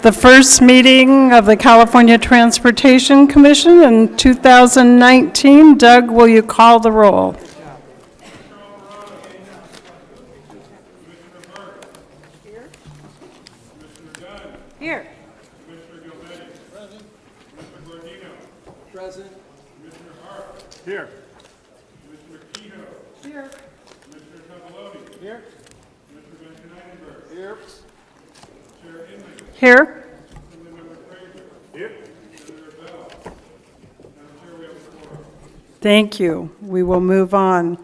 The first meeting of the California Transportation Commission in 2019. Doug, will you call the roll? Here. Present. Commissioner Hart. Here. Commissioner Kehoe. Here. Commissioner Cavaloni. Here. Commissioner Van Kneinenberg. Here. Chair Inman. Here. Assemblymember Frazier. Here. Senator Bell. Madam Chair, we have a quorum. Thank you. We will move on.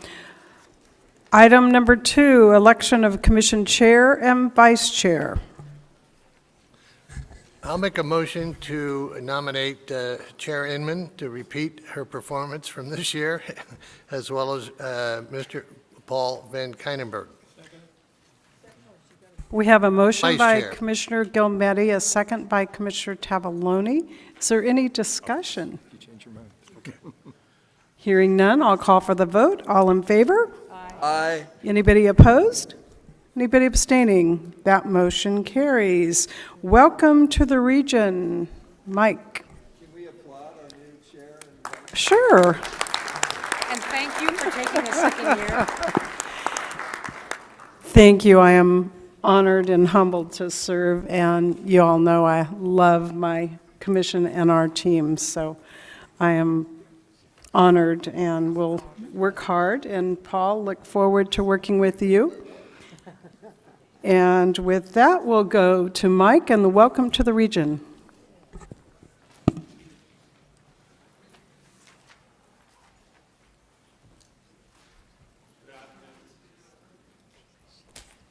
Item number 2, election of commission chair and vice chair. I'll make a motion to nominate Chair Inman to repeat her performance from this year, as well as Mr. Paul Van Kneinenberg. We have a motion Vice by chair. Commissioner Gilmetti, a second by Commissioner Tavaloni. Is there any discussion? Hearing none, I'll call for the vote. All in favor? Aye. Anybody opposed? Anybody abstaining? That motion carries. Welcome to the region, Mike. Can we applaud our new chair? Sure. And thank you for taking a second year. Thank you. I am honored and humbled to serve, and you all know I love my commission and our team, so I am honored and will work hard. And Paul, look forward to working with you. And with that, we'll go to Mike and the welcome to the region.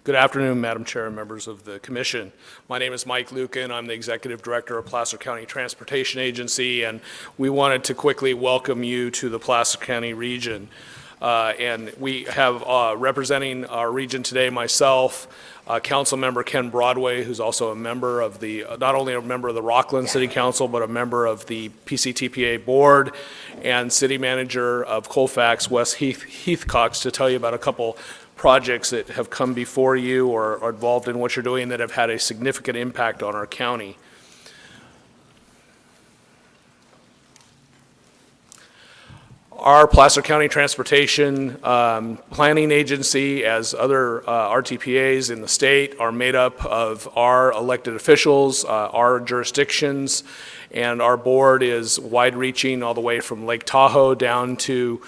Good afternoon, Madam Chair and members of the Commission. My name is Mike Lucan. I'm the Executive Director of Placer County Transportation Agency, and we wanted to quickly welcome you to the Placer County region. And we have representing our region today, myself, Council Member Ken Broadway, who's also a member of the, not only a member of the Rocklin City Council, but a member of the PCTPA Board, and City Manager of Colfax, Wes Heathcox, to tell you about a couple projects that have come before you or are involved in what you're doing that have had a significant impact on our county. Our Placer County Transportation Planning Agency, as other RTPAs in the state, are made up of our elected officials, our jurisdictions, and our board is wide-reaching all the way from Lake Tahoe down to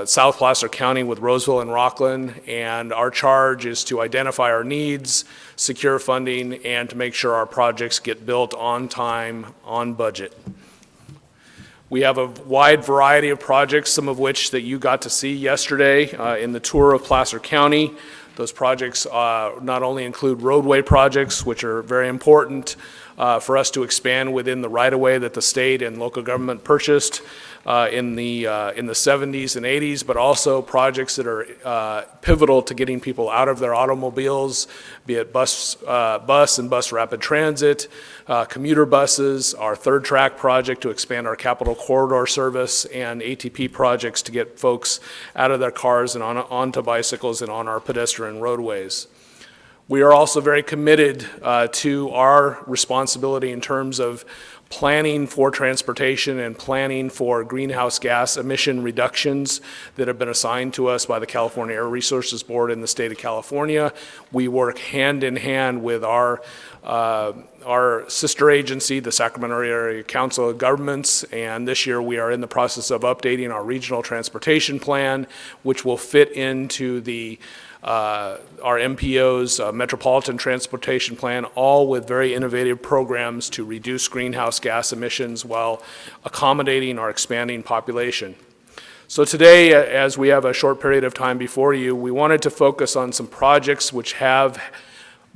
South Placer County with Roseville and Rocklin, and our charge is to identify our needs, secure funding, and to make sure our projects get built on time, on budget. We have a wide variety of projects, some of which that you got to see yesterday in the tour of Placer County. Those projects not only include roadway projects, which are very important for us to expand within the right-of-way that the state and local government purchased in the 70s and 80s, but also projects that are pivotal to getting people out of their automobiles, be it bus and bus rapid transit, commuter buses, our third track project to expand our capital corridor service, and ATP projects to get folks out of their cars and onto bicycles and on our pedestrian roadways. We are also very committed to our responsibility in terms of planning for transportation and planning for greenhouse gas emission reductions that have been assigned to us by the California Air Resources Board in the state of California. We work hand in hand with our sister agency, the Sacramento Area Council of Governments, and this year we are in the process of updating our regional transportation plan, which will fit into the our MPO's Metropolitan Transportation Plan, all with very innovative programs to reduce greenhouse gas emissions while accommodating our expanding population. So today, as we have a short period of time before you, we wanted to focus on some projects which have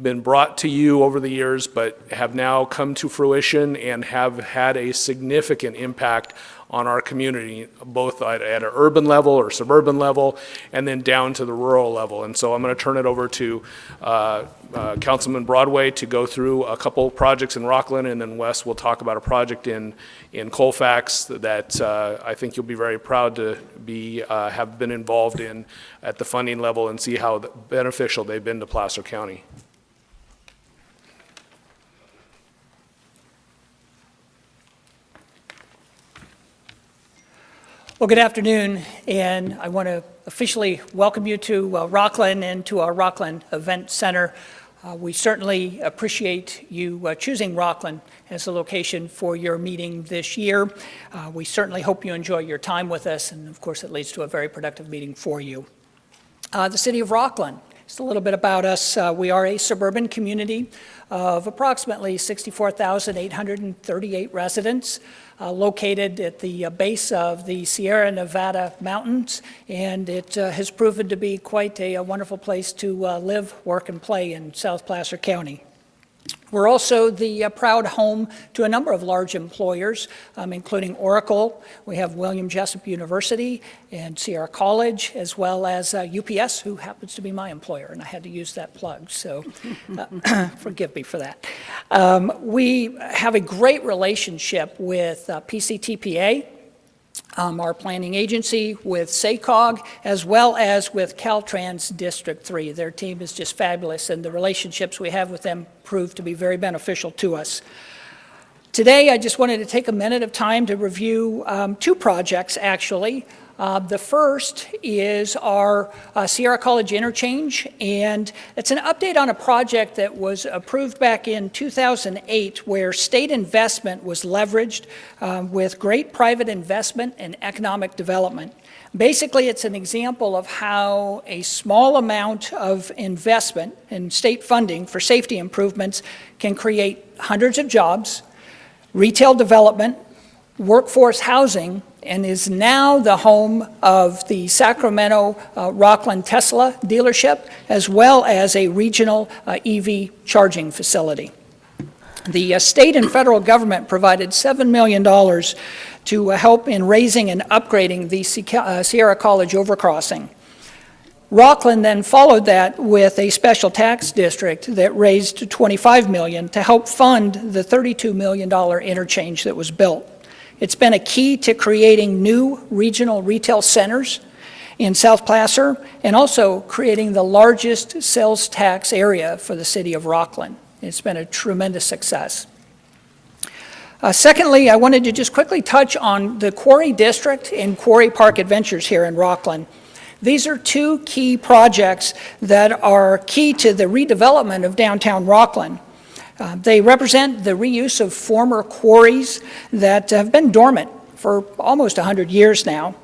been brought to you over the years, but have now come to fruition and have had a significant impact on our community, both at an urban level or suburban level, and then down to the rural level. And so I'm going to turn it over to Councilman Broadway to go through a couple projects in Rocklin, and then Wes will talk about a project in Colfax that I think you'll be very proud to have been involved in at the funding level and see how beneficial they've been to Placer County. Well, good afternoon, and I want to officially welcome you to Rocklin and to our Rocklin Event Center. We certainly appreciate you choosing Rocklin as the location for your meeting this year. We certainly hope you enjoy your time with us, and of course it leads to a very productive meeting for you. The City of Rocklin, just a little bit about us. We are a suburban community of approximately 64,838 residents, located at the base of the Sierra Nevada mountains, and it has proven to be quite a wonderful place to live, work, and play in South Placer County. We're also the proud home to a number of large employers, including Oracle. We have William Jessup University and Sierra College, as well as UPS, who happens to be my employer, and I had to use that plug, so forgive me for that. We have a great relationship with PCTPA, our planning agency, with SACOG, as well as with Caltrans District 3. Their team is just fabulous, and the relationships we have with them prove to be very beneficial to us. Today, I just wanted to take a minute of time to review two projects, actually. The first is our Sierra College interchange, and it's an update on a project that was approved back in 2008 where state investment was leveraged with great private investment and economic development. Basically, it's an example of how a small amount of investment in state funding for safety improvements can create hundreds of jobs, retail development, workforce housing, and is now the home of the Sacramento Rocklin Tesla dealership, as well as a regional EV charging facility. The state and federal government provided $7 million to help in raising and upgrading the Sierra College overcrossing. Rocklin then followed that with a special tax district that raised $25 million to help fund the $32 million interchange that was built. It's been a key to creating new regional retail centers in South Placer and also creating the largest sales tax area for the city of Rocklin. It's been a tremendous success. Secondly, I wanted to just quickly touch on the Quarry District and Quarry Park Adventures here in Rocklin. These are two key projects that are key to the redevelopment of downtown Rocklin. They represent the reuse of former quarries that have been dormant for almost 100 years now.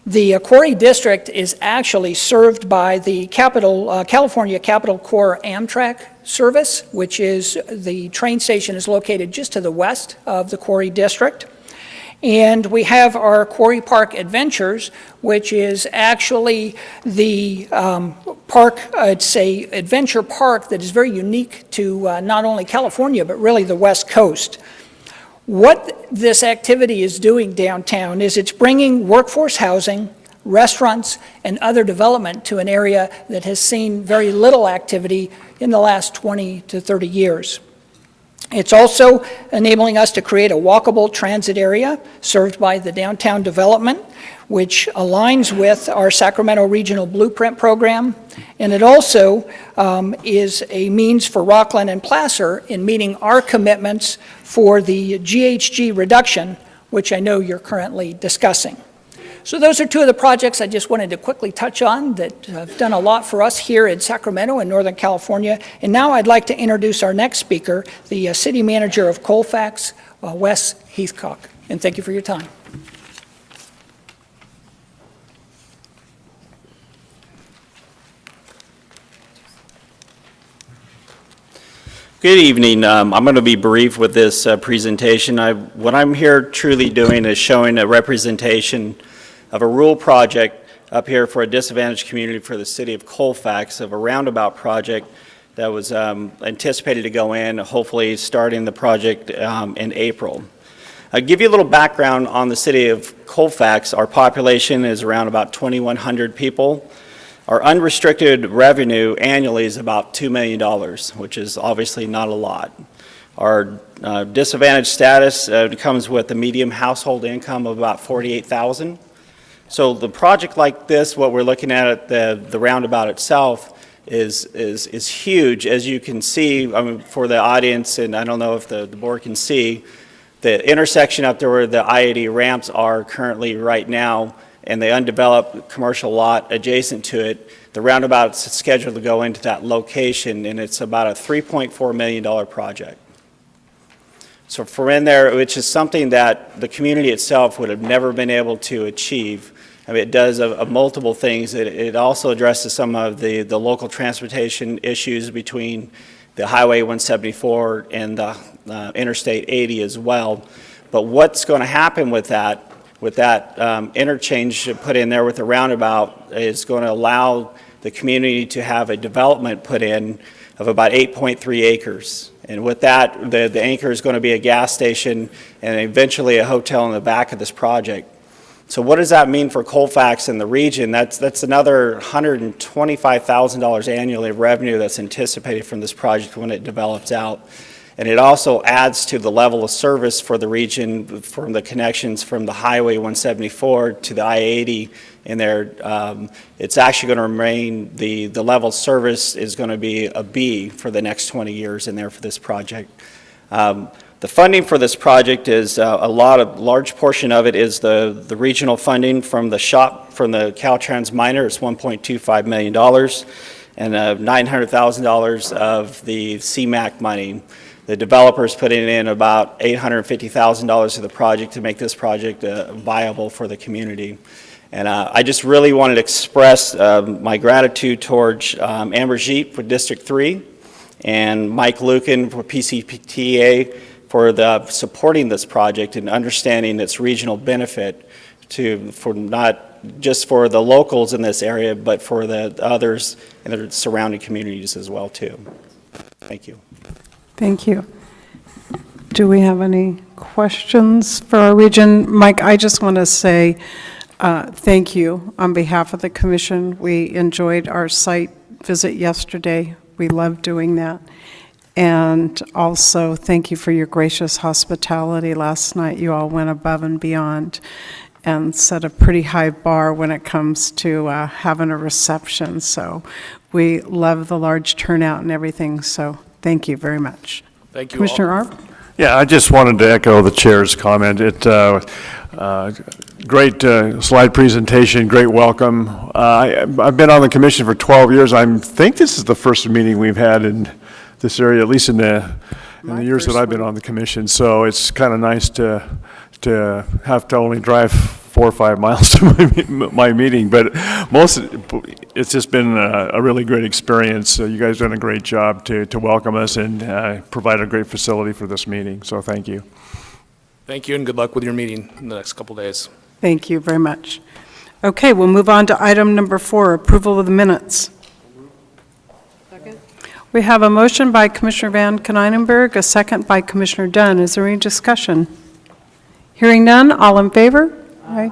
The Quarry District is actually served by the California Capital Corps Amtrak service, which is the train station is located just to the west of the Quarry District. And we have our Quarry Park Adventures, which is actually the park, it's a adventure park that is very unique to not only California, but really the West Coast. What this activity is doing downtown is it's bringing workforce housing, restaurants, and other development to an area that has seen very little activity in the last 20 to 30 years. It's also enabling us to create a walkable transit area served by the downtown development, which aligns with our Sacramento Regional Blueprint program. And it also is a means for Rocklin and Placer in meeting our commitments for the GHG reduction, which I know you're currently discussing. So those are two of the projects I just wanted to quickly touch on that have done a lot for us here in Sacramento and Northern California. And now I'd like to introduce our next speaker, the City Manager of Colfax, Wes Heathcock. And thank you for your time. Good evening. I'm going to be brief with this presentation. What I'm here truly doing is showing a representation of a rural project up here for a disadvantaged community for the city of Colfax, of a roundabout project that was anticipated to go in, hopefully starting the project in April. I'll give you a little background on the city of Colfax. Our population is around about 2,100 people. Our unrestricted revenue annually is about $2 million, which is obviously not a lot. Our disadvantaged status comes with a medium household income of about $48,000. So the project like this, what we're looking at the roundabout itself, is huge. As you can see, I mean, for the audience, and I don't know if the board can see, the intersection up there where the I-80 ramps are currently right now, and the undeveloped commercial lot adjacent to it, the roundabout's scheduled to go into that location, and it's about a $3.4 million project. So for in there, which is something that the community itself would have never been able to achieve. I mean, it does multiple things. It also addresses some of the local transportation issues between the Highway 174 and the Interstate 80 as well. But what's going to happen with that interchange put in there with the roundabout is going to allow the community to have a development put in of about 8.3 acres. And with that, the anchor is going to be a gas station and eventually a hotel in the back of this project. So what does that mean for Colfax and the region? That's another $125,000 annually of revenue that's anticipated from this project when it develops out. And it also adds to the level of service for the region from the connections from the Highway 174 to the I-80 in there. It's actually going to remain, the level of service is going to be a B for the next 20 years in there for this project. The funding for this project is large portion of it is the regional funding from the Caltrans minor. It's $1.25 million, and $900,000 of the CMAQ money. The developer's putting in about $850,000 to the project to make this project viable for the community. And I just really wanted to express my gratitude towards Amber Jeep for District 3 and Mike Lucan for PCPTA for supporting this project and understanding its regional benefit for not just for the locals in this area, but for the others in the surrounding communities as well too. Thank you. Thank you. Do we have any questions for our region? Mike, I just want to say thank you on behalf of the commission. We enjoyed our site visit yesterday. We loved doing that. And also, thank you for your gracious hospitality last night. You all went above and beyond and set a pretty high bar when it comes to having a reception. So we love the large turnout and everything. So thank you very much. Thank you all. Commissioner Arp? Yeah, I just wanted to echo the chair's comment. Great slide presentation, great welcome. I've been on the commission for 12 years. I think this is the first meeting we've had in this area, at least in the years that I've been on the commission. So it's kind of nice to have to only drive 4 or 5 miles to my meeting, but it's just been a really great experience. You guys done a great job to welcome us and provide a great facility for this meeting, so thank you. Thank you, and good luck with your meeting in the next couple days. Thank you very much. Okay, we'll move on to item number 4, approval of the minutes. Second? We have a motion by Commissioner Van Konynenberg, a second by Commissioner Dunn. Is there any discussion? Hearing none, all in favor? Aye.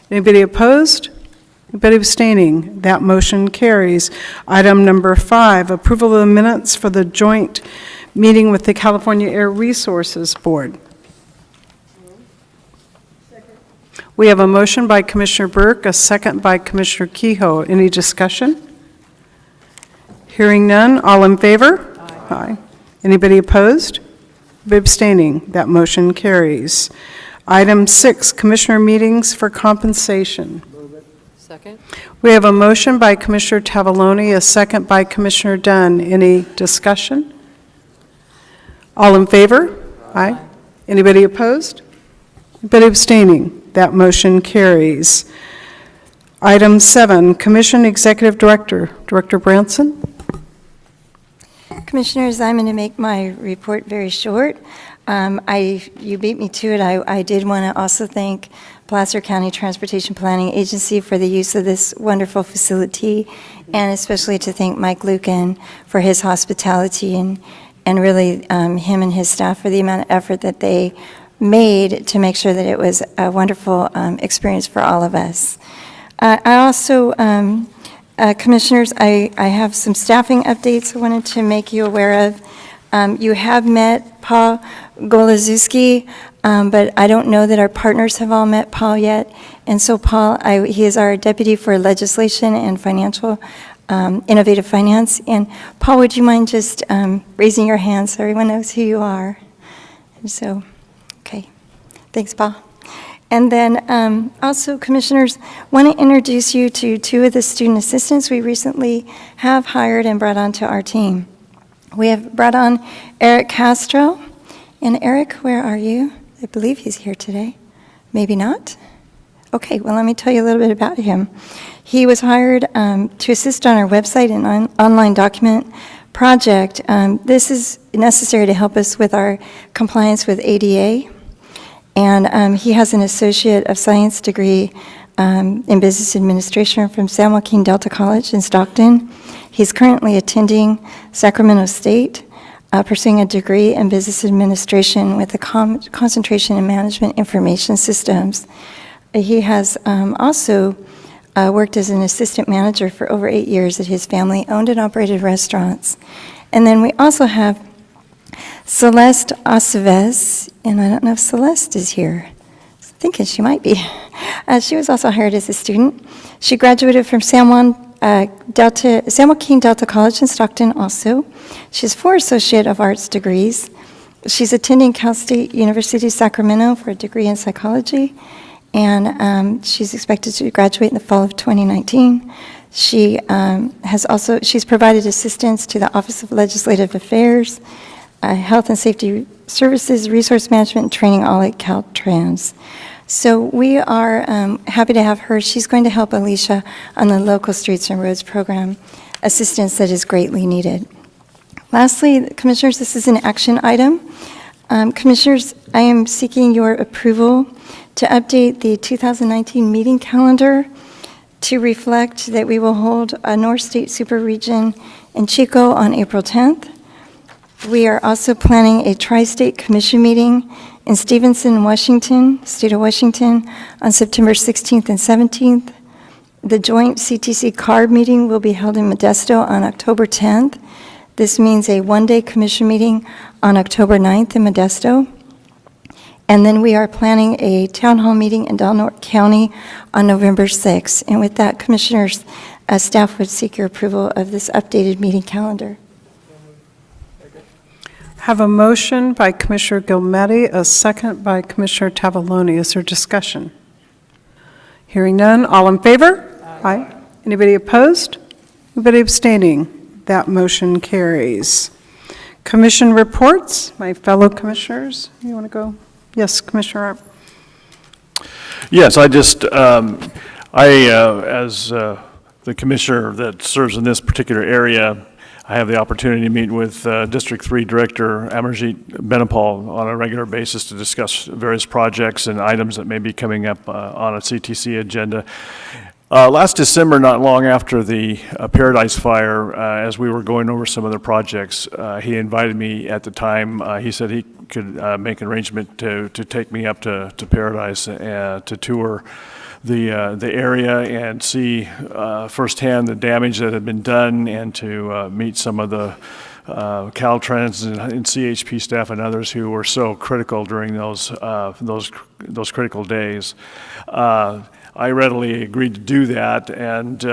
Anybody opposed? Anybody abstaining? That motion carries. Item number 5, approval of the minutes for the joint meeting with the California Air Resources Board. We have a motion by Commissioner Burke, a second by Commissioner Kehoe. Any discussion? Hearing none, all in favor? Aye. Anybody opposed? Anybody abstaining? That motion carries. Item 6, commissioner meetings for compensation. Second? We have a motion by Commissioner Tavaloni, a second by Commissioner Dunn. Any discussion? All in favor? Aye. Anybody opposed? Anybody abstaining? That motion carries. Item 7, Commission Executive Director. Director Branson? Commissioners, I'm going to make my report very short. You beat me to it. I did want to also thank Placer County Transportation Planning Agency for the use of this wonderful facility, and especially to thank Mike Lucan for his hospitality and really him and his staff for the amount of effort that they made to make sure that it was a wonderful experience for all of us. I also, Commissioners, I have some staffing updates I wanted to make you aware of. You have met Paul Golazuski, but I don't know that our partners have all met Paul yet. And so Paul, he is our Deputy for Legislation and Financial, Innovative Finance. And Paul, would you mind just raising your hand so everyone knows who you are? And so, Okay, thanks, Paul. And then also, Commissioners, want to introduce you to two of the student assistants we recently have hired and brought onto our team. We have brought on Eric Castro. And Eric, where are you? I believe he's here today. Maybe not? Okay, well, let me tell you a little bit about him. He was hired to assist on our website and online document project. This is necessary to help us with our compliance with ADA. And he has an Associate of Science degree in Business Administration from San Joaquin Delta College in Stockton. He's currently attending Sacramento State, pursuing a degree in Business Administration with a concentration in Management Information Systems. He has also worked as an assistant manager for over 8 years at his family-owned and operated restaurants. And then we also have Celeste Aceves, and I don't know if Celeste is here. I'm thinking she might be. She was also hired as a student. She graduated from San Joaquin Delta College in Stockton also. She has 4 Associate of Arts degrees. She's attending Cal State University Sacramento for a degree in psychology, and she's expected to graduate in the fall of 2019. She's provided assistance to the Office of Legislative Affairs, Health and Safety Services, Resource Management, and Training, all at Caltrans. So we are happy to have her. She's going to help Alicia on the local Streets and Roads program assistance that is greatly needed. Lastly, Commissioners, this is an action item. Commissioners, I am seeking your approval to update the 2019 meeting calendar to reflect that we will hold a North State Super Region in Chico on April 10th. We are also planning a Tri-State Commission meeting in Stevenson, Washington, State of Washington, on September 16th and 17th. The joint CTC CARB meeting will be held in Modesto on October 10th. This means a one-day commission meeting on October 9th in Modesto. And then we are planning a town hall meeting in Del Norte County on November 6th. And with that, Commissioners, staff would seek your approval of this updated meeting calendar. Have a motion by Commissioner Gilmetti, a second by Commissioner Tavaloni. Is there discussion? Hearing none, all in favor? Aye. Anybody opposed? Anybody abstaining? That motion carries. Commission reports, my fellow commissioners, you want to go? Yes, Commissioner Arp. Yes, as the commissioner that serves in this particular area, I have the opportunity to meet with District 3 Director Amarjeet Benapal on a regular basis to discuss various projects and items that may be coming up on a CTC agenda. Last December, not long after the Paradise Fire, as we were going over some of the projects, he invited me at the time. He said he could make an arrangement to take me up to Paradise to tour the area and see firsthand the damage that had been done, and to meet some of the Caltrans and CHP staff and others who were so critical during those critical days. I readily agreed to do that, and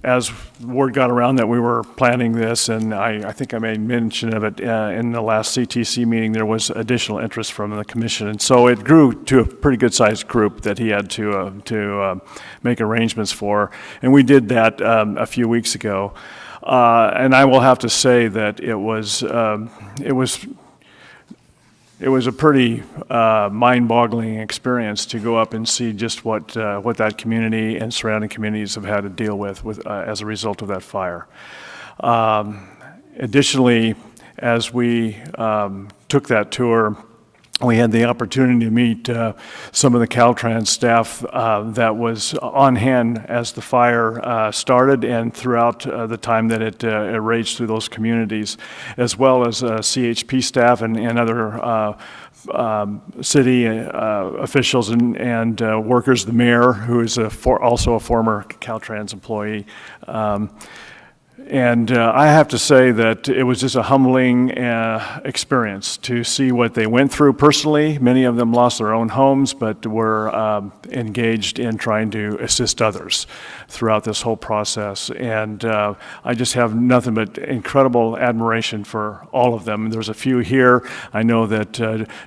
as word got around that we were planning this, and I think I made mention of it in the last CTC meeting, there was additional interest from the commission, and so it grew to a pretty good-sized group that he had to make arrangements for, and we did that a few weeks ago. And I will have to say that it was a pretty mind-boggling experience to go up and see just what that community and surrounding communities have had to deal with as a result of that fire. Additionally, as we took that tour, we had the opportunity to meet some of the Caltrans staff that was on hand as the fire started and throughout the time that it raged through those communities, as well as CHP staff and other city officials and workers. The mayor, who is also a former Caltrans employee, And I have to say that it was just a humbling experience to see what they went through personally. Many of them lost their own homes, but were engaged in trying to assist others throughout this whole process. And I just have nothing but incredible admiration for all of them. There's a few here. I know that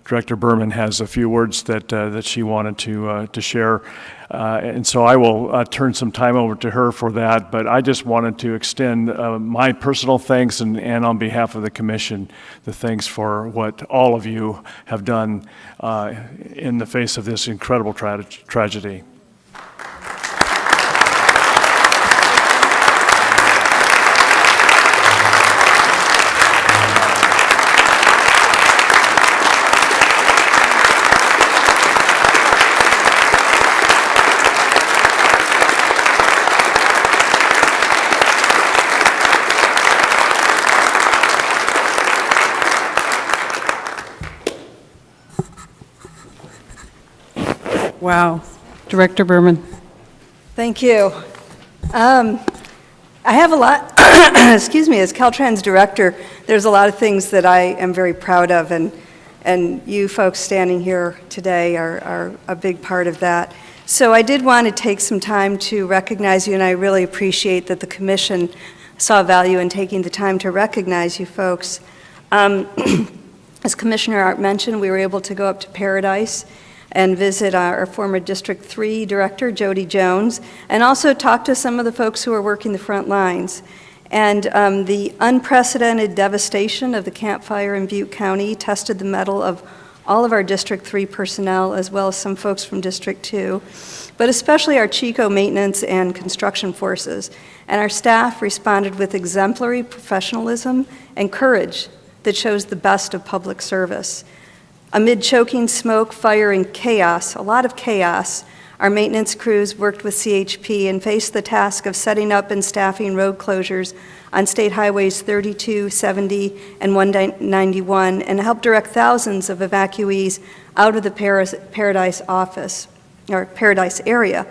Director Berman has a few words that she wanted to share. And so I will turn some time over to her for that, but I just wanted to extend my personal thanks and on behalf of the commission, the thanks for what all of you have done in the face of this incredible tragedy. Wow. Director Berman. Thank you. I have a lot, excuse me, as Caltrans director, there's a lot of things that I am very proud of, and you folks standing here today are a big part of that. So I did want to take some time to recognize you, and I really appreciate that the commission saw value in taking the time to recognize you folks. As Commissioner Art mentioned, we were able to go up to Paradise and visit our former District 3 Director, Jody Jones, and also talk to some of the folks who are working the front lines. And the unprecedented devastation of the Camp Fire in Butte County tested the mettle of all of our District 3 personnel, as well as some folks from District 2, but especially our Chico maintenance and construction forces. And our staff responded with exemplary professionalism and courage that shows the best of public service. Amid choking smoke, fire, and chaos, a lot of chaos, our maintenance crews worked with CHP and faced the task of setting up and staffing road closures on State Highways 32, 70, and 191, and helped direct thousands of evacuees out of the Paradise office, or Paradise area.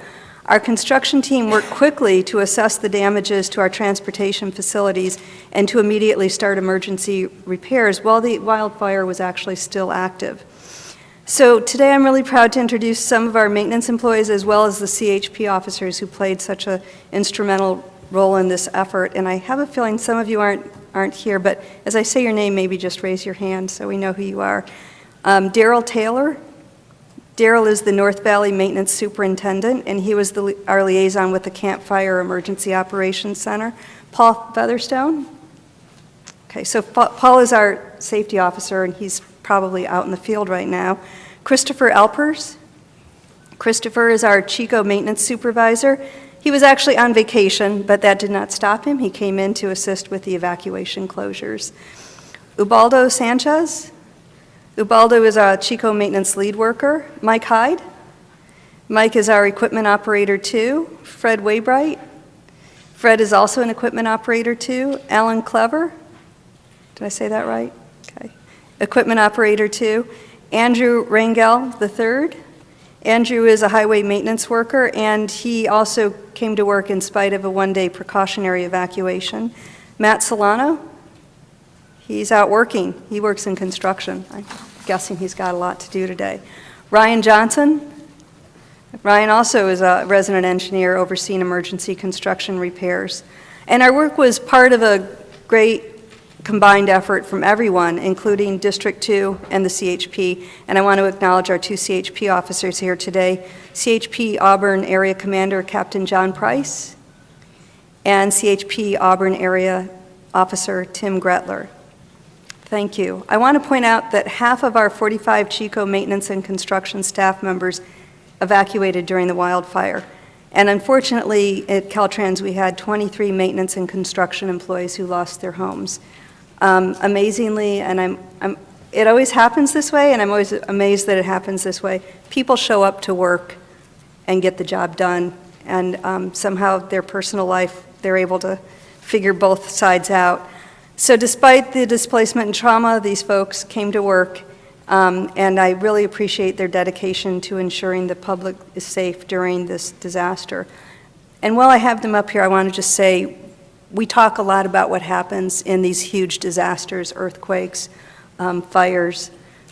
Our construction team worked quickly to assess the damages to our transportation facilities and to immediately start emergency repairs while the wildfire was actually still active. So today I'm really proud to introduce some of our maintenance employees as well as the CHP officers who played such an instrumental role in this effort. And I have a feeling some of you aren't here, but as I say your name, maybe just raise your hand so we know who you are. Daryl Taylor. Daryl is the North Valley Maintenance Superintendent, and he was our liaison with the Camp Fire Emergency Operations Center. Paul Featherstone. Okay, so Paul is our safety officer, and he's probably out in the field right now. Christopher Alpers. Christopher is our Chico Maintenance Supervisor. He was actually on vacation, but that did not stop him. He came in to assist with the evacuation closures. Ubaldo Sanchez. Ubaldo is our Chico Maintenance Lead Worker. Mike Hyde. Mike is our Equipment Operator 2. Fred Waybright. Fred is also an Equipment Operator 2. Alan Clever. Did I say that right? Okay. Equipment Operator 2. Andrew Rangel III. Andrew is a highway maintenance worker, and he also came to work in spite of a one-day precautionary evacuation. Matt Solano. He's out working. He works in construction. I'm guessing he's got a lot to do today. Ryan Johnson. Ryan also is a resident engineer overseeing emergency construction repairs. And our work was part of a great combined effort from everyone, including District 2 and the CHP. And I want to acknowledge our two CHP officers here today. CHP Auburn Area Commander Captain John Price and CHP Auburn Area Officer Tim Gretler. Thank you. I want to point out that half of our 45 Chico maintenance and construction staff members evacuated during the wildfire. And unfortunately, at Caltrans, we had 23 maintenance and construction employees who lost their homes. Amazingly, and it always happens this way, and I'm always amazed that it happens this way. People show up to work and get the job done, and somehow their personal life, they're able to figure both sides out. So despite the displacement and trauma, these folks came to work, and I really appreciate their dedication to ensuring the public is safe during this disaster. And while I have them up here, I want to just say we talk a lot about what happens in these huge disasters, earthquakes, fires,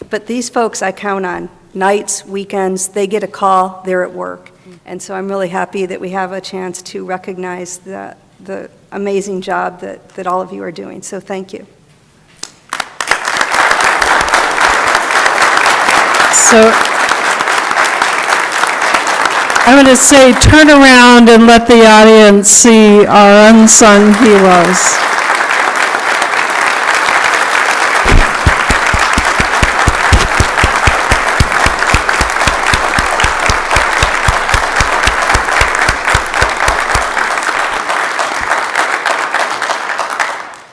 but these folks I count on. Nights, weekends, they get a call, they're at work. And so I'm really happy that we have a chance to recognize the amazing job that all of you are doing. So thank you. So I'm going to say, turn around and let the audience see our unsung heroes.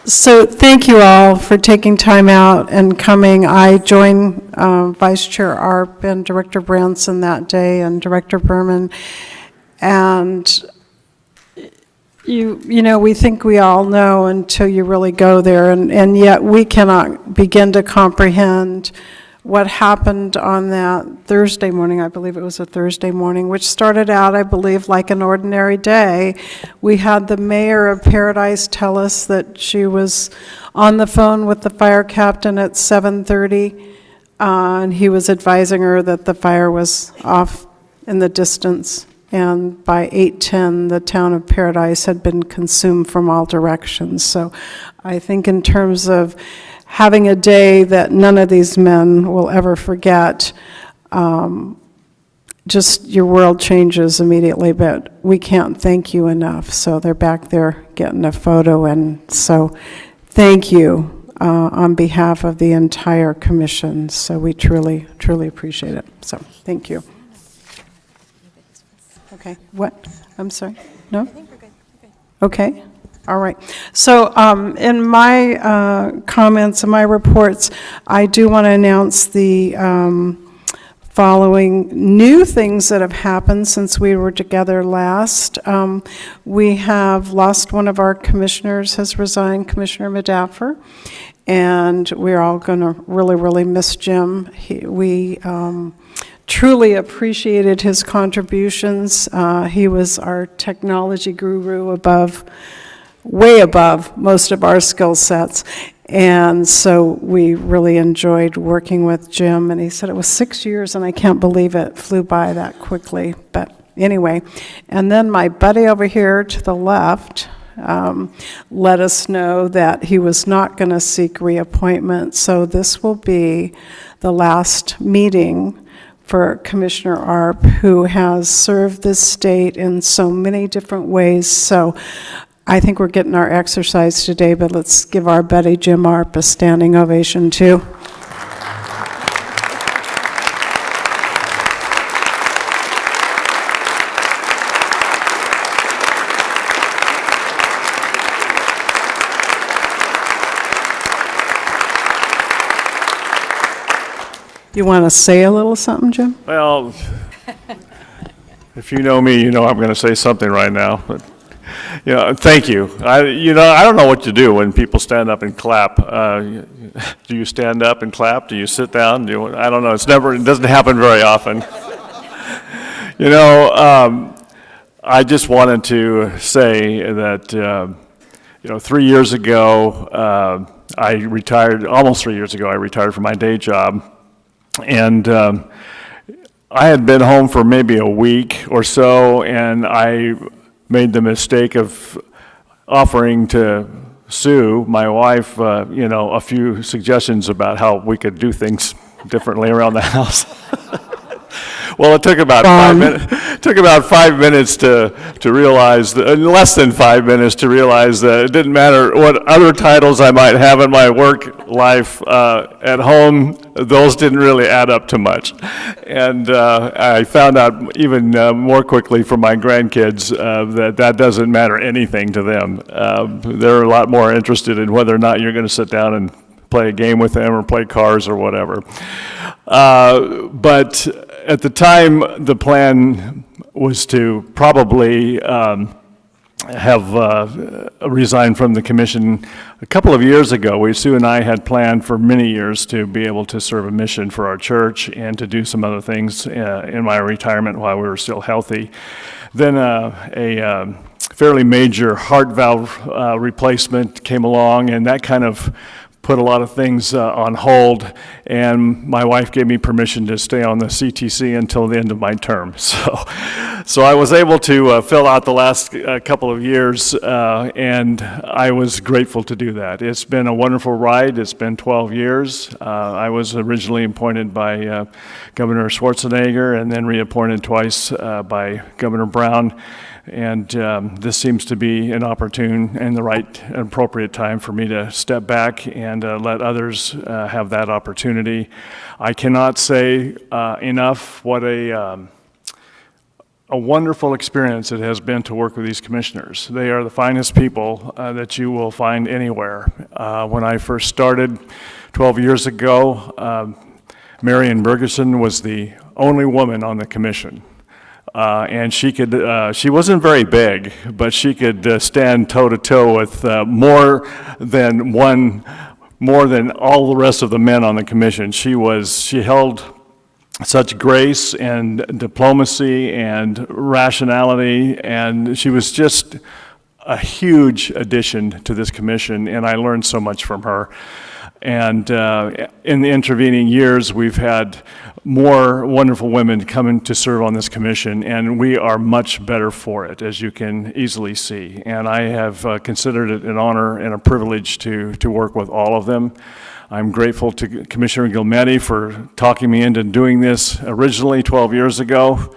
So thank you all for taking time out and coming. I joined Vice Chair Arp and Director Branson that day and Director Berman. And you know, we think we all know until you really go there, and yet we cannot begin to comprehend what happened on that Thursday morning. I believe it was a Thursday morning, which started out, I believe, like an ordinary day. We had the mayor of Paradise tell us that she was on the phone with the fire captain at 7:30, and he was advising her that the fire was off in the distance. And by 8:10, the town of Paradise had been consumed from all directions. So I think in terms of having a day that none of these men will ever forget, just your world changes immediately, but we can't thank you enough. So they're back there getting a photo, and so thank you on behalf of the entire commission. So we truly, truly appreciate it. So thank you. Okay, what? I'm sorry? No? I think we're good. Okay. All right. So in my comments and my reports, I do want to announce the following new things that have happened since we were together last. We have lost one of our commissioners, has resigned, Commissioner Medaffer, and we're all going to really, really miss Jim. We truly appreciated his contributions. He was our technology guru, way above most of our skill sets. And so we really enjoyed working with Jim. And he said it was 6 years, and I can't believe it flew by that quickly. But anyway, and then my buddy over here to the left let us know that he was not going to seek reappointment. So this will be the last meeting for Commissioner Arp, who has served this state in so many different ways. So I think we're getting our exercise today, but let's give our buddy Jim Arp a standing ovation too. You want to say a little something, Jim? Well, if you know me, you know I'm going to say something right now. But, you know, thank you. I don't know what to do when people stand up and clap. Do you stand up and clap? Do you sit down? I don't know. It doesn't happen very often. You know, I just wanted to say that, 3 years ago, I retired. Almost 3 years ago, I retired from my day job. And I had been home for maybe a week or so, and I made the mistake of offering to Sue, my wife, a few suggestions about how we could do things differently around the house. Well, it took about 5 minutes. Took about 5 minutes to realize, less than 5 minutes to realize that it didn't matter what other titles I might have in my work life at home; those didn't really add up to much. And I found out even more quickly from my grandkids that doesn't matter anything to them. They're a lot more interested in whether or not you're going to sit down and play a game with them or play cars or whatever. But at the time, the plan was to probably have resigned from the commission. A couple of years ago, Sue and I had planned for many years to be able to serve a mission for our church and to do some other things in my retirement while we were still healthy. Then a fairly major heart valve replacement came along, and that kind of put a lot of things on hold, and my wife gave me permission to stay on the CTC until the end of my term. So I was able to fill out the last couple of years, and I was grateful to do that. It's been a wonderful ride. It's been 12 years. I was originally appointed by Governor Schwarzenegger and then reappointed twice by Governor Brown. And this seems to be an opportune and the right and appropriate time for me to step back and let others have that opportunity. I cannot say enough what a wonderful experience it has been to work with these commissioners. They are the finest people that you will find anywhere. When I first started 12 years ago, Marion Bergerson was the only woman on the commission. And she wasn't very big, but she could stand toe-to-toe with more than all the rest of the men on the commission. She held such grace and diplomacy and rationality, and she was just a huge addition to this commission, and I learned so much from her. And in the intervening years, we've had more wonderful women coming to serve on this commission, and we are much better for it, as you can easily see. And I have considered it an honor and a privilege to work with all of them. I'm grateful to Commissioner Gilmetti for talking me into doing this originally 12 years ago,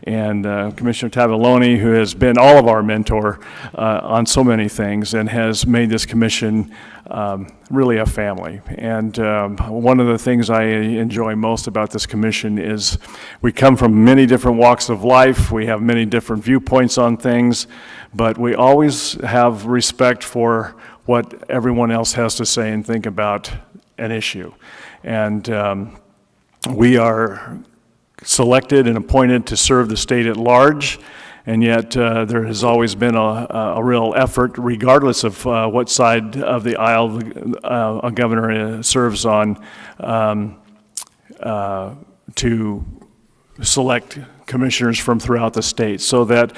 and Commissioner Tavoloni, who has been all of our mentor on so many things and has made this commission really a family. And one of the things I enjoy most about this commission is we come from many different walks of life, we have many different viewpoints on things, but we always have respect for what everyone else has to say and think about an issue. And we are selected and appointed to serve the state at large, and yet there has always been a real effort, regardless of what side of the aisle a governor serves on, to select commissioners from throughout the state, so that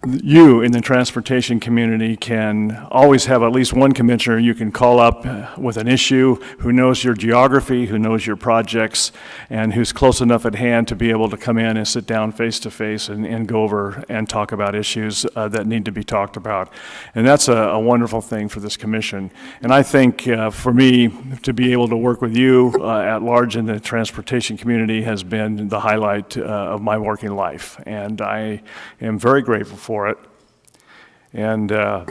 you in the transportation community can always have at least one commissioner you can call up with an issue, who knows your geography, who knows your projects, and who's close enough at hand to be able to come in and sit down face to face and go over and talk about issues that need to be talked about. And that's a wonderful thing for this commission. And I think for me to be able to work with you at large in the transportation community has been the highlight of my working life. And I am very grateful for it. And I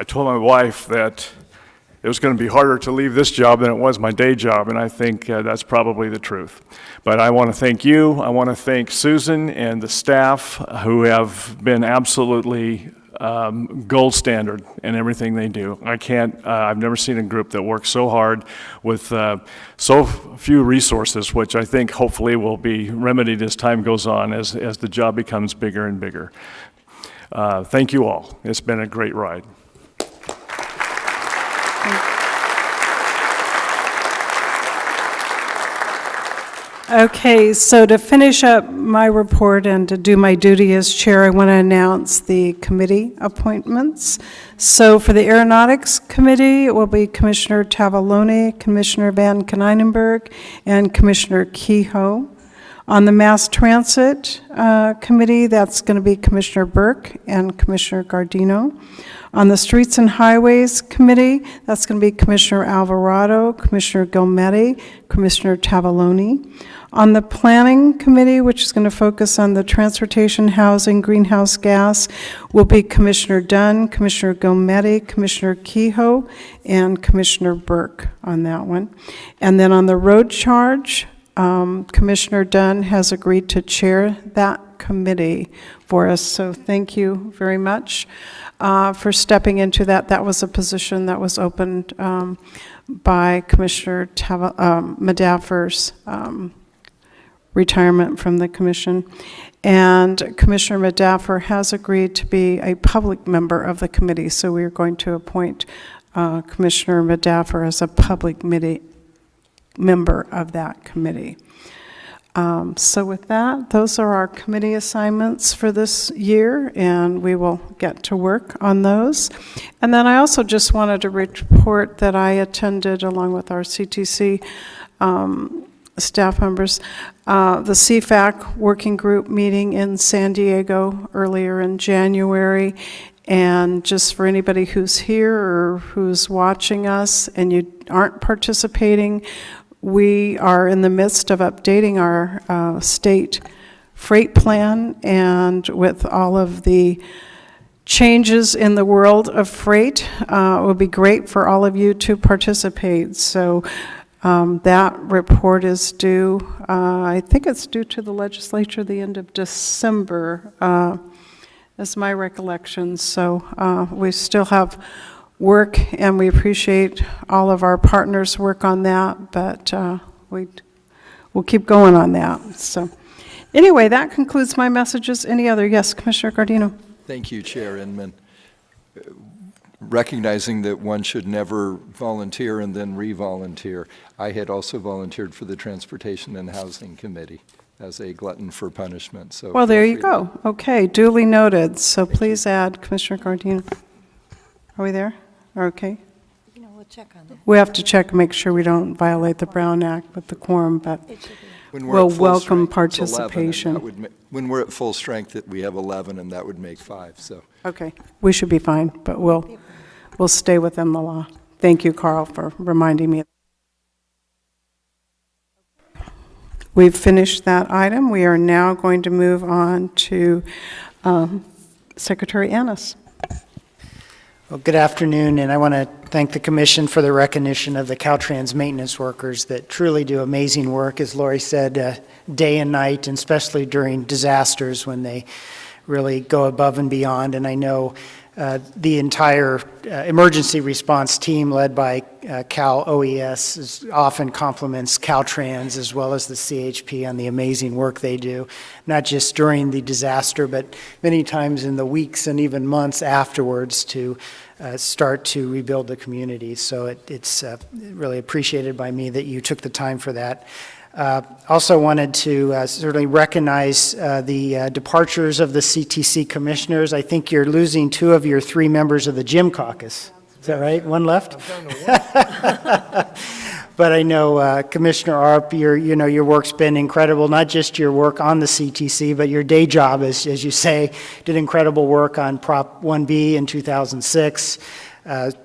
told my wife that it was going to be harder to leave this job than it was my day job, and I think that's probably the truth. But I want to thank you. I want to thank Susan and the staff who have been absolutely gold standard in everything they do. I've never seen a group that works so hard with so few resources, which I think hopefully will be remedied as time goes on, as the job becomes bigger and bigger. Thank you all. It's been a great ride. Okay, so to finish up my report and to do my duty as chair, I want to announce the committee appointments. So for the Aeronautics Committee, it will be Commissioner Tavoloni, Commissioner Van Konynenberg, and Commissioner Kehoe. On the Mass Transit Committee, that's going to be Commissioner Burke and Commissioner Gardino. On the Streets and Highways Committee, that's going to be Commissioner Alvarado, Commissioner Gilmetti, Commissioner Tavoloni. On the Planning Committee, which is going to focus on the transportation, housing, greenhouse gas, will be Commissioner Dunn, Commissioner Gilmetti, Commissioner Kehoe, and Commissioner Burke on that one. And then on the road charge, Commissioner Dunn has agreed to chair that committee for us, so thank you very much for stepping into that. That was a position that was opened by Commissioner Medaffer's retirement from the commission. And Commissioner Medaffer has agreed to be a public member of the committee, so we are going to appoint Commissioner Medaffer as a public member of that committee. So with that, those are our committee assignments for this year, and we will get to work on those. And then I also just wanted to report that I attended, along with our CTC staff members, the CFAC working group meeting in San Diego earlier in January. And just for anybody who's here or who's watching us and you aren't participating, we are in the midst of updating our state freight plan, and with all of the changes in the world of freight, it would be great for all of you to participate. So that report is due, I think it's due to the legislature the end of December, is my recollection. So we still have work, and we appreciate all of our partners' work on that, but we'll keep going on that. So anyway, that concludes my messages. Any other? Yes, Commissioner Gardino. Thank you, Chair Inman. Recognizing that one should never volunteer and then re-volunteer, I had also volunteered for the Transportation and Housing Committee as a glutton for punishment. So well, there you feel free go. Okay, duly noted. So please add Commissioner Gardino. Are we there? Okay. You know, we'll check on that. We have to check, make sure we don't violate the Brown Act with the quorum, but When we're we'll at full welcome strength, it's 11, and that participation. would when we're at full strength, we have 11, and that would make 5. So Okay, we should be fine, but we'll stay within the law. Thank you, Carl, for reminding me. We've finished that item. We are now going to move on to Secretary Annis. Well, good afternoon, and I want to thank the Commission for the recognition of the Caltrans maintenance workers that truly do amazing work, as Lori said, day and night, and especially during disasters when they really go above and beyond. And I know the entire emergency response team led by Cal OES often compliments Caltrans as well as the CHP on the amazing work they do, not just during the disaster, but many times in the weeks and even months afterwards to start to rebuild the community. So it's really appreciated by me that you took the time for that. Also wanted to certainly recognize the departures of the CTC commissioners. I think you're losing 2 of your 3 members of the Gym Caucus. Is that right? One left? But I know Commissioner Arp, your work's been incredible, not just your work on the CTC, but your day job, as you say, did incredible work on Prop 1B in 2006,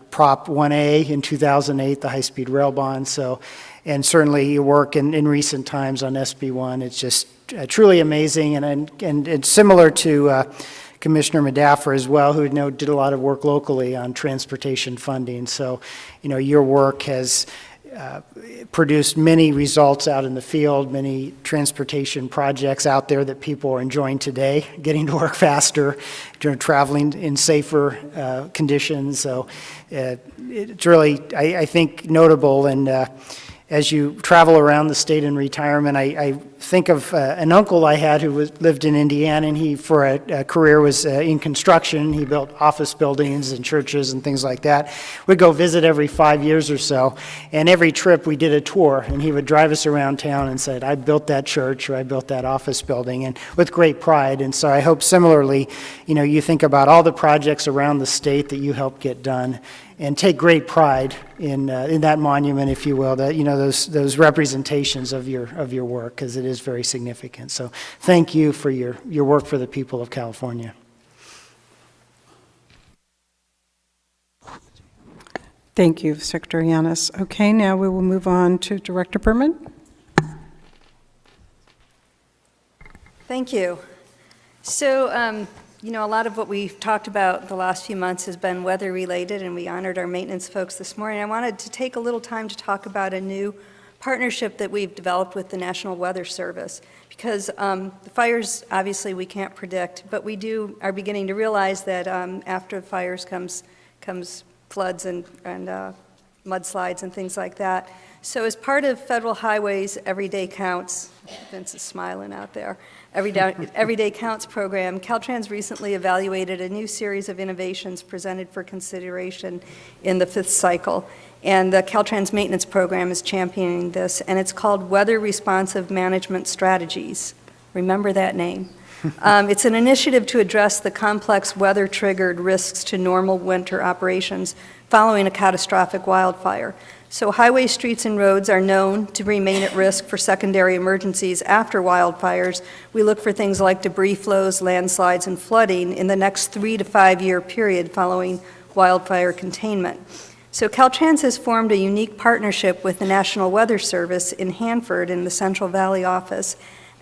Prop 1A in 2008, the high-speed rail bond. So, and certainly your work in recent times on SB1, it's just truly amazing, and it's similar to Commissioner Madaffer as well, who did a lot of work locally on transportation funding. So, your work has produced many results out in the field, many transportation projects out there that people are enjoying today, getting to work faster, traveling in safer conditions. So it's really, I think, notable. And as you travel around the state in retirement, I think of an uncle I had who lived in Indiana, and he, for a career, was in construction. He built office buildings and churches and things like that. We'd go visit every 5 years or so, and every trip we did a tour, and he would drive us around town and said, I built that church, or I built that office building, and with great pride. And so I hope similarly, you think about all the projects around the state that you helped get done, and take great pride in that monument, if you will, that those representations of your work, because it is very significant. So thank you for your work for the people of California. Thank you, Secretary Annis. Okay, now we will move on to Director Berman. Thank you. So, a lot of what we've talked about the last few months has been weather-related, and we honored our maintenance folks this morning. I wanted to take a little time to talk about a new partnership that we've developed with the National Weather Service, because the fires, obviously, we can't predict, but we are beginning to realize that after the fires comes floods and mudslides and things like that. So as part of Federal Highways Every Day Counts, Vince is smiling out there, Every Day Counts program, Caltrans recently evaluated a new series of innovations presented for consideration in the 5th cycle. And the Caltrans Maintenance Program is championing this, and it's called Weather Responsive Management Strategies. Remember that name. It's an initiative to address the complex weather-triggered risks to normal winter operations following a catastrophic wildfire. So highways, streets, and roads are known to remain at risk for secondary emergencies after wildfires. We look for things like debris flows, landslides, and flooding in the next 3 to 5 year period following wildfire containment. So Caltrans has formed a unique partnership with the National Weather Service in Hanford in the Central Valley office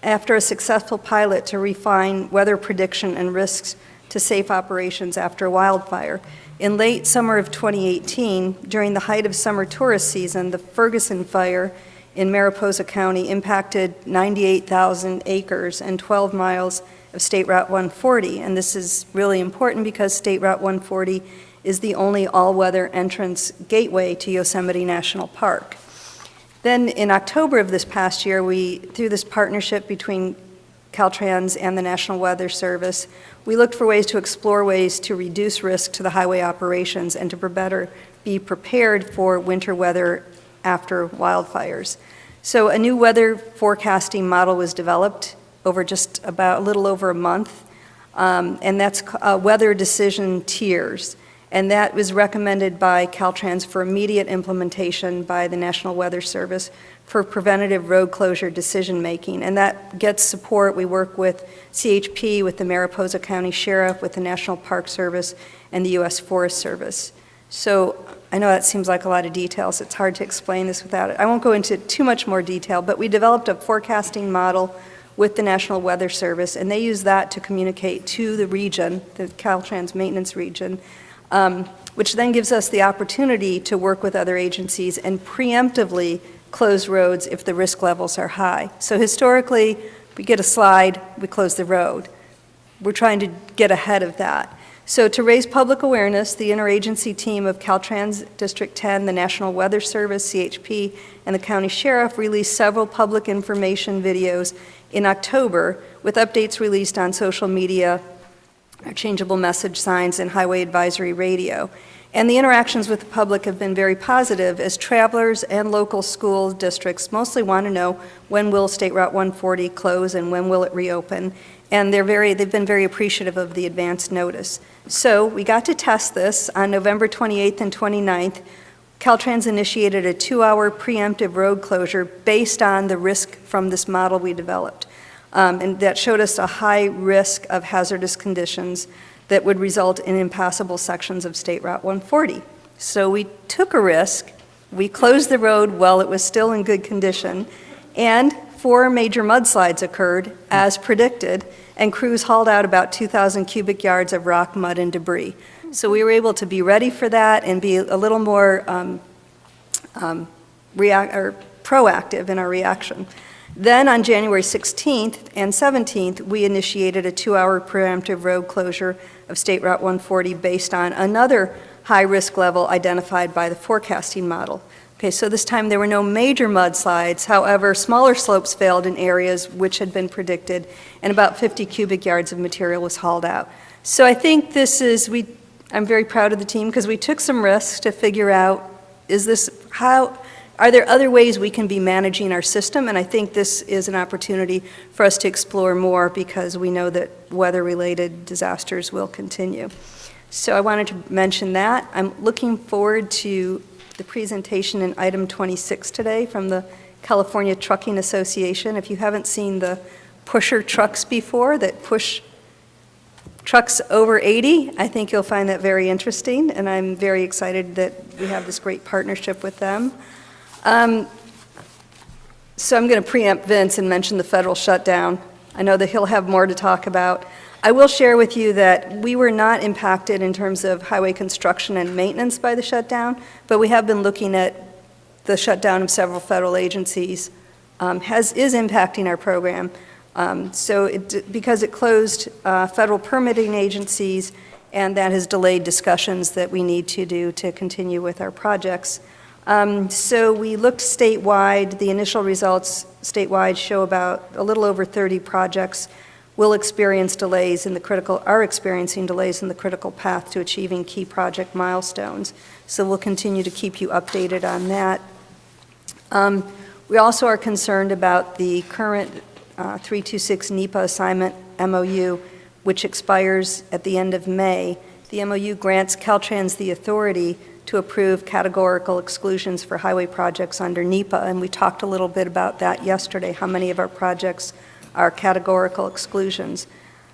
after a successful pilot to refine weather prediction and risks to safe operations after a wildfire. In late summer of 2018, during the height of summer tourist season, the Ferguson fire in Mariposa County impacted 98,000 acres and 12 miles of State Route 140. And this is really important because State Route 140 is the only all-weather entrance gateway to Yosemite National Park. Then in October of this past year, through this partnership between Caltrans and the National Weather Service, we looked for ways to explore ways to reduce risk to the highway operations and to better be prepared for winter weather after wildfires. So a new weather forecasting model was developed over just about a little over a month, and that's weather decision tiers. And that was recommended by Caltrans for immediate implementation by the National Weather Service for preventative road closure decision-making. And that gets support. We work with CHP, with the Mariposa County Sheriff, with the National Park Service, and the U.S. Forest Service. So I know that seems like a lot of details. It's hard to explain this without it. I won't go into too much more detail, but we developed a forecasting model with the National Weather Service, and they use that to communicate to the region, the Caltrans maintenance region, which then gives us the opportunity to work with other agencies and preemptively close roads if the risk levels are high. So historically, we get a slide, we close the road. We're trying to get ahead of that. So to raise public awareness, the interagency team of Caltrans District 10, the National Weather Service, CHP, and the County Sheriff released several public information videos in October with updates released on social media, our changeable message signs, and highway advisory radio. And the interactions with the public have been very positive as travelers and local school districts mostly want to know when will State Route 140 close and when will it reopen. And they've been very appreciative of the advance notice. So we got to test this on November 28th and 29th. Caltrans initiated a 2-hour preemptive road closure based on the risk from this model we developed. And that showed us a high risk of hazardous conditions that would result in impassable sections of State Route 140. So we took a risk, we closed the road while it was still in good condition, and 4 major mudslides occurred as predicted, and crews hauled out about 2,000 cubic yards of rock, mud, and debris. So we were able to be ready for that and be a little more proactive in our reaction. Then on January 16th and 17th, we initiated a 2-hour preemptive road closure of State Route 140 based on another high-risk level identified by the forecasting model. Okay, so this time there were no major mudslides. However, smaller slopes failed in areas which had been predicted, and about 50 cubic yards of material was hauled out. So I think I'm very proud of the team because we took some risks to figure out, are there other ways we can be managing our system? And I think this is an opportunity for us to explore more because we know that weather-related disasters will continue. So I wanted to mention that. I'm looking forward to the presentation in item 26 today from the California Trucking Association. If you haven't seen the pusher trucks before that push trucks over 80, I think you'll find that very interesting, and I'm very excited that we have this great partnership with them. So I'm going to preempt Vince and mention the federal shutdown. I know that he'll have more to talk about. I will share with you that we were not impacted in terms of highway construction and maintenance by the shutdown, but we have been looking at the shutdown of several federal agencies is impacting our program. Because it closed federal permitting agencies, and that has delayed discussions that we need to do to continue with our projects. So we looked statewide. The initial results statewide show about a little over 30 projects are experiencing delays in the critical path to achieving key project milestones. So we'll continue to keep you updated on that. We also are concerned about the current 326 NEPA assignment MOU, which expires at the end of May. The MOU grants Caltrans the authority to approve categorical exclusions for highway projects under NEPA, and we talked a little bit about that yesterday, how many of our projects are categorical exclusions.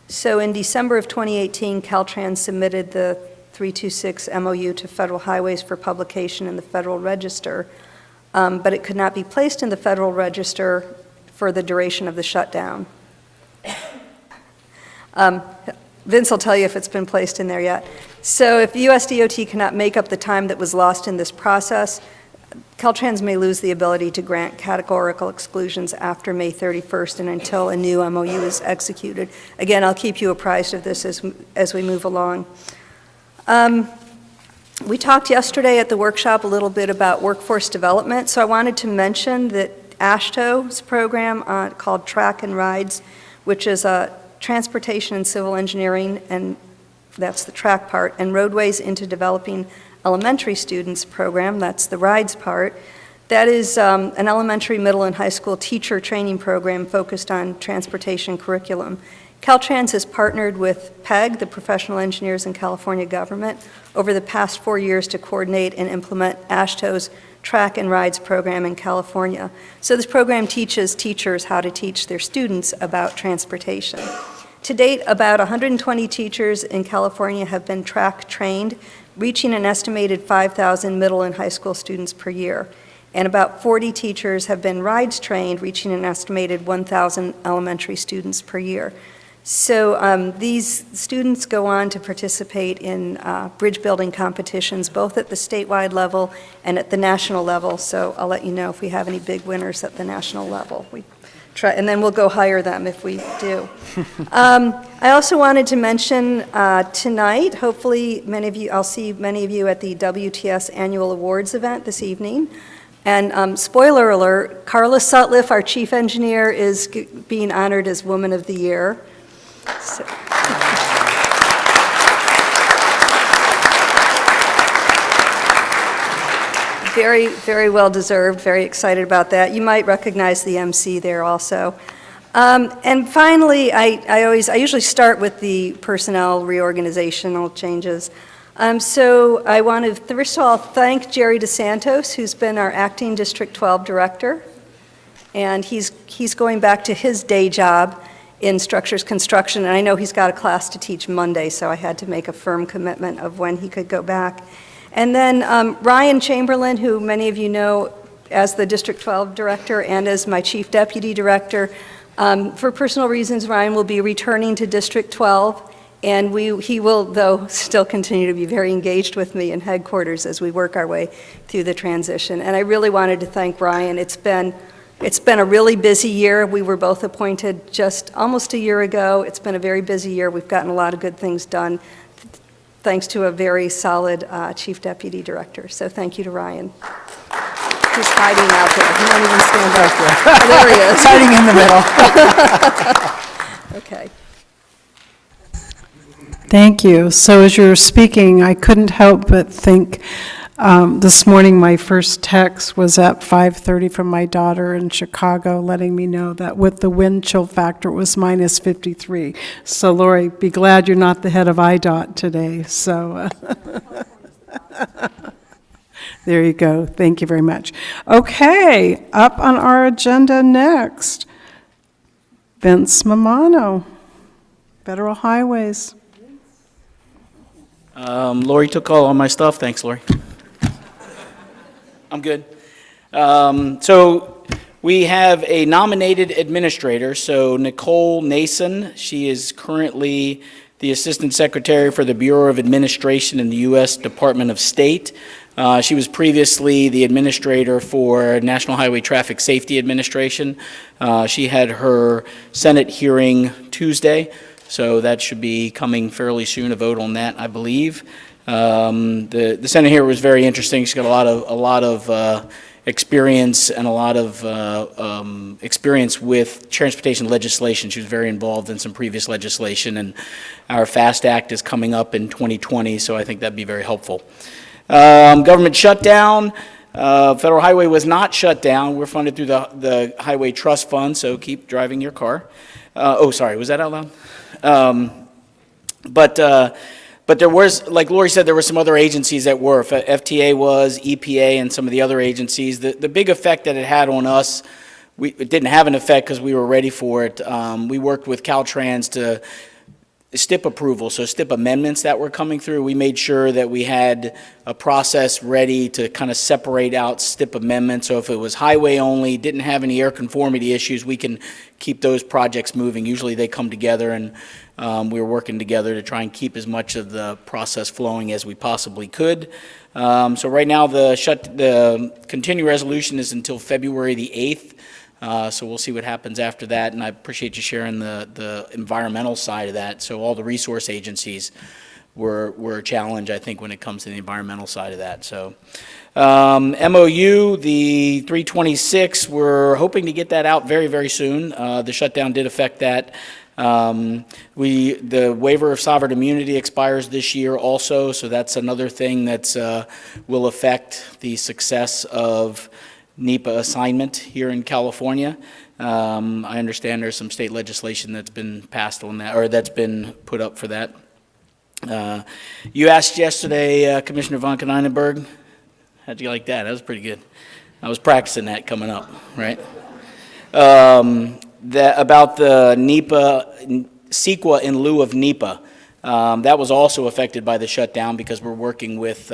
So in December of 2018, Caltrans submitted the 326 MOU to Federal Highways for publication in the Federal Register, but it could not be placed in the Federal Register for the duration of the shutdown. Vince will tell you if it's been placed in there yet. So if USDOT cannot make up the time that was lost in this process, Caltrans may lose the ability to grant categorical exclusions after May 31st and until a new MOU is executed. Again, I'll keep you apprised of this as we move along. We talked yesterday at the workshop a little bit about workforce development, so I wanted to mention that AASHTO's program called Track and Rides, which is a transportation and civil engineering, and that's the track part, and roadways into developing elementary students program, that's the rides part. That is an elementary, middle, and high school teacher training program focused on transportation curriculum. Caltrans has partnered with PEG, the Professional Engineers in California Government, over the past 4 years to coordinate and implement AASHTO's Track and Rides program in California. So this program teaches teachers how to teach their students about transportation. To date, about 120 teachers in California have been track trained, reaching an estimated 5,000 middle and high school students per year. And about 40 teachers have been rides trained, reaching an estimated 1,000 elementary students per year. So these students go on to participate in bridge building competitions, both at the statewide level and at the national level. So I'll let you know if we have any big winners at the national level. We try, and then we'll go hire them if we do. I also wanted to mention tonight, hopefully many of you, I'll see many of you at the WTS Annual Awards event this evening. And spoiler alert, Carla Sutliff, our chief engineer, is being honored as Woman of the Year. So. Very, very well deserved, very excited about that. You might recognize the MC there also. And finally, I usually start with the personnel reorganizational changes. So I want to, first of all, thank Jerry DeSantos, who's been our acting District 12 director. And he's going back to his day job in structures construction, and I know he's got a class to teach Monday, so I had to make a firm commitment of when he could go back. And then Ryan Chamberlain, who many of you know as the District 12 director and as my chief deputy director. For personal reasons, Ryan will be returning to District 12, and he will, though, still continue to be very engaged with me in headquarters as we work our way through the transition. And I really wanted to thank Ryan. It's been a really busy year. We were both appointed just almost a year ago. It's been a very busy year. We've gotten a lot of good things done thanks to a very solid chief deputy director. So thank you to Ryan. He's hiding out there. He won't even stand up there. Oh, there he is. Hiding in the middle. Okay. Thank you. So as you're speaking, I couldn't help but think this morning my first text was at 5:30 from my daughter in Chicago letting me know that with the wind chill factor it was -53. So Lori, be glad you're not the head of IDOT today. So there you go. Thank you very much. Okay, up on our agenda next, Vince Mamano, Federal Highways. Lori took all my stuff. Thanks, Lori. I'm good. So we have a nominated administrator. So Nicole Nason, she is currently the Assistant Secretary for the Bureau of Administration in the U.S. Department of State. She was previously the administrator for National Highway Traffic Safety Administration. She had her Senate hearing Tuesday, so that should be coming fairly soon, a vote on that, I believe. The Senate hearing was very interesting. She's got a lot of experience and a lot of experience with transportation legislation. She was very involved in some previous legislation, and our FAST Act is coming up in 2020, so I think that'd be very helpful. Government shutdown. Federal Highway was not shut down. We're funded through the Highway Trust Fund, so keep driving your car. Oh, sorry, was that out loud? But there was, like Lori said, there were some other agencies that were. FTA was, EPA, and some of the other agencies. The big effect that it had on us, it didn't have an effect because we were ready for it. We worked with Caltrans to STIP approval, so STIP amendments that were coming through. We made sure that we had a process ready to kind of separate out STIP amendments. So if it was highway only, didn't have any air conformity issues, we can keep those projects moving. Usually they come together, and we were working together to try and keep as much of the process flowing as we possibly could. So right now the continuing resolution is until February the 8th. So we'll see what happens after that, and I appreciate you sharing the environmental side of that. So all the resource agencies were a challenge, I think, when it comes to the environmental side of that. So MOU, the 326, we're hoping to get that out very, very soon. The shutdown did affect that. The waiver of sovereign immunity expires this year also, so that's another thing that will affect the success of NEPA assignment here in California. I understand there's some state legislation that's been passed on that, or that's been put up for that. You asked yesterday, Commissioner von Konynenberg, how'd you like that? That was pretty good. I was practicing that coming up, right? About the NEPA, CEQA in lieu of NEPA. That was also affected by the shutdown because we're working with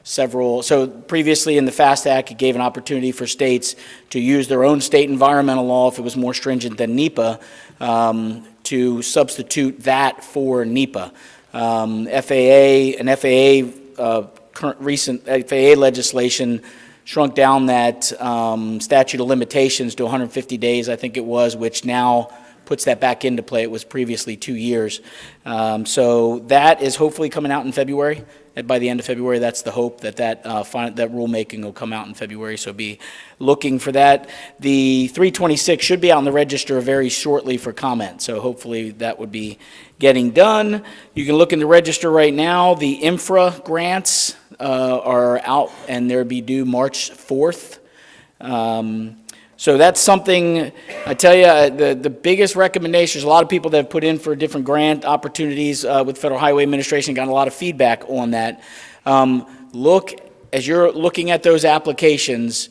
several. So previously in the FAST Act, it gave an opportunity for states to use their own state environmental law if it was more stringent than NEPA, to substitute that for NEPA. Recent FAA legislation shrunk down that statute of limitations to 150 days, I think it was, which now puts that back into play. It was previously 2 years. So that is hopefully coming out in February. And by the end of February, that's the hope that that rulemaking will come out in February, so be looking for that. The 326 should be out in the register very shortly for comment, so hopefully that would be getting done. You can look in the register right now. The infra grants are out, and they'll be due March 4th. So that's something, I tell you, the biggest recommendations, a lot of people that have put in for different grant opportunities with Federal Highway Administration, got a lot of feedback on that. As you're looking at those applications,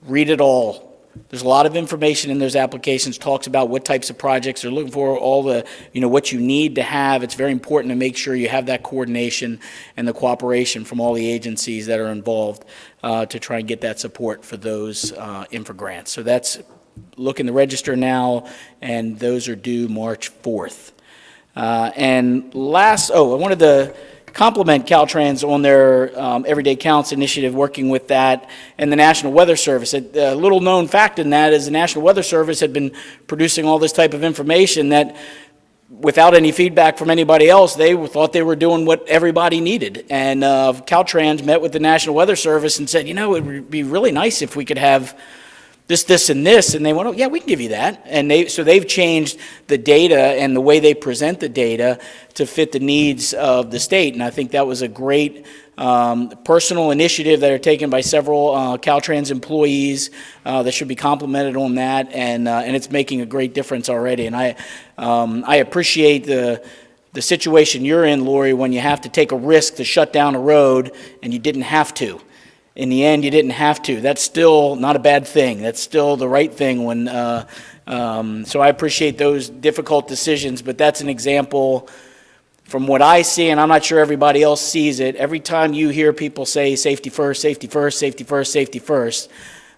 read it all. There's a lot of information in those applications, talks about what types of projects they're looking for, all the, what you need to have. It's very important to make sure you have that coordination and the cooperation from all the agencies that are involved to try and get that support for those infra grants. So look in the register now, and those are due March 4th. I wanted to compliment Caltrans on their Everyday Counts initiative, working with that, and the National Weather Service. A little known fact in that is the National Weather Service had been producing all this type of information that, without any feedback from anybody else, they thought they were doing what everybody needed. And Caltrans met with the National Weather Service and said, it would be really nice if we could have this, and this, and they went, oh, yeah, we can give you that. And so they've changed the data and the way they present the data to fit the needs of the state, and I think that was a great personal initiative that are taken by several Caltrans employees that should be complimented on that, and it's making a great difference already. And I appreciate the situation you're in, Lori, when you have to take a risk to shut down a road and you didn't have to. In the end, you didn't have to. That's still not a bad thing. That's still the right thing. So I appreciate those difficult decisions, but that's an example from what I see, and I'm not sure everybody else sees it. Every time you hear people say safety first, safety first, safety first, safety first,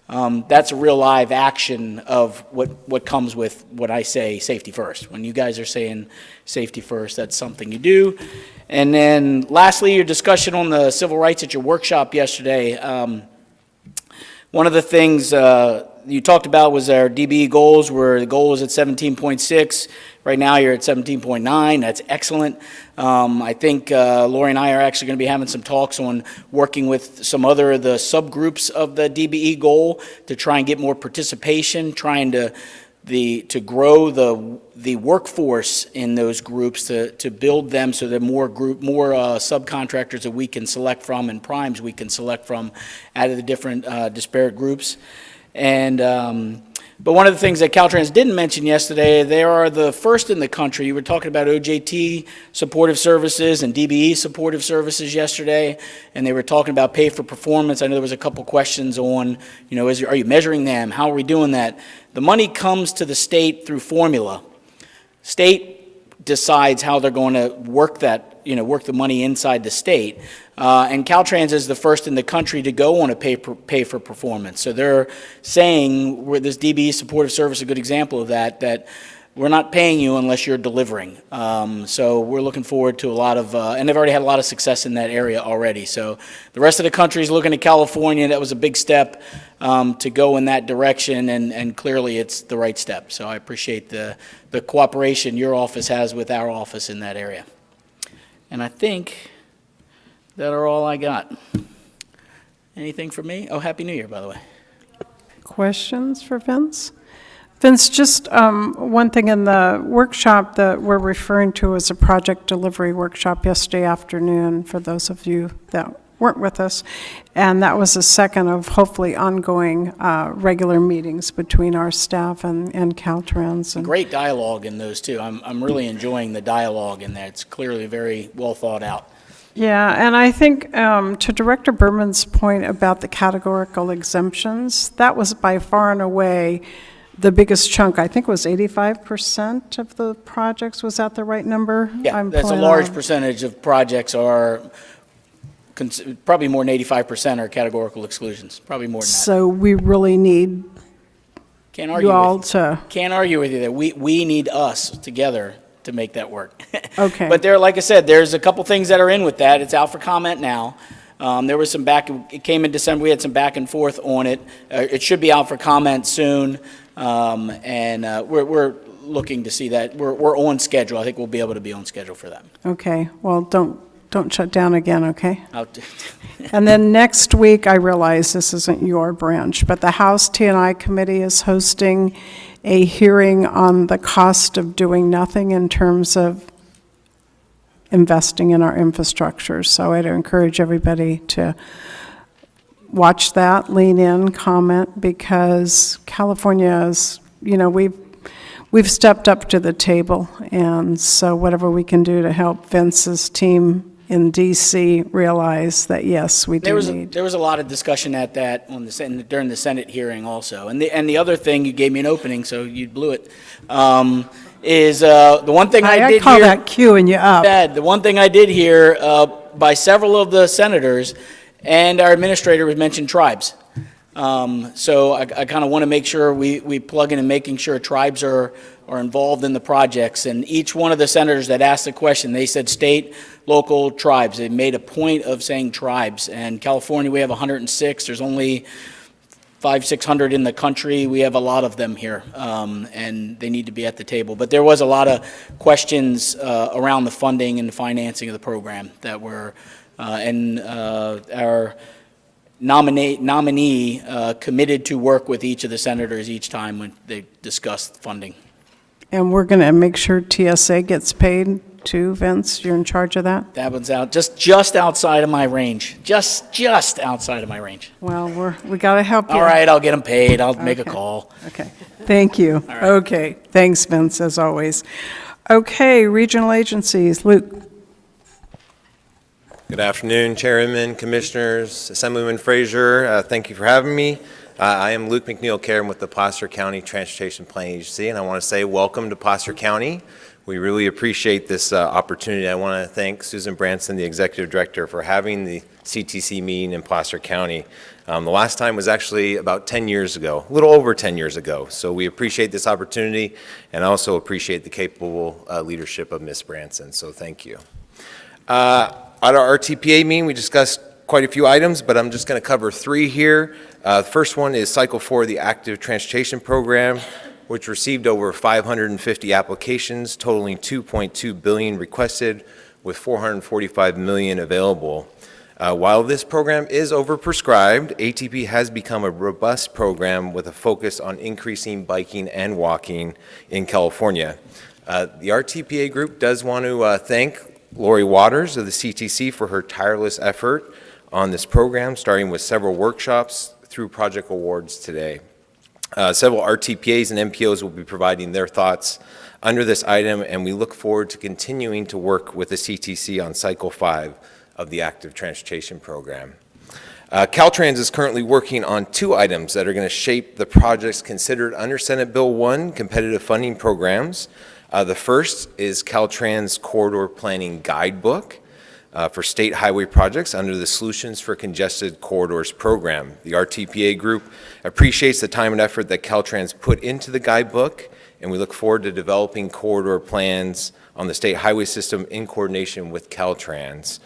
that's a real live action of what comes with what I say, safety first. When you guys are saying safety first, that's something you do. And then lastly, your discussion on the civil rights at your workshop yesterday. One of the things you talked about was our DBE goals, where the goal was at 17.6. Right now, you're at 17.9. That's excellent. I think Lori and I are actually going to be having some talks on working with some other of the subgroups of the DBE goal to try and get more participation, trying to grow the workforce in those groups, to build them so that more subcontractors that we can select from and primes we can select from out of the different disparate groups. And but one of the things that Caltrans didn't mention yesterday, they are the first in the country. You were talking about OJT supportive services and DBE supportive services yesterday, and they were talking about pay for performance. I know there was a couple questions on, are you measuring them? How are we doing that? The money comes to the state through formula. State decides how they're going to work that, work the money inside the state. And Caltrans is the first in the country to go on a pay for performance. So they're saying, this DBE supportive service is a good example of that we're not paying you unless you're delivering. So we're looking forward to a lot of, and they've already had a lot of success in that area already. So the rest of the country is looking at California. That was a big step to go in that direction, and clearly it's the right step. So I appreciate the cooperation your office has with our office in that area. And I think that are all I got. Anything for me? Oh, Happy New Year, by the way. Questions for Vince? Vince, just one thing in the workshop that we're referring to as a project delivery workshop yesterday afternoon, for those of you that weren't with us, and that was a second of hopefully ongoing regular meetings between our staff and Caltrans. And great dialogue in those too. I'm really enjoying the dialogue in there. It's clearly very well thought out. Yeah, and I think to Director Berman's point about the categorical exemptions, that was by far and away the biggest chunk. I think it was 85% of the projects. Was that the right number? Yeah, that's a large percentage of projects are, probably more than 85% are categorical exclusions, probably more than that. So we really need Can't argue you all with to... Can't argue with you that we need us together to make that work. Okay. But there, like I said, there's a couple things that are in with that. It's out for comment now. There was some it came in December, we had some back and forth on it. It should be out for comment soon. We're looking to see that. We're on schedule. I think we'll be able to be on schedule for that. Okay, well, don't shut down again, okay? I'll And then next week, I realize this isn't your branch, but the House T&I Committee is hosting a hearing on the cost of doing nothing in terms of investing in our infrastructure. So I'd encourage everybody to watch that, lean in, comment, because California is, we've stepped up to the table, and so whatever we can do to help Vince's team in DC realize that, yes, we do need. There was a lot of discussion at that during the Senate hearing also. And the other thing, you gave me an opening, so you blew it, is the one thing I did hear. I call that queuing you up. The one thing I did hear by several of the senators and our administrator was mentioned tribes. So I kind of want to make sure we plug in and making sure tribes are involved in the projects. And each one of the senators that asked the question, they said state, local, tribes. They made a point of saying tribes. And California, we have 106. There's only 500-600 in the country. We have a lot of them here, and they need to be at the table. But there was a lot of questions around the funding and the financing of the program that were, and our nominee committed to work with each of the senators each time when they discussed funding. And we're going to make sure TSA gets paid too, Vince? You're in charge of that? That one's out, just outside of my range. Just outside of my range. Well, we got to help you. All right, I'll get them paid. I'll make a call. Okay, thank you. All right. Okay, thanks, Vince, as always. Okay, regional agencies, Luke. Good afternoon, Chairman, Commissioners, Assemblyman Frazier. Thank you for having me. I am Luke McNeil Karen with the Placer County Transportation Planning Agency, and I want to say welcome to Placer County. We really appreciate this opportunity. I want to thank Susan Branson, the Executive Director, for having the CTC meeting in Placer County. The last time was actually about 10 years ago, a little over 10 years ago. So we appreciate this opportunity, and I also appreciate the capable leadership of Ms. Branson, so thank you. At our RTPA meeting, we discussed quite a few items, but I'm just going to cover three here. The first one is Cycle 4 of the Active Transportation Program, which received over 550 applications, totaling $2.2 billion requested, with $445 million available. While this program is overprescribed, ATP has become a robust program with a focus on increasing biking and walking in California. The RTPA group does want to thank Lori Waters of the CTC for her tireless effort on this program, starting with several workshops through project awards today. Several RTPAs and MPOs will be providing their thoughts under this item, and we look forward to continuing to work with the CTC on Cycle 5 of the Active Transportation Program. Caltrans is currently working on two items that are going to shape the projects considered under Senate Bill 1 competitive funding programs. The first is Caltrans Corridor Planning Guidebook for state highway projects under the Solutions for Congested Corridors program. The RTPA group appreciates the time and effort that Caltrans put into the guidebook, and we look forward to developing corridor plans on the state highway system in coordination with Caltrans.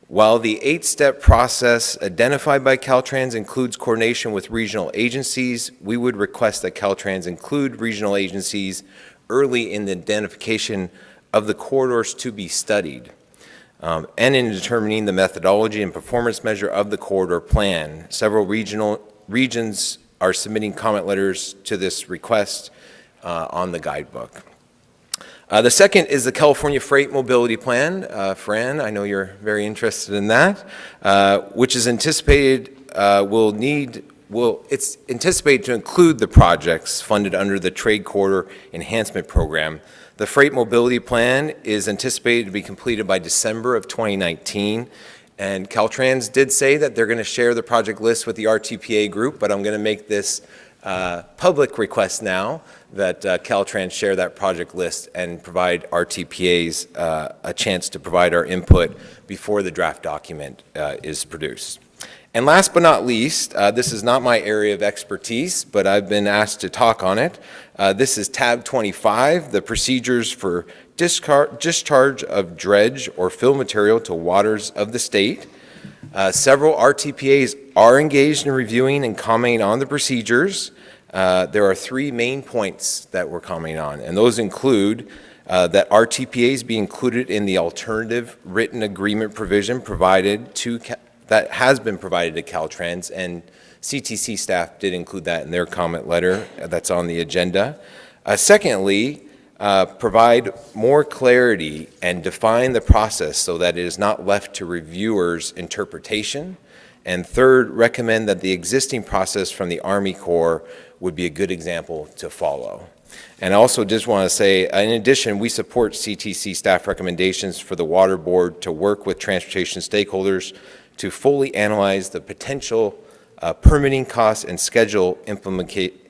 While the 8-step process identified by Caltrans includes coordination with regional agencies, we would request that Caltrans include regional agencies early in the identification of the corridors to be studied, and in determining the methodology and performance measure of the corridor plan. Several regions are submitting comment letters to this request on the guidebook. The second is the California Freight Mobility Plan. Fran, I know you're very interested in that, which is anticipated it's anticipated to include the projects funded under the Trade Corridor Enhancement Program. The Freight Mobility Plan is anticipated to be completed by December of 2019, and Caltrans did say that they're going to share the project list with the RTPA group, but I'm going to make this public request now that Caltrans share that project list and provide RTPAs a chance to provide our input before the draft document is produced. And last but not least, this is not my area of expertise, but I've been asked to talk on it. This is tab 25, the procedures for discharge of dredge or fill material to waters of the state. Several RTPAs are engaged in reviewing and commenting on the procedures. There are three main points that we're commenting on, and those include that RTPAs be included in the alternative written agreement provision that has been provided to Caltrans, and CTC staff did include that in their comment letter that's on the agenda. Secondly, provide more clarity and define the process so that it is not left to reviewers' interpretation. And third, recommend that the existing process from the Army Corps would be a good example to follow. And I also just want to say, in addition, we support CTC staff recommendations for the Water Board to work with transportation stakeholders to fully analyze the potential permitting costs and schedule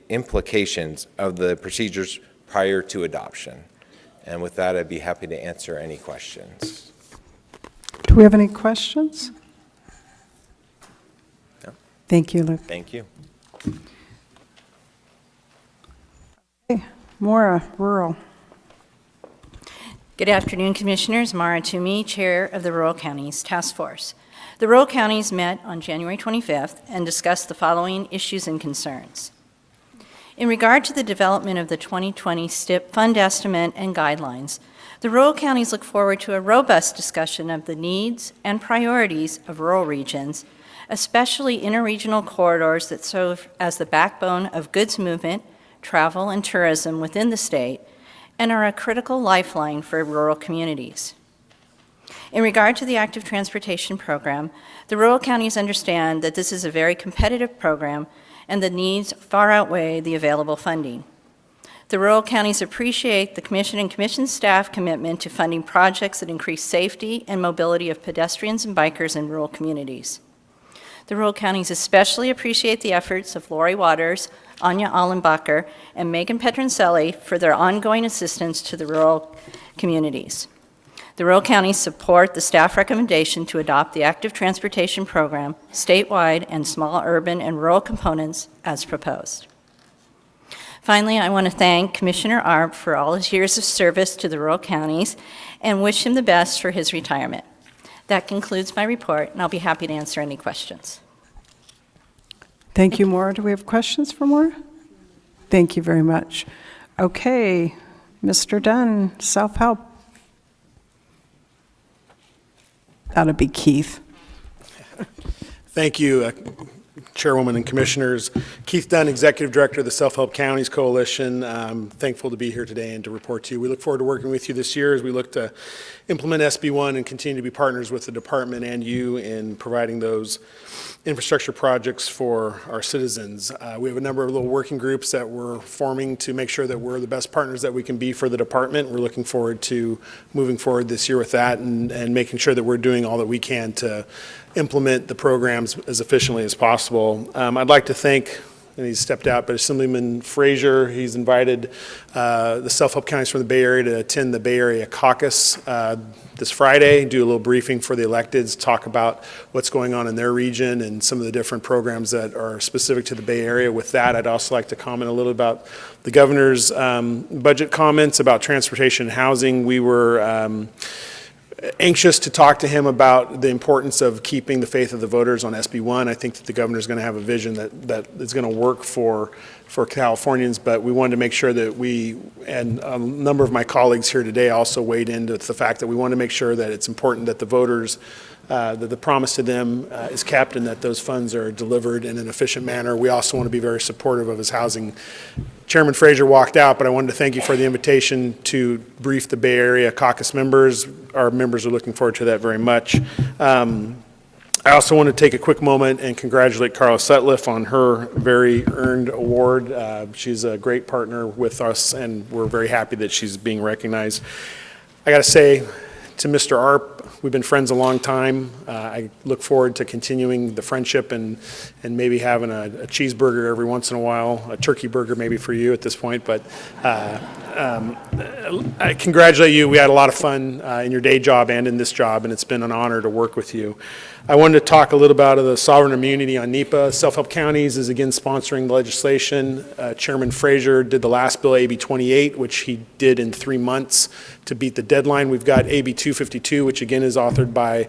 implications of the procedures prior to adoption. And with that, I'd be happy to answer any questions. Do we have any questions? No. Thank you, Luke. Thank you. Okay, Maura, Rural. Good afternoon, Commissioners. Mara Toomey, Chair of the Rural Counties Task Force. The Rural Counties met on January 25th and discussed the following issues and concerns. In regard to the development of the 2020 STIP fund estimate and guidelines, the rural counties look forward to a robust discussion of the needs and priorities of rural regions, especially interregional corridors that serve as the backbone of goods movement, travel, and tourism within the state, and are a critical lifeline for rural communities. In regard to the Active Transportation Program, the rural counties understand that this is a very competitive program and the needs far outweigh the available funding. The rural counties appreciate the Commission and Commission staff commitment to funding projects that increase safety and mobility of pedestrians and bikers in rural communities. The rural counties especially appreciate the efforts of Lori Waters, Anya Allenbacher, and Megan Petroncelli for their ongoing assistance to the rural communities. The rural counties support the staff recommendation to adopt the Active Transportation Program statewide and small urban and rural components as proposed. Finally, I want to thank Commissioner Arp for all his years of service to the rural counties and wish him the best for his retirement. That concludes my report, and I'll be happy to answer any questions. Thank you, Maura. Do we have questions for Maura? Thank you very much. Okay, Mr. Dunn, self-help. That'll be Keith. Thank you, Chairwoman and Commissioners. Keith Dunn, Executive Director of the Self-Help Counties Coalition. I'm thankful to be here today and to report to you. We look forward to working with you this year as we look to implement SB1 and continue to be partners with the department and you in providing those infrastructure projects for our citizens. We have a number of little working groups that we're forming to make sure that we're the best partners that we can be for the department. We're looking forward to moving forward this year with that and making sure that we're doing all that we can to implement the programs as efficiently as possible. I'd like to thank, and he's stepped out, but Assemblyman Frazier, he's invited the self-help counties from the Bay Area to attend the Bay Area Caucus this Friday, do a little briefing for the electeds, talk about what's going on in their region and some of the different programs that are specific to the Bay Area. With that, I'd also like to comment a little about the governor's budget comments about transportation and housing. We were anxious to talk to him about the importance of keeping the faith of the voters on SB1. I think that the governor's going to have a vision that is going to work for Californians, but we wanted to make sure that we, and a number of my colleagues here today also weighed into the fact that we want to make sure that it's important that the voters, that the promise to them is kept and that those funds are delivered in an efficient manner. We also want to be very supportive of his housing. Chairman Frazier walked out, but I wanted to thank you for the invitation to brief the Bay Area Caucus members. Our members are looking forward to that very much. I also want to take a quick moment and congratulate Carla Sutliff on her very earned award. She's a great partner with us, and we're very happy that she's being recognized. I got to say to Mr. Arp, we've been friends a long time. I look forward to continuing the friendship and maybe having a cheeseburger every once in a while, a turkey burger maybe for you at this point. But I congratulate you. We had a lot of fun in your day job and in this job, and it's been an honor to work with you. I wanted to talk a little about the sovereign immunity on NEPA. Self-Help Counties is again sponsoring the legislation. Chairman Frazier did the last bill, AB 28, which he did in 3 months to beat the deadline. We've got AB 252, which again is authored by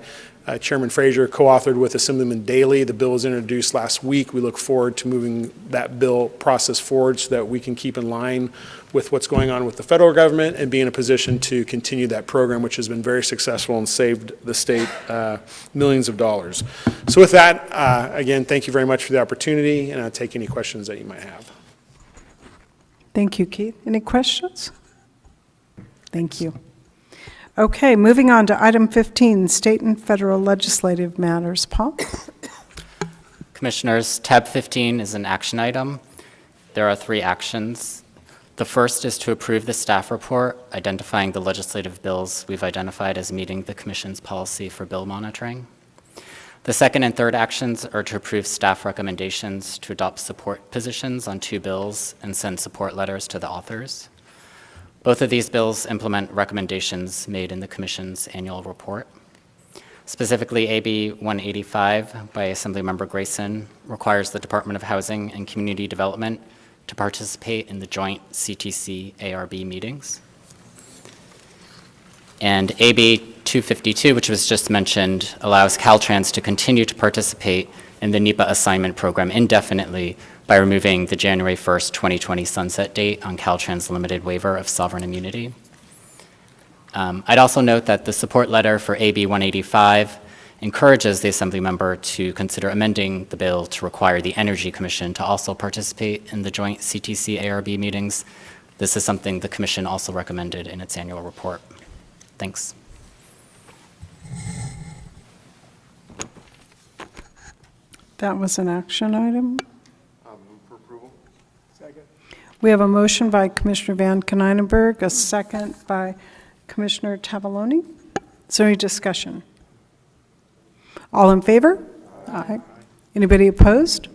Chairman Frazier, co-authored with Assemblyman Daley. The bill was introduced last week. We look forward to moving that bill process forward so that we can keep in line with what's going on with the federal government and be in a position to continue that program, which has been very successful and saved the state millions of dollars. So with that, again, thank you very much for the opportunity, and I'll take any questions that you might have. Thank you, Keith. Any questions? Thank you. Okay, moving on to item 15, state and federal legislative matters. Paul? Commissioners, tab 15 is an action item. There are 3 actions. The first is to approve the staff report identifying the legislative bills we've identified as meeting the Commission's policy for bill monitoring. The second and third actions are to approve staff recommendations to adopt support positions on 2 bills and send support letters to the authors. Both of these bills implement recommendations made in the Commission's annual report. Specifically, AB 185 by Assemblymember Grayson requires the Department of Housing and Community Development to participate in the joint CTC-ARB meetings. And AB 252, which was just mentioned, allows Caltrans to continue to participate in the NEPA assignment program indefinitely by removing the January 1st, 2020 sunset date on Caltrans' limited waiver of sovereign immunity. I'd also note that the support letter for AB 185 encourages the Assembly member to consider amending the bill to require the Energy Commission to also participate in the joint CTC-ARB meetings. This is something the Commission also recommended in its annual report. Thanks. That was an action item. Move for approval. Second. We have a motion by Commissioner Van Konynenberg, a second by Commissioner Tavaloni. Is there any discussion? All in favor? Aye. Anybody opposed?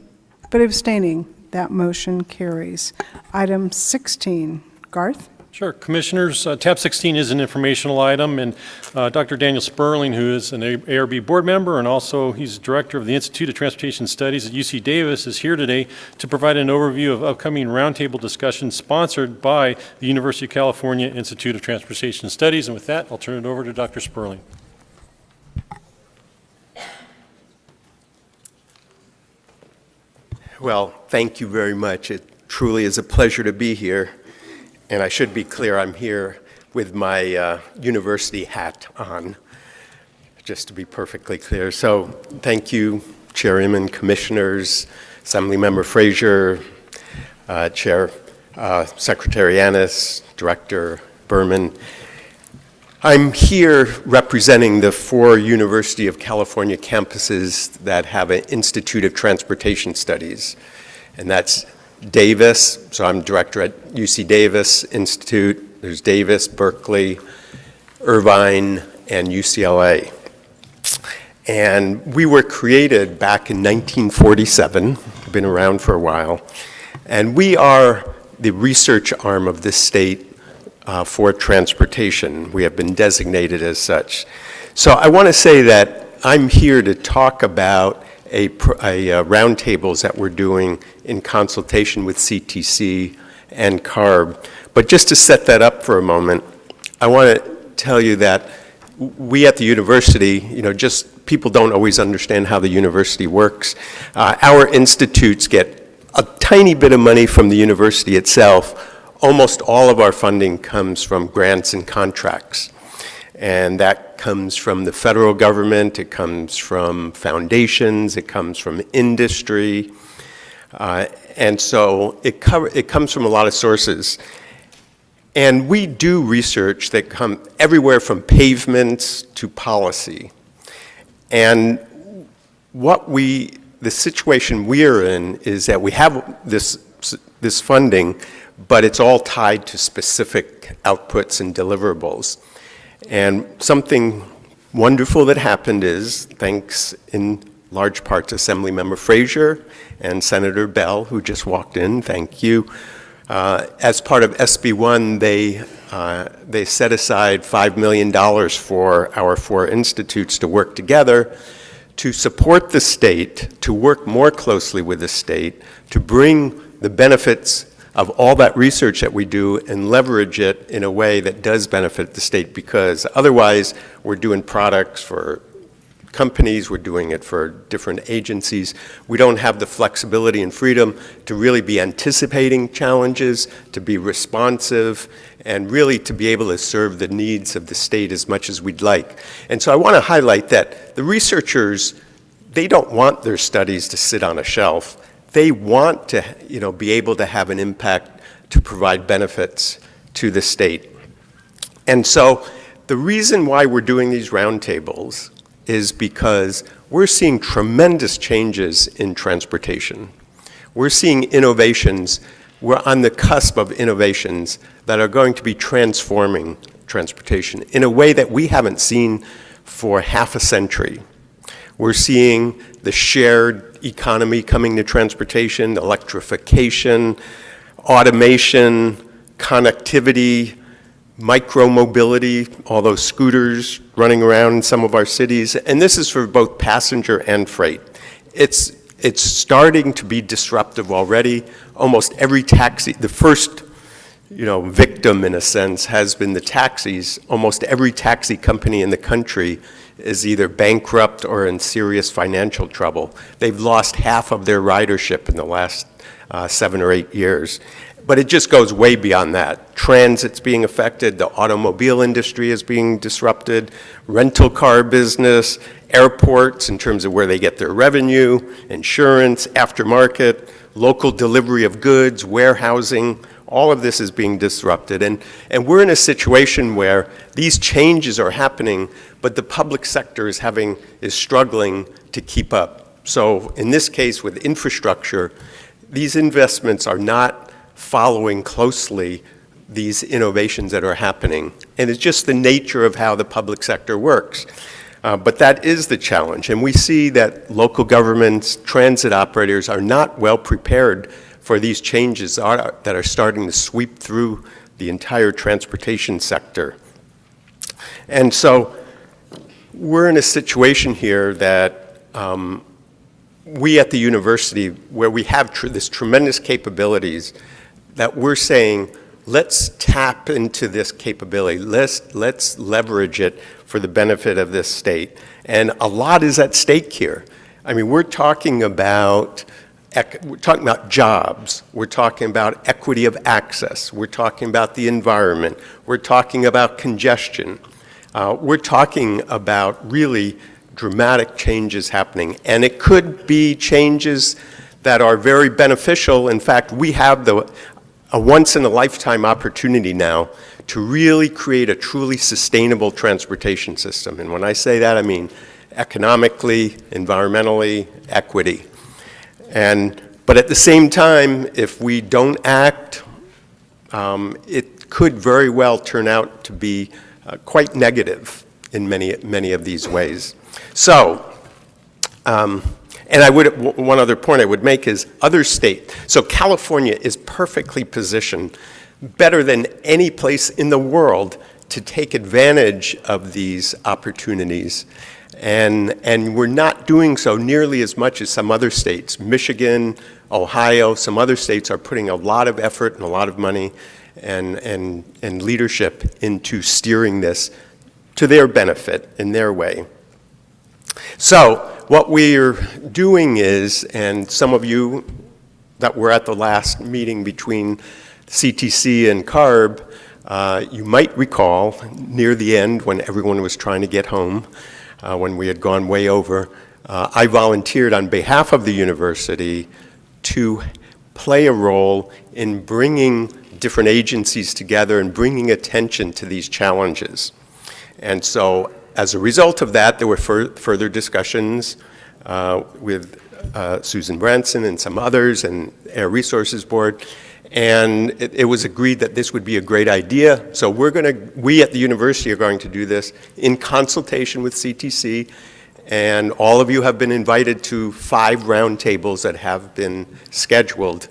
But abstaining? That motion carries. Item 16. Garth? Sure. Commissioners, tab 16 is an informational item, and Dr. Daniel Sperling, who is an ARB board member and also he's director of the Institute of Transportation Studies at UC Davis, is here today to provide an overview of upcoming roundtable discussions sponsored by the University of California Institute of Transportation Studies. And with that, I'll turn it over to Dr. Sperling. Well, thank you very much. It truly is a pleasure to be here. And I should be clear, I'm here with my university hat on, just to be perfectly clear. So thank you, Chair Inman, Commissioners, Assemblymember Frazier, Chair Secretary Annis, Director Berman. I'm here representing the 4 University of California campuses that have an Institute of Transportation Studies, and that's Davis, so I'm director at UC Davis Institute, there's Davis, Berkeley, Irvine, and UCLA. And we were created back in 1947, been around for a while, and we are the research arm of this state for transportation. We have been designated as such. So I want to say that I'm here to talk about a roundtables that we're doing in consultation with CTC and CARB. But just to set that up for a moment, I want to tell you that we at the university, just people don't always understand how the university works. Our institutes get a tiny bit of money from the university itself. Almost all of our funding comes from grants and contracts. And that comes from the federal government, it comes from foundations, it comes from industry. And so it comes from a lot of sources. And we do research that come everywhere from pavements to policy. And the situation we're in is that we have this funding, but it's all tied to specific outputs and deliverables. And something wonderful that happened is, thanks in large part to Assemblymember Frazier and Senator Bell, who just walked in, thank you. As part of SB1, they set aside $5 million for our 4 institutes to work together to support the state, to work more closely with the state, to bring the benefits of all that research that we do and leverage it in a way that does benefit the state, because otherwise we're doing products for companies, we're doing it for different agencies. We don't have the flexibility and freedom to really be anticipating challenges, to be responsive, and really to be able to serve the needs of the state as much as we'd like. And so I want to highlight that the researchers, they don't want their studies to sit on a shelf. They want to, be able to have an impact to provide benefits to the state. And so the reason why we're doing these roundtables is because we're seeing tremendous changes in transportation. We're seeing innovations. We're on the cusp of innovations that are going to be transforming transportation in a way that we haven't seen for half a century. We're seeing the shared economy coming to transportation, electrification, automation, connectivity, micro-mobility, all those scooters running around in some of our cities. And this is for both passenger and freight. It's starting to be disruptive already. Almost every taxi, the first victim in a sense has been the taxis. Almost every taxi company in the country is either bankrupt or in serious financial trouble. They've lost half of their ridership in the last 7 or 8 years. But it just goes way beyond that. Transit's being affected, the automobile industry is being disrupted, rental car business, airports in terms of where they get their revenue, insurance, aftermarket, local delivery of goods, warehousing, all of this is being disrupted. And we're in a situation where these changes are happening, but the public sector is struggling to keep up. So in this case with infrastructure, these investments are not following closely these innovations that are happening. And it's just the nature of how the public sector works. But that is the challenge. And we see that local governments, transit operators are not well prepared for these changes that are starting to sweep through the entire transportation sector. And so we're in a situation here that we at the university, where we have this tremendous capabilities, that we're saying, let's tap into this capability. Let's leverage it for the benefit of this state. And a lot is at stake here. I mean, we're talking about we're talking about jobs, we're talking about equity of access, we're talking about the environment, we're talking about congestion, we're talking about really dramatic changes happening. And it could be changes that are very beneficial. In fact, we have a once-in-a-lifetime opportunity now to really create a truly sustainable transportation system. And when I say that, I mean economically, environmentally, equity. But at the same time, if we don't act, it could very well turn out to be quite negative in many of these ways. So, one other point I would make is other states. So California is perfectly positioned, better than any place in the world, to take advantage of these opportunities. And we're not doing so nearly as much as some other states. Michigan, Ohio, some other states are putting a lot of effort and a lot of money and leadership into steering this to their benefit in their way. So what we're doing is, and some of you that were at the last meeting between CTC and CARB, you might recall near the end when everyone was trying to get home, when we had gone way over, I volunteered on behalf of the university to play a role in bringing different agencies together and bringing attention to these challenges. And so as a result of that, there were further discussions with Susan Branson and some others and Air Resources Board, and it was agreed that this would be a great idea. So we at the university are going to do this in consultation with CTC, and all of you have been invited to 5 roundtables that have been scheduled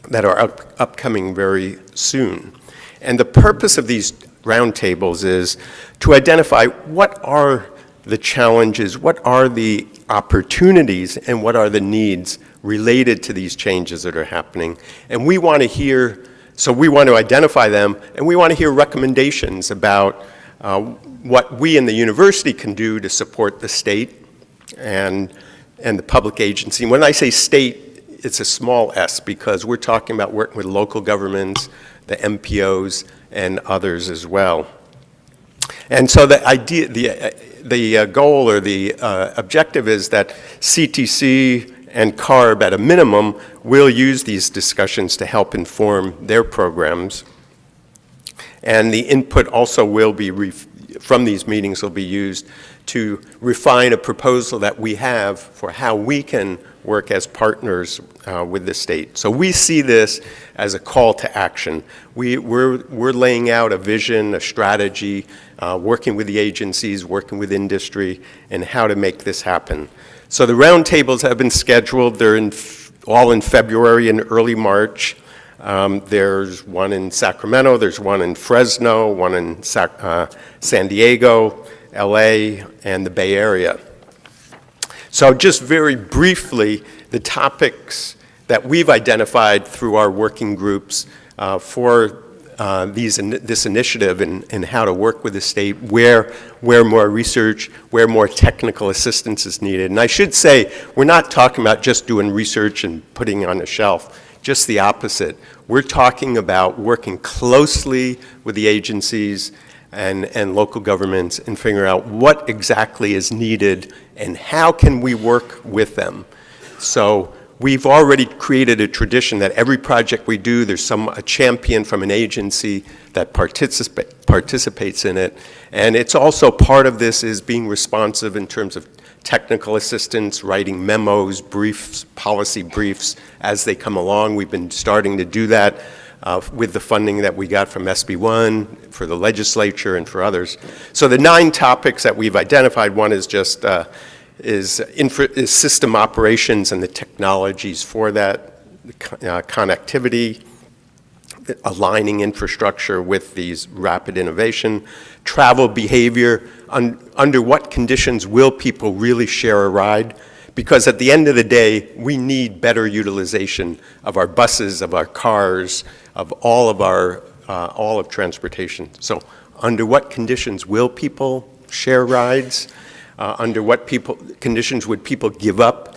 that are upcoming very soon. And the purpose of these roundtables is to identify what are the challenges, what are the opportunities, and what are the needs related to these changes that are happening. And we want to hear, so we want to identify them, and we want to hear recommendations about what we in the university can do to support the state and the public agency. When I say state, it's a small s, because we're talking about working with local governments, the MPOs, and others as well. And so the idea, the goal or the objective is that CTC and CARB, at a minimum, will use these discussions to help inform their programs. And the input also will be, from these meetings, will be used to refine a proposal that we have for how we can work as partners with the state. So we see this as a call to action. We're laying out a vision, a strategy, working with the agencies, working with industry, and how to make this happen. So the roundtables have been scheduled. They're all in February and early March. There's one in Sacramento, there's one in Fresno, one in San Diego, LA, and the Bay Area. So just very briefly, the topics that we've identified through our working groups for this initiative and how to work with the state, where more research, where more technical assistance is needed. And I should say, we're not talking about just doing research and putting it on a shelf, just the opposite. We're talking about working closely with the agencies and local governments and figure out what exactly is needed and how can we work with them. So we've already created a tradition that every project we do, there's a champion from an agency that participates in it. And it's also part of this is being responsive in terms of technical assistance, writing memos, briefs, policy briefs as they come along. We've been starting to do that with the funding that we got from SB1 for the legislature and for others. So the 9 topics that we've identified, one is just is system operations and the technologies for that, connectivity, aligning infrastructure with these rapid innovation, travel behavior, under what conditions will people really share a ride? Because at the end of the day, we need better utilization of our buses, of our cars, of all of transportation. So under what conditions will people share rides? Under what conditions would people give up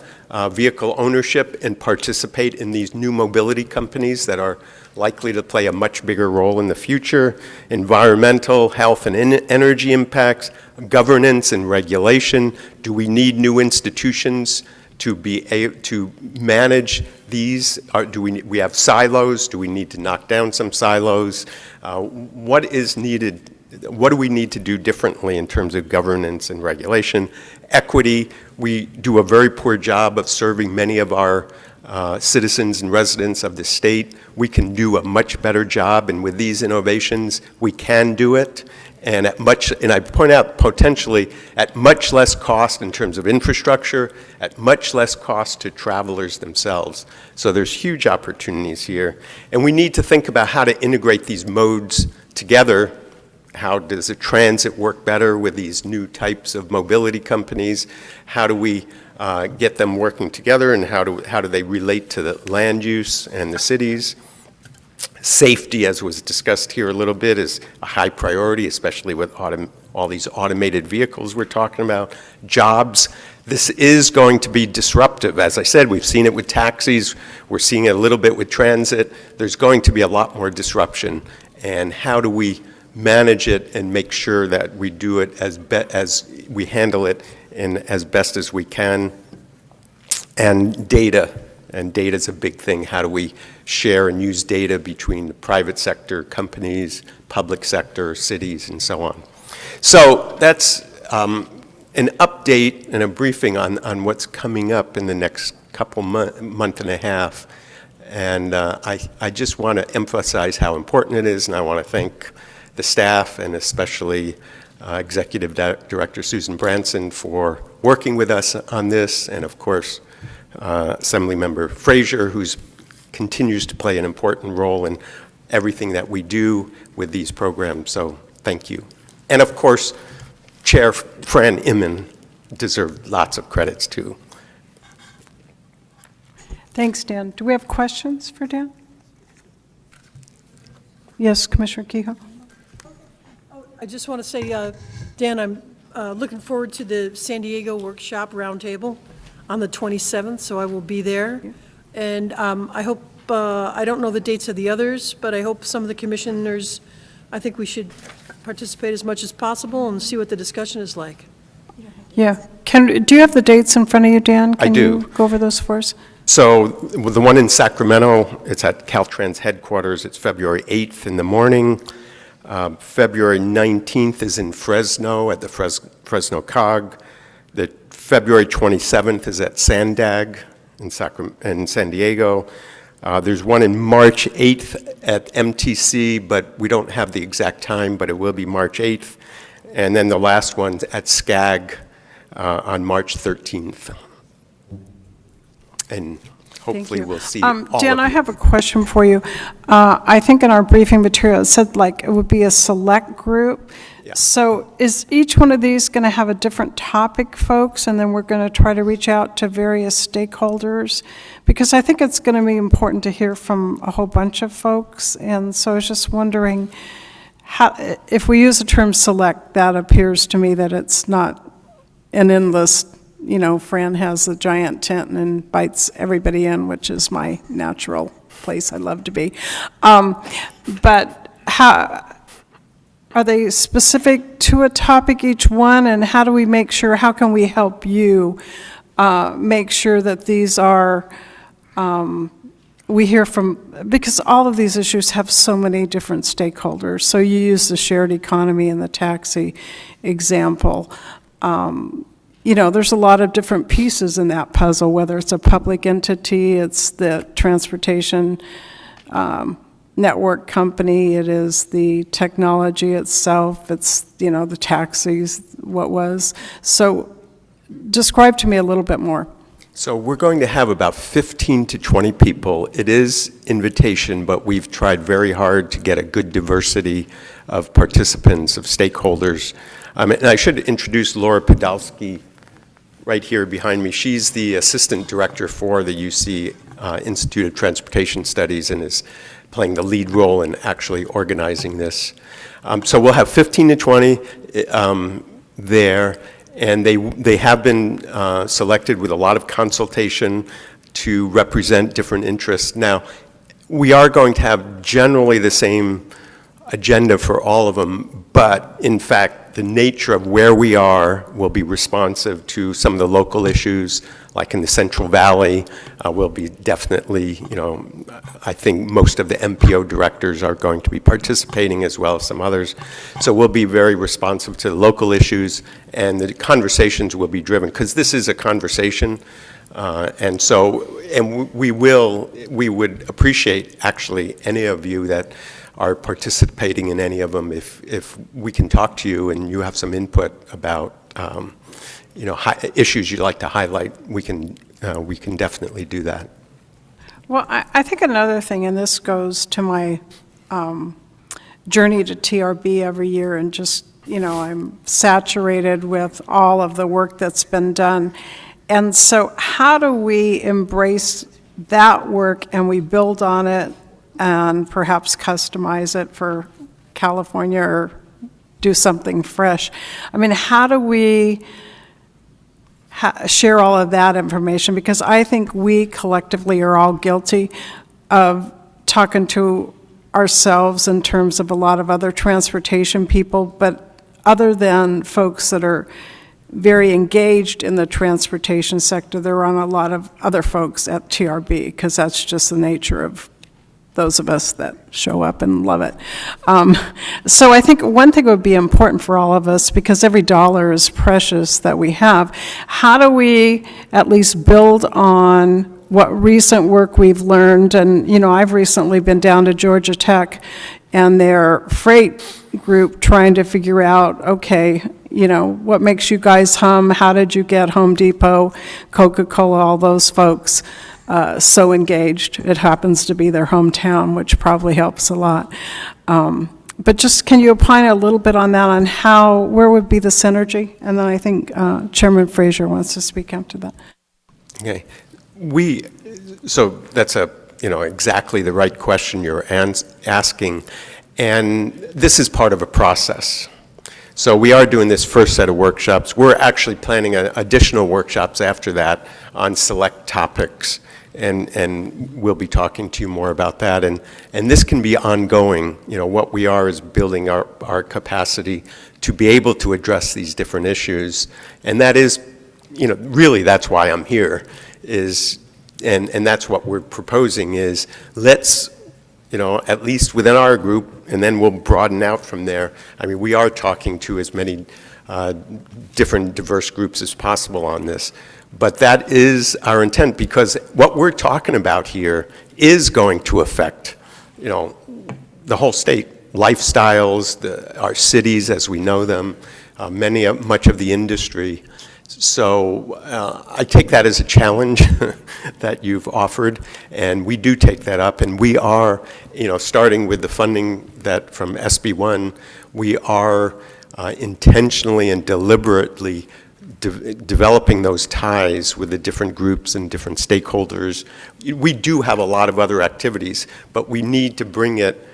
vehicle ownership and participate in these new mobility companies that are likely to play a much bigger role in the future, environmental, health, and energy impacts, governance and regulation. Do we need new institutions to be able to manage these? Do we have silos? Do we need to knock down some silos? What is needed? What do we need to do differently in terms of governance and regulation? Equity, we do a very poor job of serving many of our citizens and residents of the state. We can do a much better job, and with these innovations, we can do it. And I point out potentially at much less cost in terms of infrastructure, at much less cost to travelers themselves. So there's huge opportunities here. And we need to think about how to integrate these modes together. How does the transit work better with these new types of mobility companies? How do we get them working together, and how do they relate to the land use and the cities? Safety, as was discussed here a little bit, is a high priority, especially with all these automated vehicles we're talking about. Jobs, this is going to be disruptive. As I said, we've seen it with taxis. We're seeing it a little bit with transit. There's going to be a lot more disruption. And how do we manage it and make sure that we do it as we handle it in as best as we can? And data is a big thing. How do we share and use data between the private sector, companies, public sector, cities, and so on? So that's an update and a briefing on what's coming up in the next month and a half. And I just want to emphasize how important it is, and I want to thank the staff and especially Executive Director Susan Branson for working with us on this, and of course Assemblymember Frazier, who continues to play an important role in everything that we do with these programs. So thank you. And of course, Chair Fran Inman deserved lots of credits too. Thanks, Dan. Do we have questions for Dan? Yes, Commissioner Kehoe. I just want to say, Dan, I'm looking forward to the San Diego Workshop Roundtable on the 27th, so I will be there. And I hope, I don't know the dates of the others, but I hope some of the commissioners, I think we should participate as much as possible and see what the discussion is like. Yeah. Do you have the dates in front of you, Dan? I do. Can you go over those for us? So the one in Sacramento, it's at Caltrans headquarters. It's February 8th in the morning. February 19th is in Fresno at the Fresno COG. The February 27th is at Sandag in San Diego. There's one in March 8th at MTC, but we don't have the exact time, but it will be March 8th. And then the last one's at SCAG on March 13th. And hopefully we'll see all Dan, of I you. have a question for you. I think in our briefing material, it said like it would be a select group. Yeah. So is each one of these going to have a different topic, folks, and then we're going to try to reach out to various stakeholders? Because I think it's going to be important to hear from a whole bunch of folks, and so I was just wondering, how, if we use the term select, that appears to me that it's not an endless, you know, Fran has a giant tent and invites everybody in, which is my natural place I love to be. But how, are they specific to a topic, each one, and how do we make sure, how can we help you make sure that these are, we hear from, because all of these issues have so many different stakeholders. So you use the shared economy and the taxi example. You know, there's a lot of different pieces in that puzzle, whether it's a public entity, it's the transportation network company, it is the technology itself, it's, you know, the taxis, what was. So describe to me a little bit more. So we're going to have about 15 to 20 people. It is invitation, but we've tried very hard to get a good diversity of participants, of stakeholders. And I should introduce Laura Podolsky right here behind me. She's the assistant director for the UC Institute of Transportation Studies and is playing the lead role in actually organizing this. So we'll have 15 to 20 there. And they have been selected with a lot of consultation to represent different interests. Now, we are going to have generally the same agenda for all of them, but in fact, the nature of where we are will be responsive to some of the local issues, like in the Central Valley, will be definitely, I think most of the MPO directors are going to be participating as well as some others. So we'll be very responsive to the local issues, and the conversations will be driven, because this is a conversation. And we would appreciate actually any of you that are participating in any of them if we can talk to you and you have some input about issues you'd like to highlight. We can definitely do that. Well, I think another thing, and this goes to my journey to TRB every year, and just, I'm saturated with all of the work that's been done. And so how do we embrace that work and we build on it and perhaps customize it for California or do something fresh? I mean, how do we share all of that information? Because I think we collectively are all guilty of talking to ourselves in terms of a lot of other transportation people, but other than folks that are very engaged in the transportation sector, there are a lot of other folks at TRB, because that's just the nature of those of us that show up and love it. So I think one thing would be important for all of us, because every dollar is precious that we have. How do we at least build on what recent work we've learned? And, I've recently been down to Georgia Tech and their freight group trying to figure out, okay, what makes you guys hum? How did you get Home Depot, Coca-Cola, all those folks so engaged? It happens to be their hometown, which probably helps a lot. But just, can you opine a little bit on that, on where would be the synergy? And then I think Chairman Fraser wants to speak after that. Okay. So that's exactly the right question you're asking. And this is part of a process. So we are doing this first set of workshops. We're actually planning additional workshops after that on select topics, and we'll be talking to you more about that. And this can be ongoing. What we are is building our capacity to be able to address these different issues. And that is, really that's why I'm here, and that's what we're proposing is, let's, at least within our group, and then we'll broaden out from there. I mean, we are talking to as many different diverse groups as possible on this. But that is our intent, because what we're talking about here is going to affect, the whole state, lifestyles, our cities as we know them, much of the industry. So I take that as a challenge that you've offered, and we do take that up, and we are, starting with the funding that from SB1, we are intentionally and deliberately developing those ties with the different groups and different stakeholders. We do have a lot of other activities, but we need to bring it,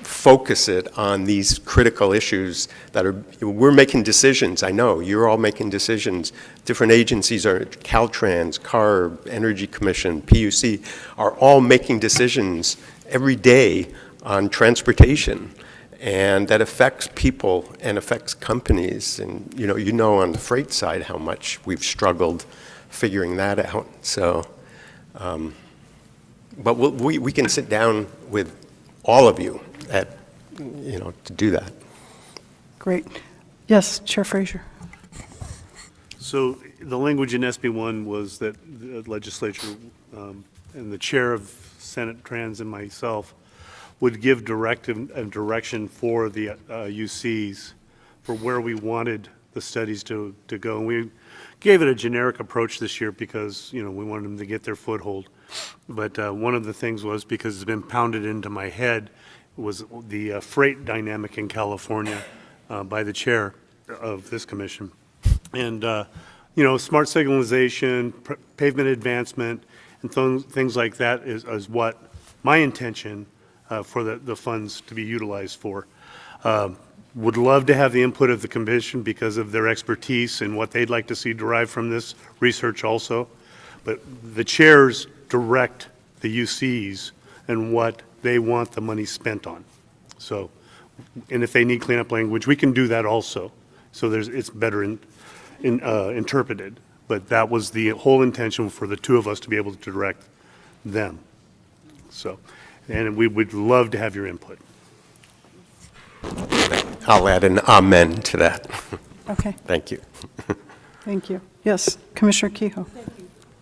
focus it on these critical issues that we're making decisions. I know, you're all making decisions. Different agencies are, Caltrans, CARB, Energy Commission, PUC, are all making decisions every day on transportation. And that affects people and affects companies. And on the freight side how much we've struggled figuring that out. So, but we can sit down with all of you to do that. Great. Yes, Chair Fraser. So the language in SB1 was that the legislature and the chair of Senate Trans and myself would give directive and direction for the UCs for where we wanted the studies to go. And we gave it a generic approach this year because, we wanted them to get their foothold. But one of the things was, because it's been pounded into my head, was the freight dynamic in California by the chair of this commission. And, smart signalization, pavement advancement, and things like that is what my intention for the funds to be utilized for. Would love to have the input of the commission because of their expertise and what they'd like to see derived from this research also. But the chairs direct the UCs and what they want the money spent on. So, and if they need cleanup language, we can do that also. So it's better interpreted. But that was the whole intention for the two of us to be able to direct them. So, and we would love to have your input. I'll add an amen to that. Okay. Thank you. Thank you. Yes, Commissioner Kehoe.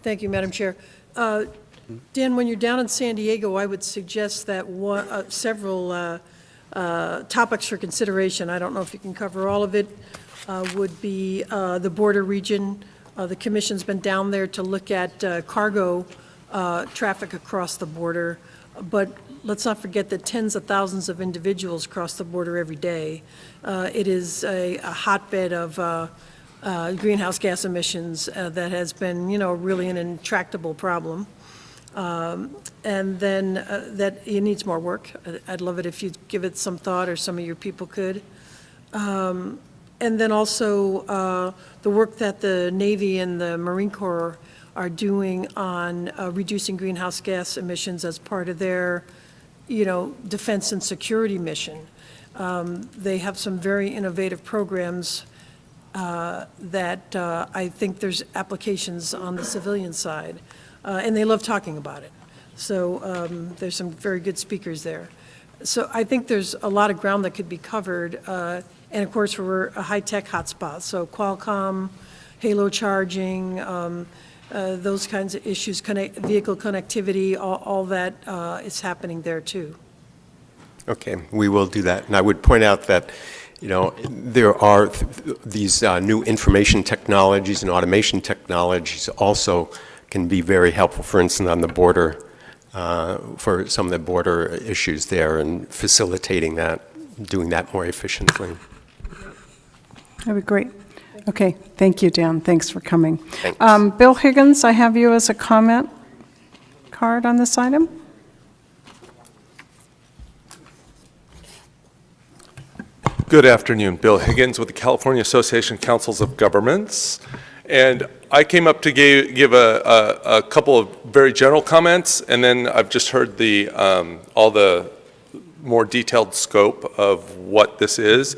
Thank you, Madam Chair. Dan, when you're down in San Diego, I would suggest that several topics for consideration, I don't know if you can cover all of it, would be the border region. The Commission's been down there to look at cargo traffic across the border, but let's not forget that tens of thousands of individuals cross the border every day. It is a hotbed of greenhouse gas emissions that has been, really an intractable problem. And then that it needs more work. I'd love it if you'd give it some thought, or some of your people could. And then also the work that the Navy and the Marine Corps are doing on reducing greenhouse gas emissions as part of their, defense and security mission. They have some very innovative programs that I think there's applications on the civilian side, and they love talking about it. So there's some very good speakers there. So I think there's a lot of ground that could be covered, and of course we're a high-tech hotspot, so Qualcomm, Halo charging, those kinds of issues, vehicle connectivity, all that is happening there too. Okay, we will do that. And I would point out that, there are these new information technologies and automation technologies also can be very helpful, for instance, on the border, for some of the border issues there, and facilitating that, doing that more efficiently. That'd be great. Okay, thank you, Dan. Thanks for coming. Thanks. Bill Higgins, I have you as a comment card on this item. Good afternoon. Bill Higgins with the California Association of Councils of Governments. And I came up to give a couple of very general comments, and then I've just heard all the more detailed scope of what this is.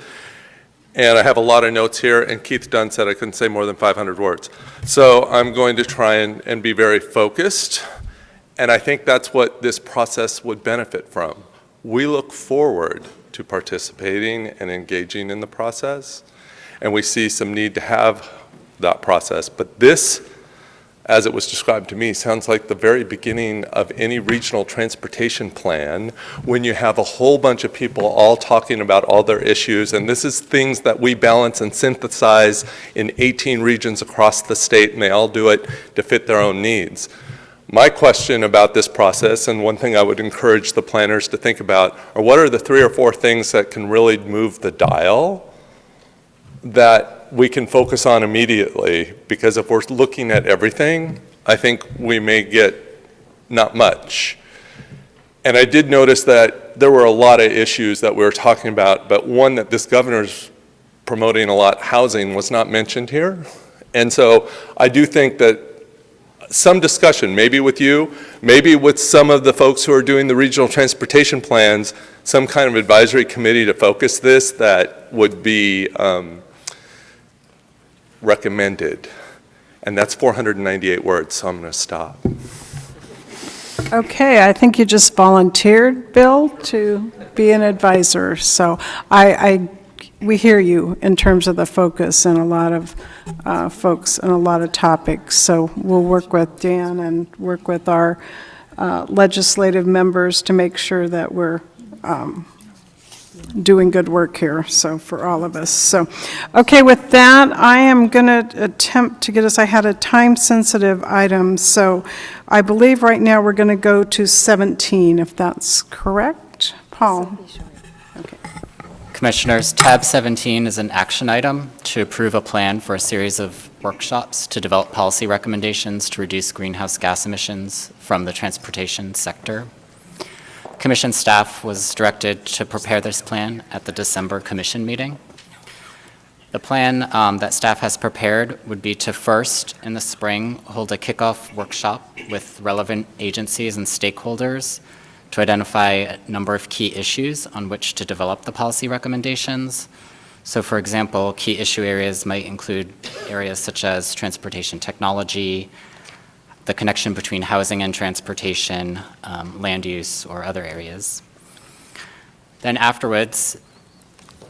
And I have a lot of notes here, and Keith Dunn said I couldn't say more than 500 words. So I'm going to try and be very focused, and I think that's what this process would benefit from. We look forward to participating and engaging in the process, and we see some need to have that process. But this, as it was described to me, sounds like the very beginning of any regional transportation plan, when you have a whole bunch of people all talking about all their issues, and this is things that we balance and synthesize in 18 regions across the state, and they all do it to fit their own needs. My question about this process, and one thing I would encourage the planners to think about, are what are the 3 or 4 things that can really move the dial that we can focus on immediately? Because if we're looking at everything, I think we may get not much. And I did notice that there were a lot of issues that we were talking about, but one that this governor's promoting a lot, housing, was not mentioned here. And so I do think that some discussion, maybe with you, maybe with some of the folks who are doing the regional transportation plans, some kind of advisory committee to focus this, that would be recommended. And that's 498 words, so I'm going to stop. Okay, I think you just volunteered, Bill, to be an advisor. So we hear you in terms of the focus and a lot of folks and a lot of topics. So we'll work with Dan and work with our legislative members to make sure that we're doing good work here, so for all of us. So, okay, with that, I am going to attempt to get us, I had a time-sensitive item, so I believe right now we're going to go to 17, if that's correct. Paul? Okay. Commissioners, tab 17 is an action item to approve a plan for a series of workshops to develop policy recommendations to reduce greenhouse gas emissions from the transportation sector. Commission staff was directed to prepare this plan at the December commission meeting. The plan that staff has prepared would be to first, in the spring, hold a kickoff workshop with relevant agencies and stakeholders to identify a number of key issues on which to develop the policy recommendations. So, for example, key issue areas might include areas such as transportation technology, the connection between housing and transportation, land use, or other areas. Then afterwards,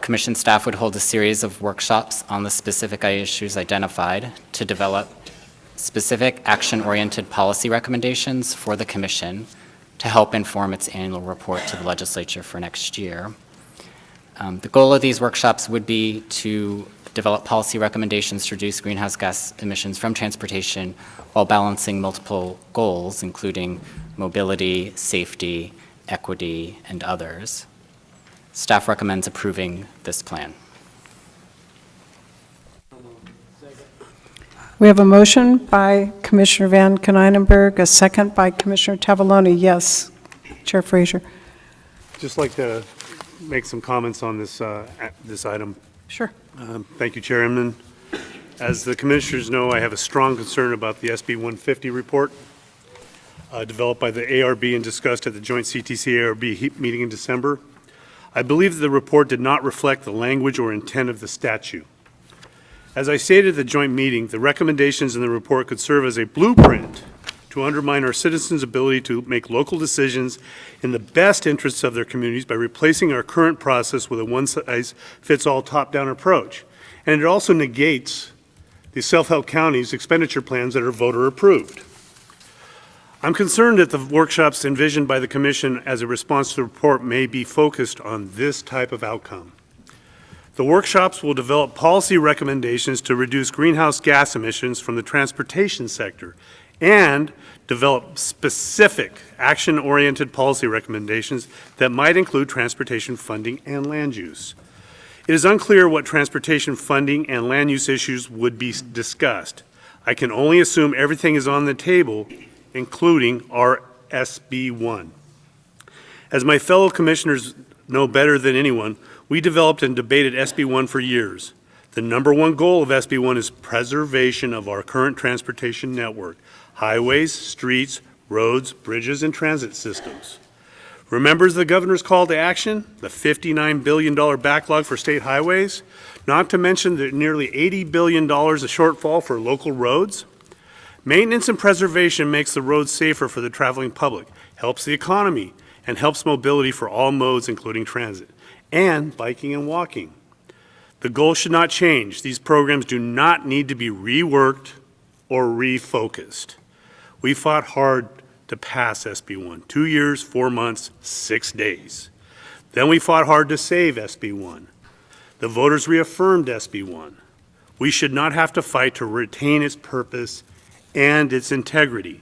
Commission staff would hold a series of workshops on the specific issues identified to develop specific action-oriented policy recommendations for the Commission to help inform its annual report to the legislature for next year. The goal of these workshops would be to develop policy recommendations to reduce greenhouse gas emissions from transportation while balancing multiple goals, including mobility, safety, equity, and others. Staff recommends approving this plan. We have a motion by Commissioner Van Konynenberg, a second by Commissioner Tavaloni. Yes, Chair Frazier. Just like to make some comments on this, this item. Sure. Thank you, Chairman. As the commissioners know, I have a strong concern about the SB 150 report developed by the ARB and discussed at the joint CTC-ARB meeting in December. I believe that the report did not reflect the language or intent of the statute. As I stated at the joint meeting, the recommendations in the report could serve as a blueprint to undermine our citizens' ability to make local decisions in the best interests of their communities by replacing our current process with a one-size-fits-all top-down approach. And it also negates the self-help counties' expenditure plans that are voter-approved. I'm concerned that the workshops envisioned by the Commission as a response to the report may be focused on this type of outcome. The workshops will develop policy recommendations to reduce greenhouse gas emissions from the transportation sector and develop specific action-oriented policy recommendations that might include transportation funding and land use. It is unclear what transportation funding and land use issues would be discussed. I can only assume everything is on the table, including our SB 1. As my fellow commissioners know better than anyone, we developed and debated SB 1 for years. The number one goal of SB 1 is preservation of our current transportation network, highways, streets, roads, bridges, and transit systems. Remembers the governor's call to action, the $59 billion backlog for state highways, not to mention the nearly $80 billion of shortfall for local roads? Maintenance and preservation makes the roads safer for the traveling public, helps the economy, and helps mobility for all modes, including transit, and biking and walking. The goal should not change. These programs do not need to be reworked or refocused. We fought hard to pass SB 1, 2 years, 4 months, 6 days. Then we fought hard to save SB 1. The voters reaffirmed SB 1. We should not have to fight to retain its purpose and its integrity.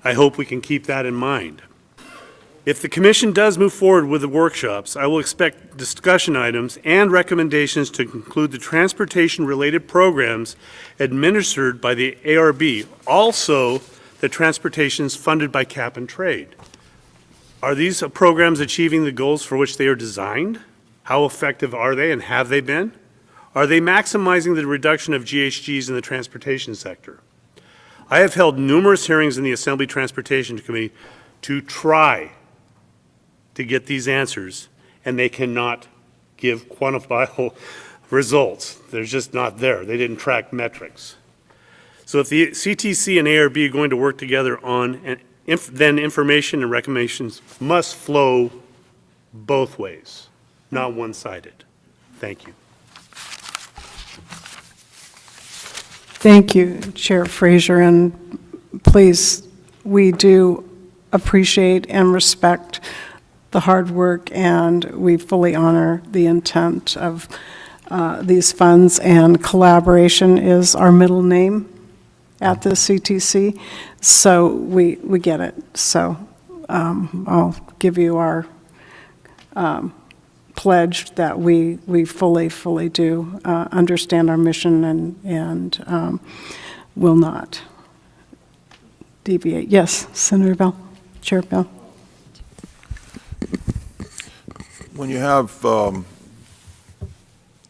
I hope we can keep that in mind. If the Commission does move forward with the workshops, I will expect discussion items and recommendations to include the transportation-related programs administered by the ARB, also the transportations funded by Cap and Trade. Are these programs achieving the goals for which they are designed? How effective are they and have they been? Are they maximizing the reduction of GHGs in the transportation sector? I have held numerous hearings in the Assembly Transportation Committee to try to get these answers, and they cannot give quantifiable results. They're just not there. They didn't track metrics. So if the CTC and ARB are going to work together on, then information and recommendations must flow both ways, not one-sided. Thank you. Thank you, Chair Frazier, and please, we do appreciate and respect the hard work, and we fully honor the intent of these funds, and collaboration is our middle name at the CTC, so we get it. So I'll give you our pledge that we fully do understand our mission and will not deviate. Yes, Senator Bell, Chair Bell. when you have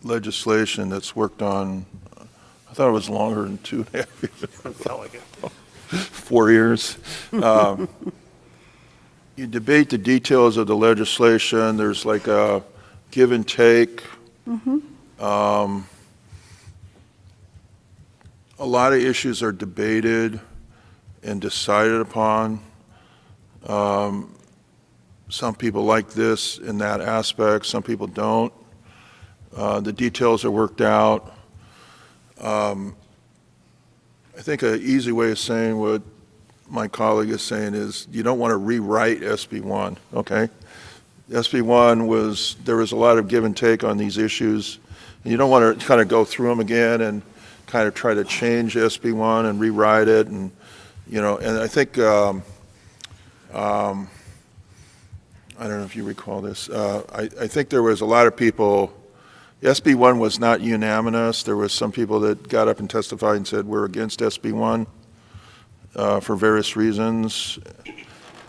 legislation that's worked on, I thought it was longer than 2.5 years. Felt like it. 4 years. You debate the details of the legislation. There's like a give and take. A lot of issues are debated and decided upon. Some people like this in that aspect, some people don't. The details are worked out. I think an easy way of saying what my colleague is saying is you don't want to rewrite SB1, okay? SB1 there was a lot of give and take on these issues. And you don't want to kind of go through them again and kind of try to change SB1 and rewrite it. And, you know, and I think, I don't know if you recall this. I think there was a lot of people, SB1 was not unanimous. There was some people that got up and testified and said we're against SB1 for various reasons.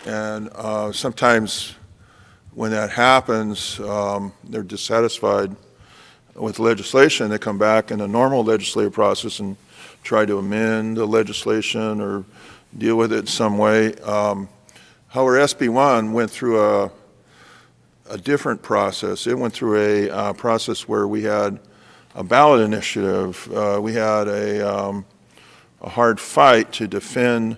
And sometimes when that happens, they're dissatisfied with legislation. They come back in a normal legislative process and try to amend the legislation or deal with it in some way. However, SB1 went through a different process. It went through a process where we had a ballot initiative. We had a hard fight to defend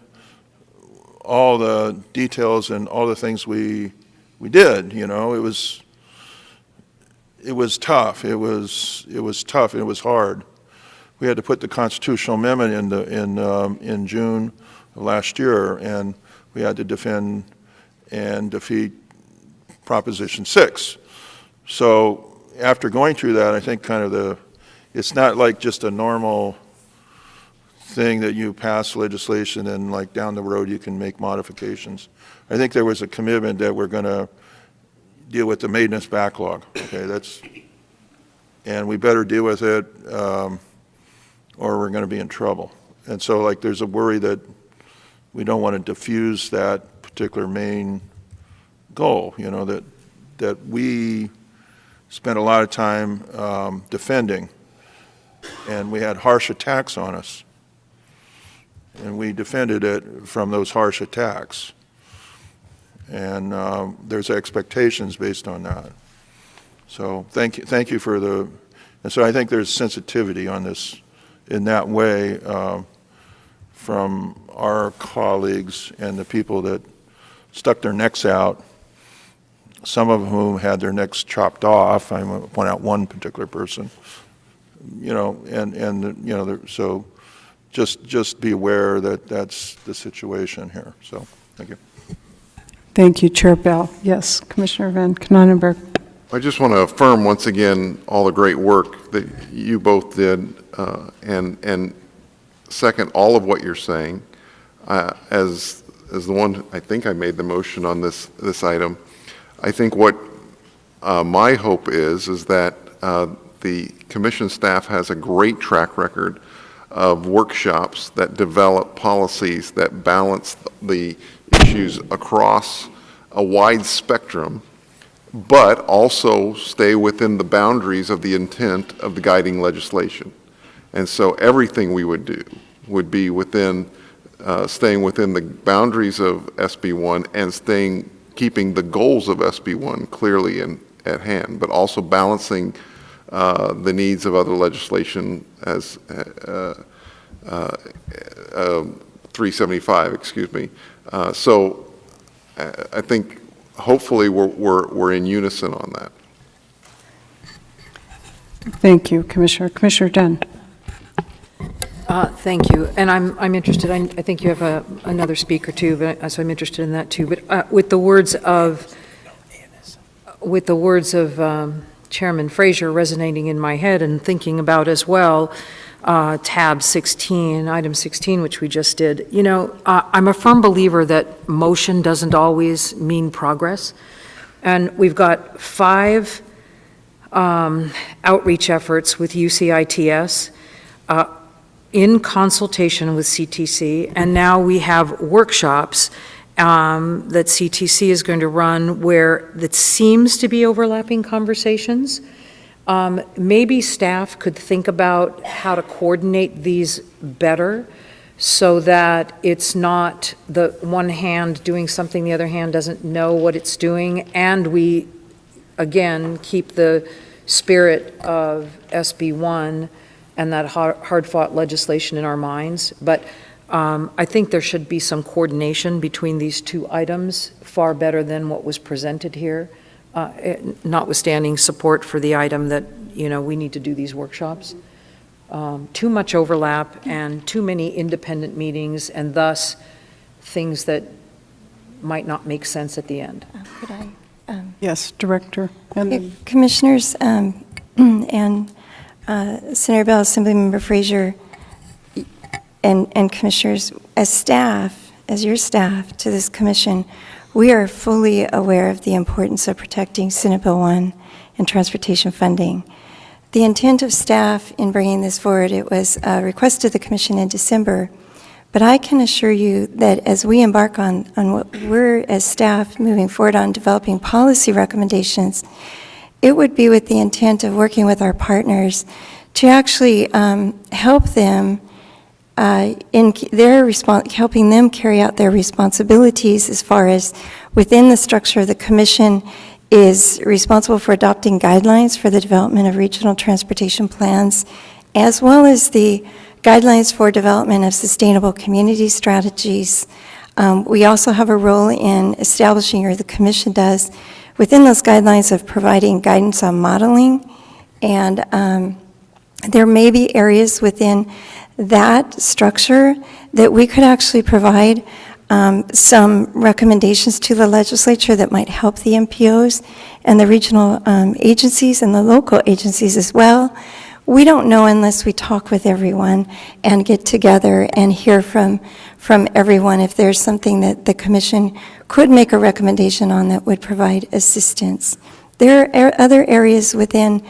all the details and all the things we did. You know, it was tough. It was tough. It was hard. We had to put the constitutional amendment in June of last year, and we had to defend and defeat Proposition 6. So after going through that, I think kind of it's not like just a normal thing that you pass legislation and like down the road you can make modifications. I think there was a commitment that we're going to deal with the maintenance backlog. Okay, and we better deal with it or we're going to be in trouble. And so like there's a worry that we don't want to diffuse that particular main goal, you know, that we spent a lot of time defending, and we had harsh attacks on us, and we defended it from those harsh attacks, and there's expectations based on that. So thank you for and so I think there's sensitivity on this in that way from our colleagues and the people that stuck their necks out, some of whom had their necks chopped off. I want to point out one particular person, you know, and you know, so just be aware that that's the situation here. So thank you. Thank you, Chair Bell. Yes, Commissioner Van Knonenberg. I just want to affirm once again all the great work that you both did, and second all of what you're saying. As the one, I think I made the motion on this item. I think what my hope is that the commission staff has a great track record of workshops that develop policies that balance the issues across a wide spectrum, but also stay within the boundaries of the intent of the guiding legislation. And so everything we would do would be within, staying within the boundaries of SB1 and keeping the goals of SB1 clearly at hand, but also balancing the needs of other legislation as 375, excuse me. So I think hopefully we're in unison on that. Thank you, Commissioner. Commissioner Dunn. Thank you. And I'm interested, I think you have another speaker too, but, so I'm interested in that too. But with the words of Chairman Frazier resonating in my head and thinking about as well, tab 16, item 16, which we just did, you know, I'm a firm believer that motion doesn't always mean progress. And we've got 5 outreach efforts with UCITS in consultation with CTC, and now we have workshops, that CTC is going to run where that seems to be overlapping conversations. Maybe staff could think about how to coordinate these better so that it's not the one hand doing something, the other hand doesn't know what it's doing, and we, again, keep the spirit of SB1 and that hard-fought legislation in our minds. But I think there should be some coordination between these two items, far better than what was presented here, notwithstanding support for the item that, you know, we need to do these workshops. Too much overlap and too many independent meetings, and thus things that might not make sense at the end. Could I? Yes, Director. And Commissioners and Senator Bell, Assemblymember Frazier, and Commissioners, as staff, as your staff to this commission, we are fully aware of the importance of protecting Senate Bill 1 and transportation funding. The intent of staff in bringing this forward, it was requested the commission in December, but I can assure you that as we embark on what we're as staff moving forward on developing policy recommendations, it would be with the intent of working with our partners to actually help them in their helping them carry out their responsibilities as far as within the structure of the commission is responsible for adopting guidelines for the development of regional transportation plans, as well as the guidelines for development of sustainable community strategies. We also have a role in establishing, or the commission does, within those guidelines of providing guidance on modeling, and there may be areas within that structure that we could actually provide some recommendations to the legislature that might help the MPOs and the regional agencies and the local agencies as well. We don't know unless we talk with everyone and get together and hear from everyone if there's something that the commission could make a recommendation on that would provide assistance. There are other areas within,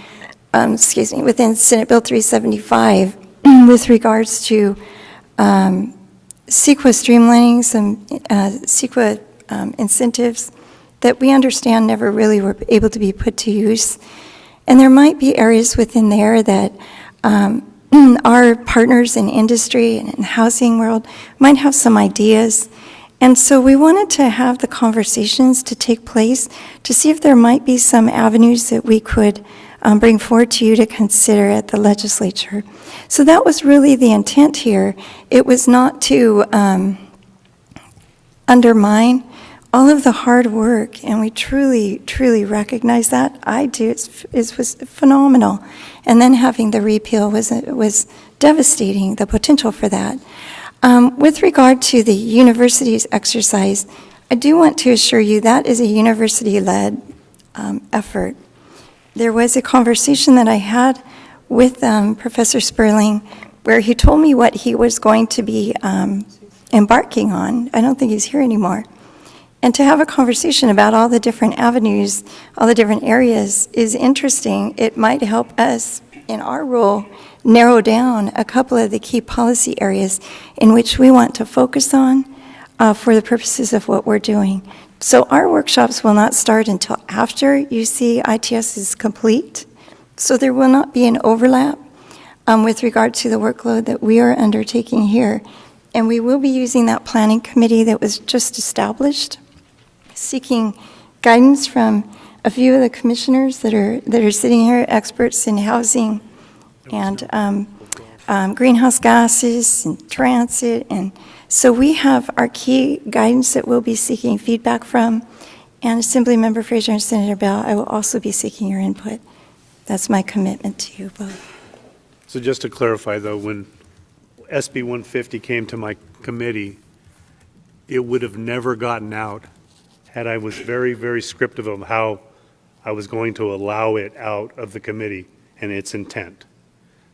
within Senate Bill 375 with regards to CEQA streamlining, some CEQA incentives that we understand never really were able to be put to use. And there might be areas within there that our partners in industry and in the housing world might have some ideas. And so we wanted to have the conversations to take place to see if there might be some avenues that we could bring forward to you to consider at the legislature. So that was really the intent here. It was not to undermine all of the hard work, and we truly, truly recognize that. I do. It was phenomenal. And then having the repeal was devastating, the potential for that. With regard to the university's exercise, I do want to assure you that is a university-led effort. There was a conversation that I had with Professor Sperling where he told me what he was going to be embarking on. I don't think he's here anymore. And to have a conversation about all the different avenues, all the different areas is interesting. It might help us in our role narrow down a couple of the key policy areas in which we want to focus on for the purposes of what we're doing. So our workshops will not start until after you see ITS is complete. So there will not be an overlap with regard to the workload that we are undertaking here. And we will be using that planning committee that was just established, seeking guidance from a few of the commissioners that are sitting here, experts in housing and greenhouse gases and transit. And so we have our key guidance that we'll be seeking feedback from. And Assemblymember Frazier and Senator Bell, I will also be seeking your input. That's my commitment to you both. So just to clarify, though, when SB 150 came to my committee, it would have never gotten out had I was very, very scriptive of how I was going to allow it out of the committee and its intent.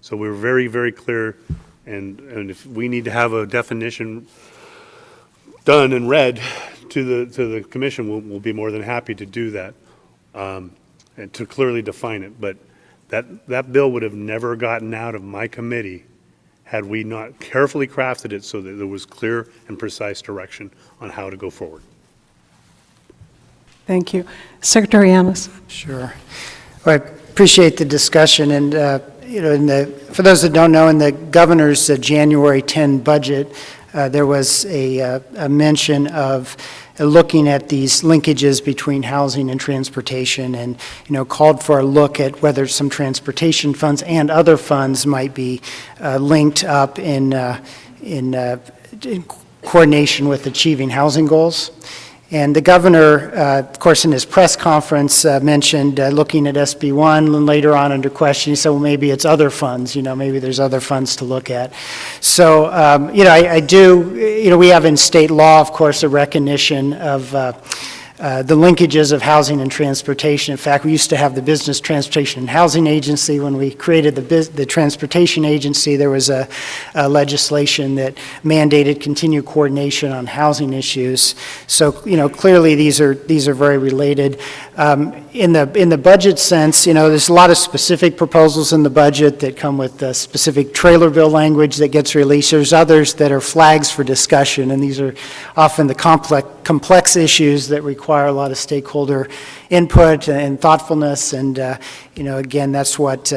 So we were very, very clear, and if we need to have a definition done and read to the commission, we'll be more than happy to do that and to clearly define it. But that bill would have never gotten out of my committee had we not carefully crafted it so that there was clear and precise direction on how to go forward. Thank you. Secretary Yanis. Sure. Well, I appreciate the discussion, and for those that don't know, in the governor's January 10 budget, there was a mention of looking at these linkages between housing and transportation, and called for a look at whether some transportation funds and other funds might be linked up in coordination with achieving housing goals. And the governor, of course, in his press conference mentioned looking at SB1, and later on under question, he said, well, maybe it's other funds, maybe there's other funds to look at. So, I do, we have in state law, of course, a recognition of the linkages of housing and transportation. In fact, we used to have the Business Transportation and Housing Agency. When we created the Transportation Agency, there was a legislation that mandated continued coordination on housing issues. So, clearly these are very related. In the budget sense, there's a lot of specific proposals in the budget that come with specific trailer bill language that gets released. There's others that are flags for discussion, and these are often the complex issues that require a lot of stakeholder input and thoughtfulness, and again, that's what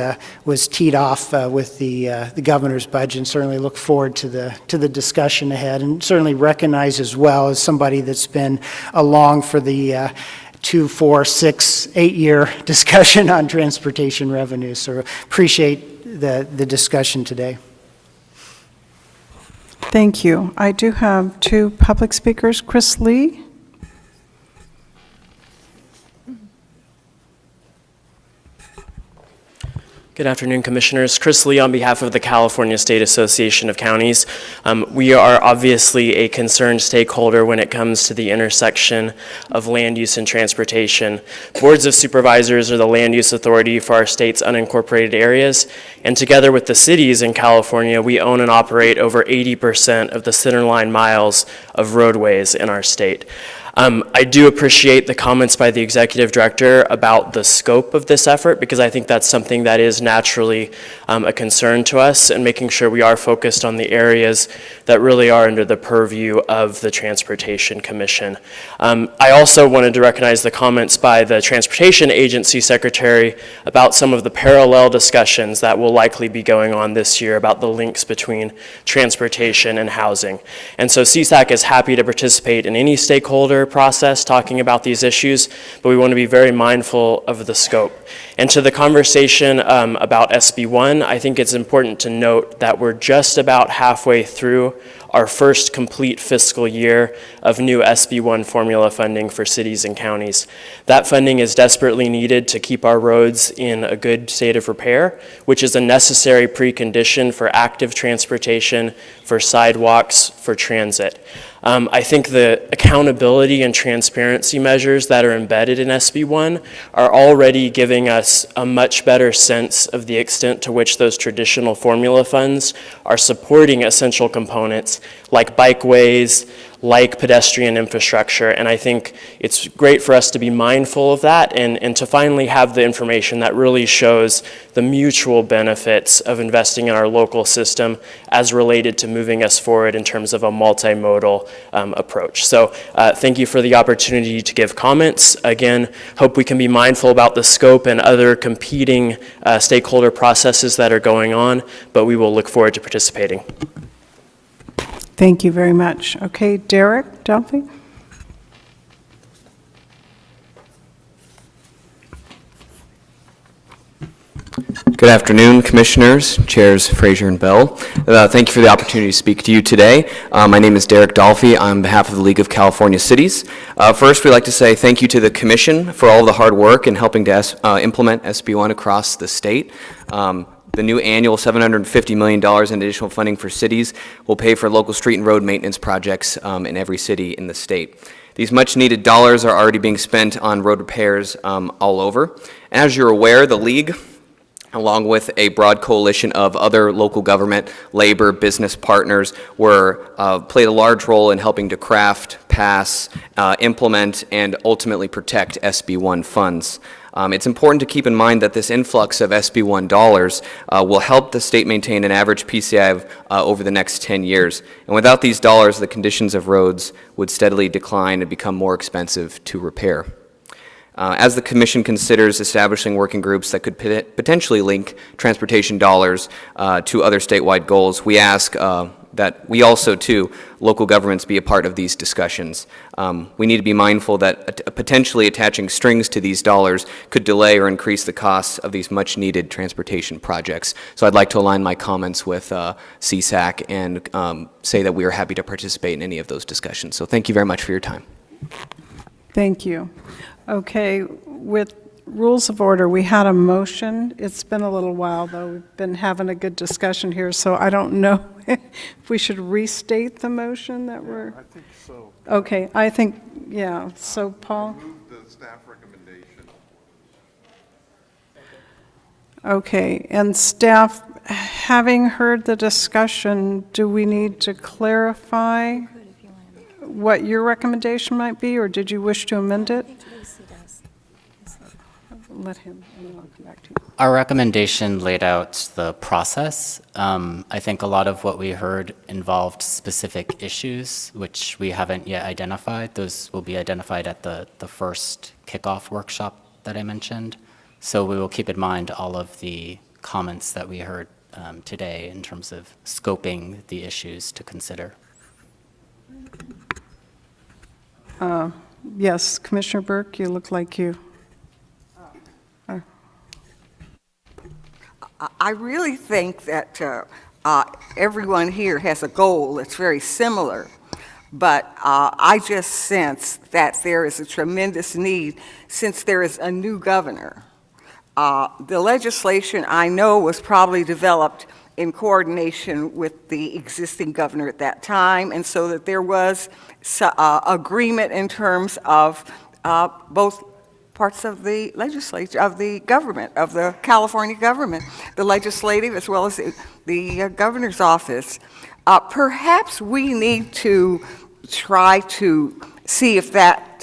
was teed off with the governor's budget, and certainly look forward to the discussion ahead, and certainly recognize as well, as somebody that's been along for the 2, 4, 6, 8-year discussion on transportation revenue. So appreciate the discussion today. Thank you. I do have 2 public speakers. Chris Lee. Good afternoon, Commissioners. Chris Lee on behalf of the California State Association of Counties. We are obviously a concerned stakeholder when it comes to the intersection of land use and transportation. Boards of Supervisors are the land use authority for our state's unincorporated areas, and together with the cities in California, we own and operate over 80% of the centerline miles of roadways in our state. I do appreciate the comments by the Executive Director about the scope of this effort, because I think that's something that is naturally a concern to us, and making sure we are focused on the areas that really are under the purview of the Transportation Commission. I also wanted to recognize the comments by the Transportation Agency Secretary about some of the parallel discussions that will likely be going on this year about the links between transportation and housing. And so CSAC is happy to participate in any stakeholder process talking about these issues, but we want to be very mindful of the scope. And to the conversation about SB1, I think it's important to note that we're just about halfway through our first complete fiscal year of new SB1 formula funding for cities and counties. That funding is desperately needed to keep our roads in a good state of repair, which is a necessary precondition for active transportation, for sidewalks, for transit. I think the accountability and transparency measures that are embedded in SB1 are already giving us a much better sense of the extent to which those traditional formula funds are supporting essential components like bikeways, like pedestrian infrastructure, and I think it's great for us to be mindful of that and to finally have the information that really shows the mutual benefits of investing in our local system as related to moving us forward in terms of a multimodal approach. So thank you for the opportunity to give comments. Again, hope we can be mindful about the scope and other competing stakeholder processes that are going on, but we will look forward to participating. Thank you very much. Okay, Derek Delphi. Good afternoon, Commissioners, Chairs Frazier and Bell. Thank you for the opportunity to speak to you today. My name is Derek Dolphy on behalf of the League of California Cities. First, we'd like to say thank you to the Commission for all the hard work in helping to implement SB1 across the state. The new annual $750 million in additional funding for cities will pay for local street and road maintenance projects in every city in the state. These much-needed dollars are already being spent on road repairs all over. As you're aware, the League, along with a broad coalition of other local government, labor, business partners, played a large role in helping to craft, pass, implement, and ultimately protect SB1 funds. It's important to keep in mind that this influx of SB1 dollars will help the state maintain an average PCI of over the next 10 years. And without these dollars, the conditions of roads would steadily decline and become more expensive to repair. As the Commission considers establishing working groups that could potentially link transportation dollars to other statewide goals, we ask that we also, too, local governments be a part of these discussions. We need to be mindful that potentially attaching strings to these dollars could delay or increase the costs of these much-needed transportation projects. So I'd like to align my comments with CSAC and say that we are happy to participate in any of those discussions. So thank you very much for your time. Thank you. Okay, with rules of order, we had a motion. It's been a little while, though. We've been having a good discussion here, so I don't know if we should restate the motion that we're... I think so. Okay, I think, yeah. So, Paul? Move the staff recommendation. Okay, and staff, having heard the discussion, do we need to clarify what your recommendation might be, or did you wish to amend it? Let him, and then I'll come back to you. Our recommendation laid out the process. I think a lot of what we heard involved specific issues, which we haven't yet identified. Those will be identified at the first kickoff workshop that I mentioned. So we will keep in mind all of the comments that we heard today in terms of scoping the issues to consider. Yes, Commissioner Burke, you look like you... I really think that everyone here has a goal that's very similar, but I just sense that there is a tremendous need since there is a new governor. The legislation, I know, was probably developed in coordination with the existing governor at that time, and so that there was agreement in terms of both parts of the legislature, of the government, of the California government, the legislative as well as the governor's office. Perhaps we need to try to see if that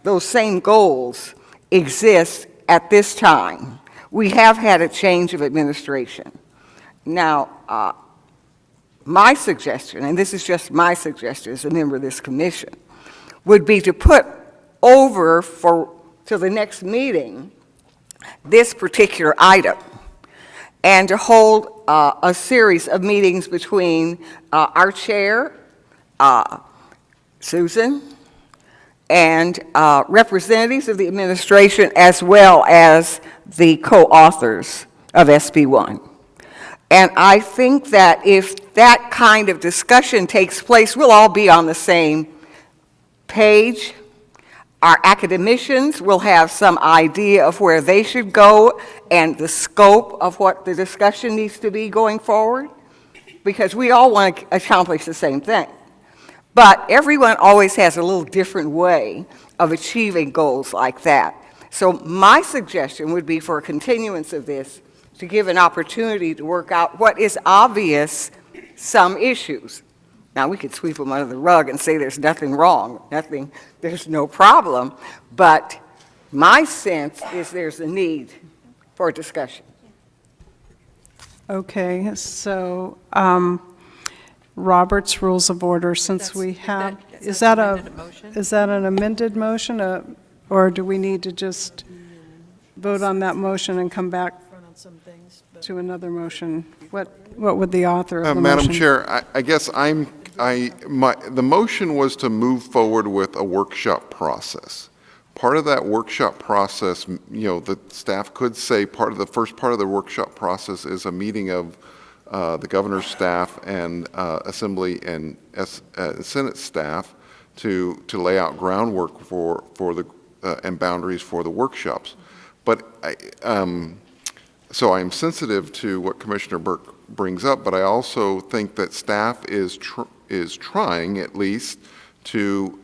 those same goals exist at this time. We have had a change of administration. Now, my suggestion, and this is just my suggestion as a member of this commission, would be to put over to the next meeting this particular item and to hold a series of meetings between our chair, Susan, and representatives of the administration as well as the co-authors of SB1. And I think that if that kind of discussion takes place, we'll all be on the same page. Our academicians will have some idea of where they should go and the scope of what the discussion needs to be going forward, because we all want to accomplish the same thing. But everyone always has a little different way of achieving goals like that. So my suggestion would be for a continuance of this to give an opportunity to work out what is obvious, some issues. Now, we could sweep them under the rug and say there's nothing wrong, there's no problem, but my sense is there's a need for discussion. Okay, so Robert's Rules of Order, since we have, is that an amended motion, or do we need to just vote on that motion and come back to another motion? What would the author of the motion? Madam Chair, I guess the motion was to move forward with a workshop process. Part of that workshop process, the staff could say the first part of the workshop process is a meeting of the governor's staff and Assembly and Senate staff to lay out groundwork for the and boundaries for the workshops. But so I'm sensitive to what Commissioner Burke brings up, but I also think that staff is trying at least to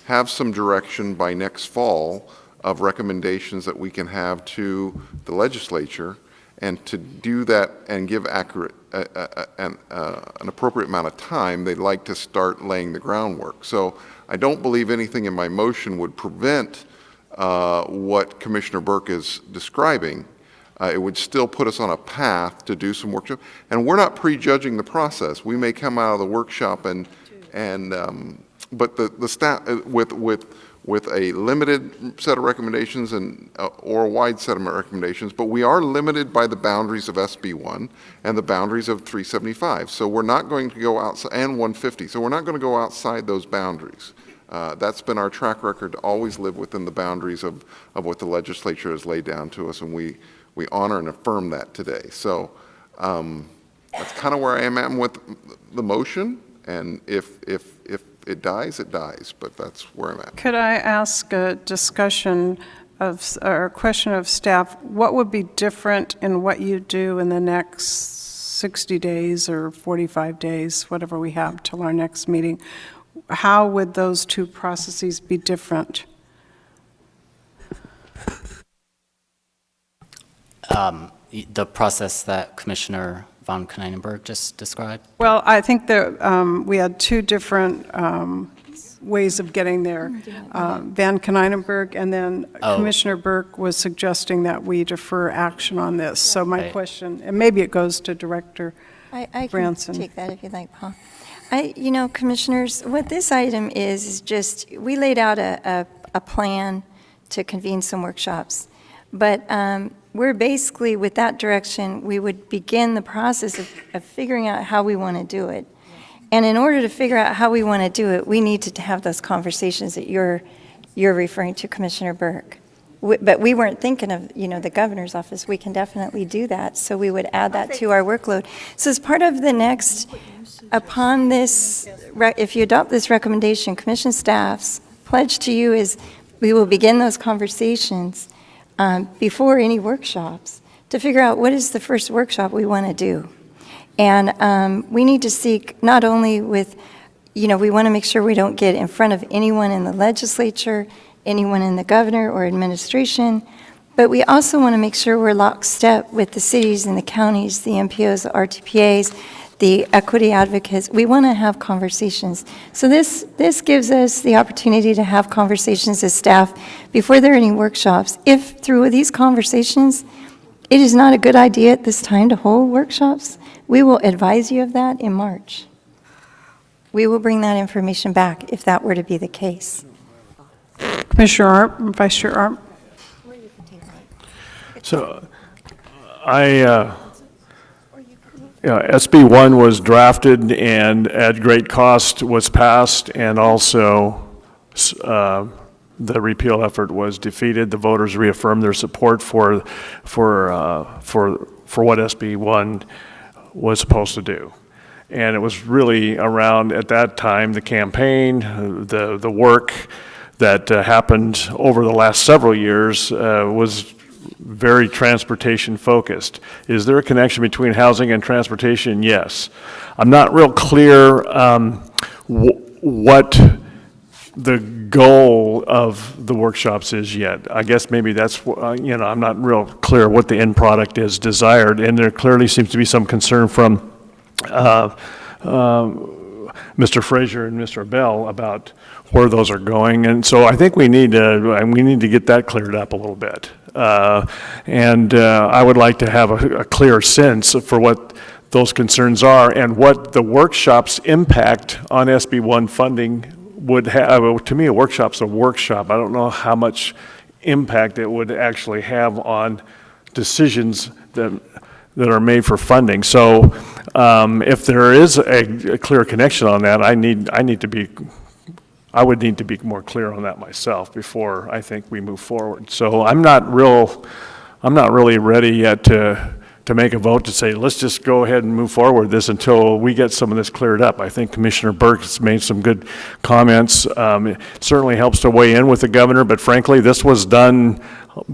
have some direction by next fall of recommendations that we can have to the legislature, and to do that and give accurate an appropriate amount of time, they'd like to start laying the groundwork. So I don't believe anything in my motion would prevent what Commissioner Burke is describing, it would still put us on a path to do some workshop. And we're not prejudging the process. We may come out of the workshop but the staff with a limited set of recommendations or a wide set of recommendations, but we are limited by the boundaries of SB1 and the boundaries of 375. So we're not going to go outside, and 150. So we're not going to go outside those boundaries. That's been our track record, to always live within the boundaries of what the legislature has laid down to us, and we honor and affirm that today. So that's kind of where I am with the motion, and if it dies, it dies, but that's where I'm at. Could I ask a discussion or a question of staff? What would be different in what you do in the next 60 days or 45 days, whatever we have till our next meeting? How would those two processes be different? The process that Commissioner von Kleinenberg just described? Well, I think that we had two different ways of getting there. Van Konynenberg, and then Commissioner Burke was suggesting that we defer action on this. So my question, and maybe it goes to Director I Branson. can take that if you'd like, Paul. Commissioners, what this item is just, we laid out a plan to convene some workshops. But we're basically, with that direction, we would begin the process of figuring out how we want to do it. And in order to figure out how we want to do it, we need to have those conversations that you're referring to, Commissioner Burke. But we weren't thinking of, the governor's office. We can definitely do that. So we would add that to our workload. So as part of the next, upon this, if you adopt this recommendation, commission staff's pledge to you is we will begin those conversations before any workshops to figure out what is the first workshop we want to do. And we need to seek not only with, we want to make sure we don't get in front of anyone in the legislature, anyone in the governor or administration, but we also want to make sure we're lockstep with the cities and the counties, the MPOs, the RTPAs, the equity advocates. We want to have conversations. So this gives us the opportunity to have conversations as staff before there are any workshops. If through these conversations, it is not a good idea at this time to hold workshops, we will advise you of that in March. We will bring that information back if that were to be the case. Commissioner Arp, Vice Chair Arp. So SB 1 was drafted and at great cost was passed, and also the repeal effort was defeated. The voters reaffirmed their support for what SB 1 was supposed to do. And it was really around, at that time, the campaign, the work that happened over the last several years was very transportation focused. Is there a connection between housing and transportation? Yes. I'm not real clear what the goal of the workshops is yet. I guess maybe that's, I'm not real clear what the end product is desired, and there clearly seems to be some concern from Mr. Frazier and Mr. Bell about where those are going, and so I think we need to get that cleared up a little bit. I would like to have a clear sense for what those concerns are and what the workshop's impact on SB 1 funding would have. To me, a workshop's a workshop. I don't know how much impact it would actually have on decisions that are made for funding. So if there is a clear connection on that, I would need to be more clear on that myself before I think we move forward. So I'm not really ready yet to make a vote to say, let's just go ahead and move forward with this until we get some of this cleared up. I think Commissioner Burke has made some good comments. It certainly helps to weigh in with the governor, but frankly, this was done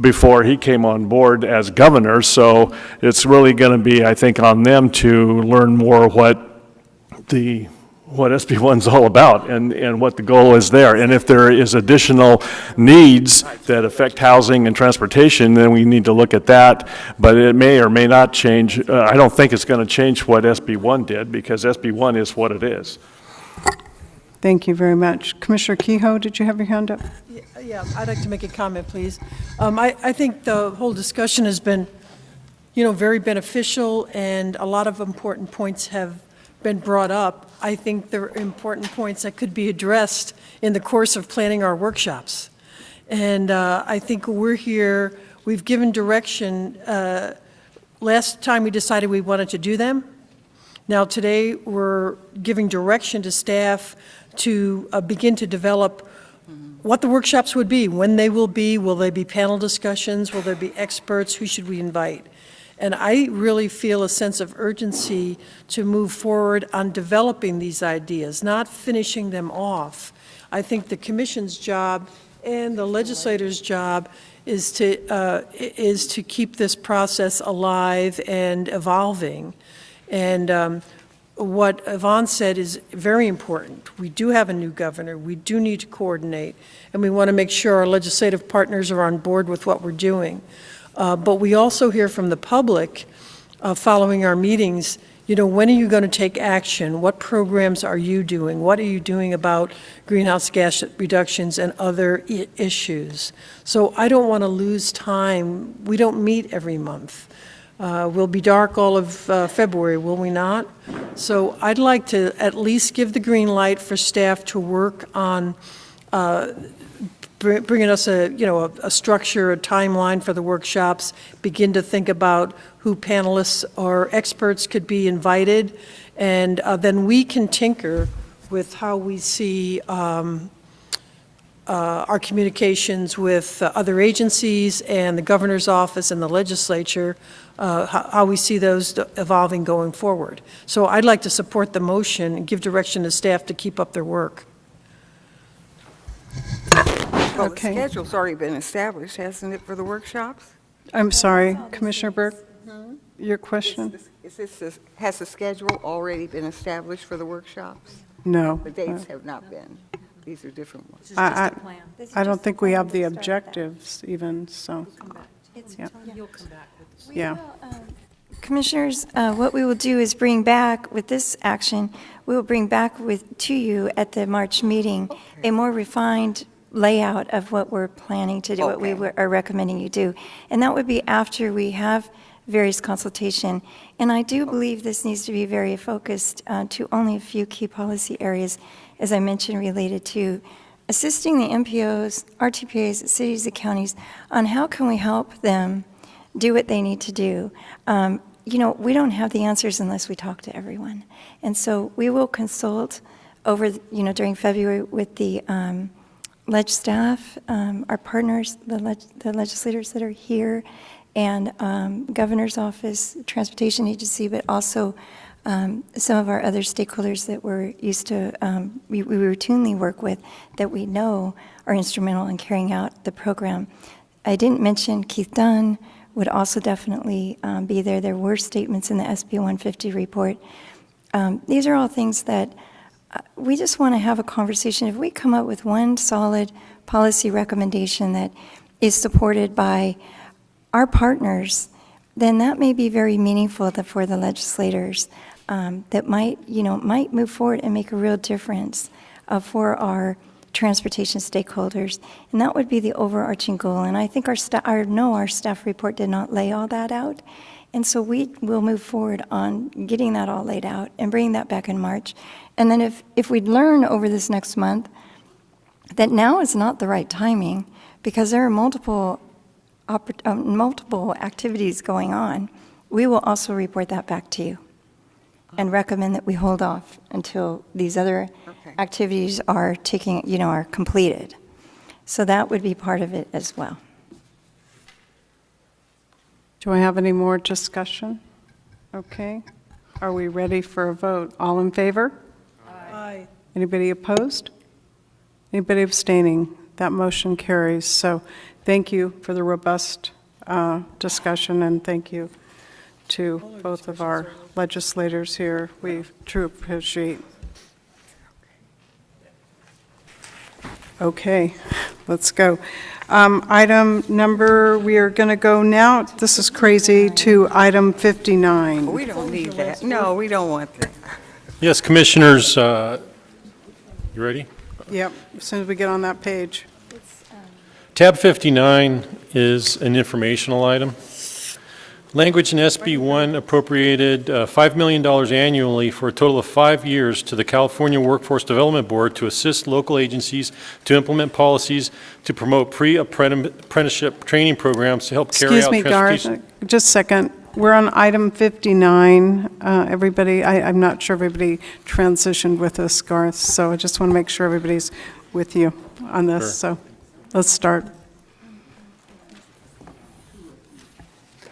before he came on board as governor, so it's really going to be, I think, on them to learn more what SB 1's all about and what the goal is there. And if there is additional needs that affect housing and transportation, then we need to look at that. But it may or may not change. I don't think it's going to change what SB 1 did, because SB 1 is what it is. Thank you very much. Commissioner Kehoe, did you have your hand up? Yeah, I'd like to make a comment, please. I think the whole discussion has been, very beneficial, and a lot of important points have been brought up. I think there are important points that could be addressed in the course of planning our workshops. And I think we're here, we've given direction. Last time we decided we wanted to do them. Now today we're giving direction to staff to begin to develop what the workshops would be, when they will be panel discussions, will there be experts, who should we invite? And I really feel a sense of urgency to move forward on developing these ideas, not finishing them off. I think the commission's job and the legislator's job is to keep this process alive and evolving. And what Yvonne said is very important. We do have a new governor. We do need to coordinate, and we want to make sure our legislative partners are on board with what we're doing. But we also hear from the public following our meetings, when are you going to take action? What programs are you doing? What are you doing about greenhouse gas reductions and other issues? So I don't want to lose time. We don't meet every month. We'll be dark all of February, will we not? So I'd like to at least give the green light for staff to work on bringing us a structure, a timeline for the workshops, begin to think about who panelists or experts could be invited, and then we can tinker with how we see our communications with other agencies and the governor's office and the legislature, how we see those evolving going forward. So I'd like to support the motion and give direction to staff to keep up their work. Well, Okay. the schedule's already been established, hasn't it, for the workshops? I'm sorry, Commissioner Burke, your question? Has the schedule already been established for the workshops? No. The dates have not been. These are different ones. I don't think we have the objectives even, so. Yeah. Yeah. Commissioners, what we will do is bring back, with this action, we will bring back to you at the March meeting a more refined layout of what we're planning to do, what we are recommending you do. And that would be after we have various consultation. And I do believe this needs to be very focused to only a few key policy areas, as I mentioned, related to assisting the MPOs, RTPAs, cities, and counties on how can we help them do what they need to do. We don't have the answers unless we talk to everyone. And so we will consult over, during February with the leg staff, our partners, the legislators that are here, and Governor's Office, Transportation Agency, but also some of our other stakeholders that we're used to, we routinely work with, that we know are instrumental in carrying out the program. I didn't mention Keith Dunn would also definitely be there. There were statements in the SB 150 report. These are all things that we just want to have a conversation. If we come up with one solid policy recommendation that is supported by our partners, then that may be very meaningful for the legislators that might move forward and make a real difference for our transportation stakeholders. And that would be the overarching goal. And I think our staff report did not lay all that out. And so we will move forward on getting that all laid out and bringing that back in March. And then if we learn over this next month that now is not the right timing because there are multiple activities going on, we will also report that back to you and recommend that we hold off until these other activities are are completed. So that would be part of it as well. Do I have any more discussion? Okay. Are we ready for a vote? All in favor? Aye. Anybody opposed? Anybody abstaining? That motion carries. So thank you for the robust discussion, and thank you to both of our legislators here. We truly appreciate. Okay, let's go. Item number, we are going to go now, this is crazy, to item 59. We don't need that. No, we don't want that. Yes, Commissioners, You ready? Yep, as soon as we get on that page. Tab 59 is an informational item. Language in SB 1 appropriated $5 million annually for a total of 5 years to the California Workforce Development Board to assist local agencies to implement policies to promote pre-apprenticeship training programs to help carry out Excuse me, Garth, transportation. just a second. We're on item 59. Everybody, I'm not sure everybody transitioned with us, Garth, so I just want to make sure everybody's with you on this. Sure. So let's start.